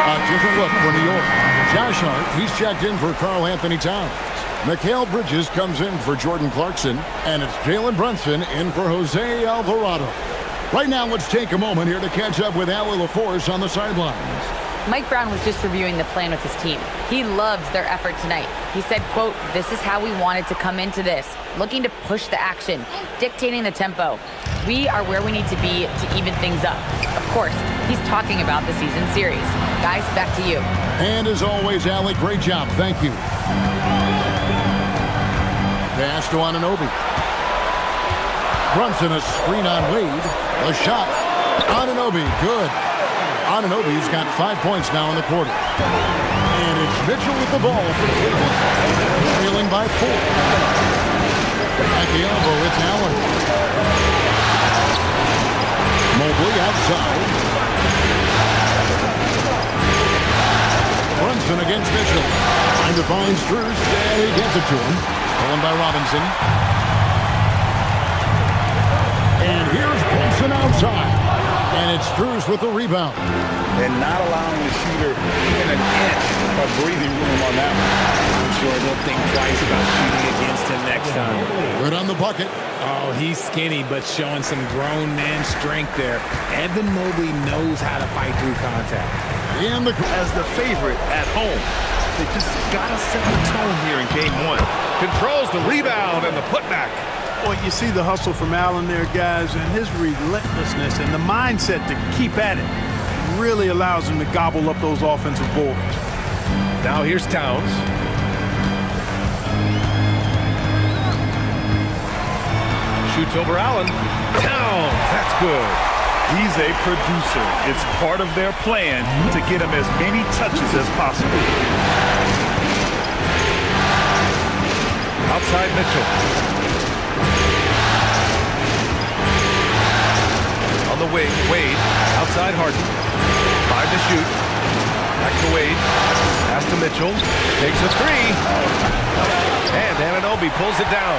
A different look for New York. Josh Hart, he's checked in for Karl Anthony Towns. Mikal Bridges comes in for Jordan Clarkson. And it's Jalen Brunson in for Jose Alvarado. Right now, let's take a moment here to catch up with Allie LaForce on the sidelines. Mike Brown was just reviewing the plan with his team. He loves their effort tonight. He said, quote, "This is how we wanted to come into this, looking to push the action, dictating the tempo. We are where we need to be to even things up." Of course, he's talking about the season series. Guys, back to you. And as always, Allie, great job. Thank you. Pass to Anunoby. Brunson, a screen on Wade. A shot. Anunoby, good. Anunoby's got 5 points now in the quarter. And it's Mitchell with the ball for Cleveland. Trailing by 4. At the elbow, it's Allen. Mobley outside. Brunson against Mitchell. Trying to find Strus. And he gets it to him. Stolen by Robinson. And here's Brunson outside. And it's Strus with the rebound. And not allowing the shooter even an inch of breathing room on that one. I'm sure they'll think twice about shooting against him next time. Good on the bucket. Oh, he's skinny, but showing some grown man strength there. Evan Mobley knows how to fight through contact. And as the favorite at home, they just got to set the tone here in game 1. Controls the rebound and the putback. Well, you see the hustle from Allen there, guys, and his relentlessness and the mindset to keep at it really allows him to gobble up those offensive boards. Now here's Towns. Shoots over Allen. Towns, that's good. He's a producer. It's part of their plan to get him as many touches as possible. Outside Mitchell. On the wing, Wade. Outside Harden. 5 to shoot. Back to Wade. Pass to Mitchell. Takes a 3. And Anunoby pulls it down.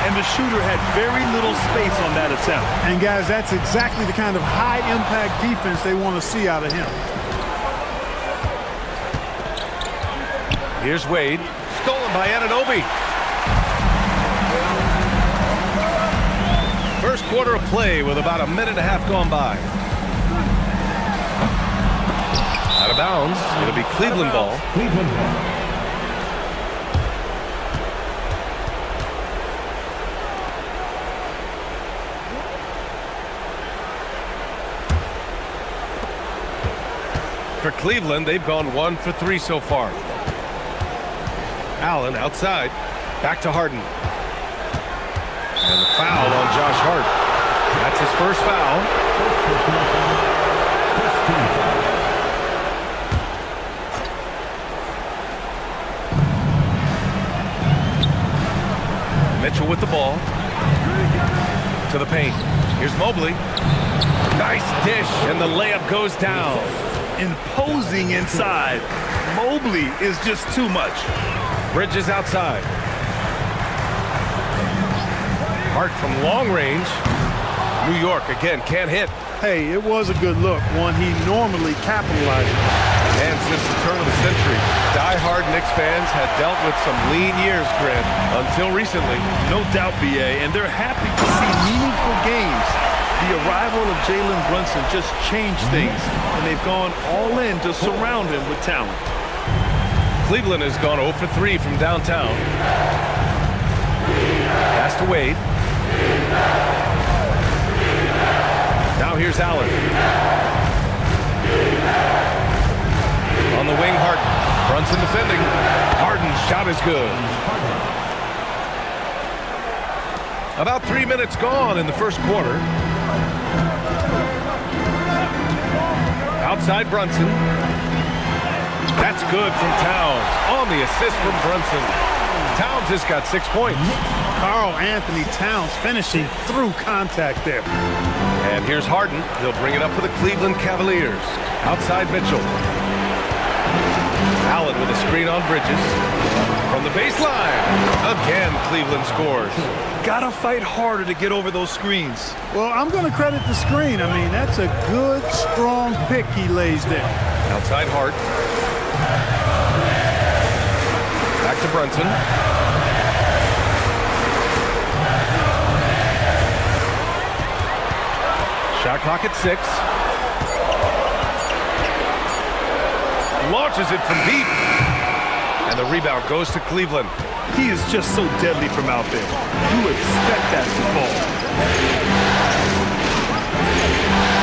And the shooter had very little space on that attempt. And guys, that's exactly the kind of high-impact defense they want to see out of him. Here's Wade. Stolen by Anunoby. First quarter of play with about a minute and a half gone by. Out of bounds. It'll be Cleveland ball. Cleveland ball. For Cleveland, they've gone 1 for 3 so far. Allen outside. Back to Harden. And the foul on Josh Hart. That's his first foul. Mitchell with the ball. To the paint. Here's Mobley. Nice dish, and the layup goes down. Imposing inside. Mobley is just too much. Bridges outside. Hart from long range. New York again can't hit. Hey, it was a good look, one he normally capitalizes on. And since the turn of the century, die-hard Knicks fans had dealt with some lean years, Grant, until recently. No doubt, BA, and they're happy to see meaningful games. The arrival of Jalen Brunson just changed things, and they've gone all in to surround him with talent. Cleveland has gone 0 for 3 from downtown. Pass to Wade. Now here's Allen. On the wing, Harden. Brunson defending. Harden's shot is good. About 3 minutes gone in the first quarter. Outside Brunson. That's good from Towns. On the assist from Brunson. Towns has got 6 points. Karl Anthony Towns finishing through contact there. And here's Harden. He'll bring it up for the Cleveland Cavaliers. Outside Mitchell. Allen with a screen on Bridges. From the baseline. Again, Cleveland scores. Gotta fight harder to get over those screens. Well, I'm going to credit the screen. I mean, that's a good, strong pick he lays there. Outside Hart. Back to Brunson. Shot clock at 6. Launches it from deep. And the rebound goes to Cleveland. He is just so deadly from out there. You expect that to fall.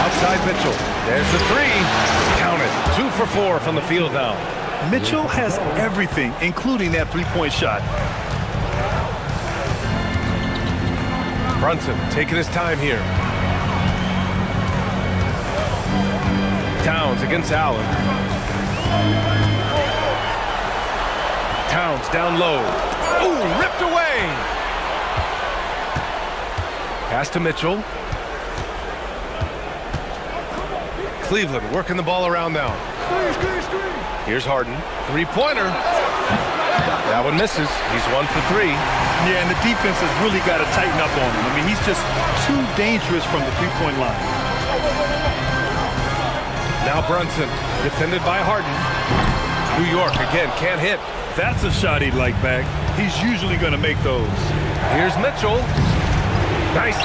Outside Mitchell. There's the 3. Count it. 2 for 4 from the field now. Mitchell has everything, including that three-point shot. Brunson taking his time here. Towns against Allen. Towns down low. Ooh, ripped away. Pass to Mitchell. Cleveland working the ball around now. Here's Harden. Three-pointer. That one misses. He's 1 for 3. Yeah, and the defense has really got to tighten up on him. I mean, he's just too dangerous from the three-point line. Now Brunson, defended by Harden. New York again, can't hit. That's a shot he'd like back. He's usually going to make those. Here's Mitchell. Nice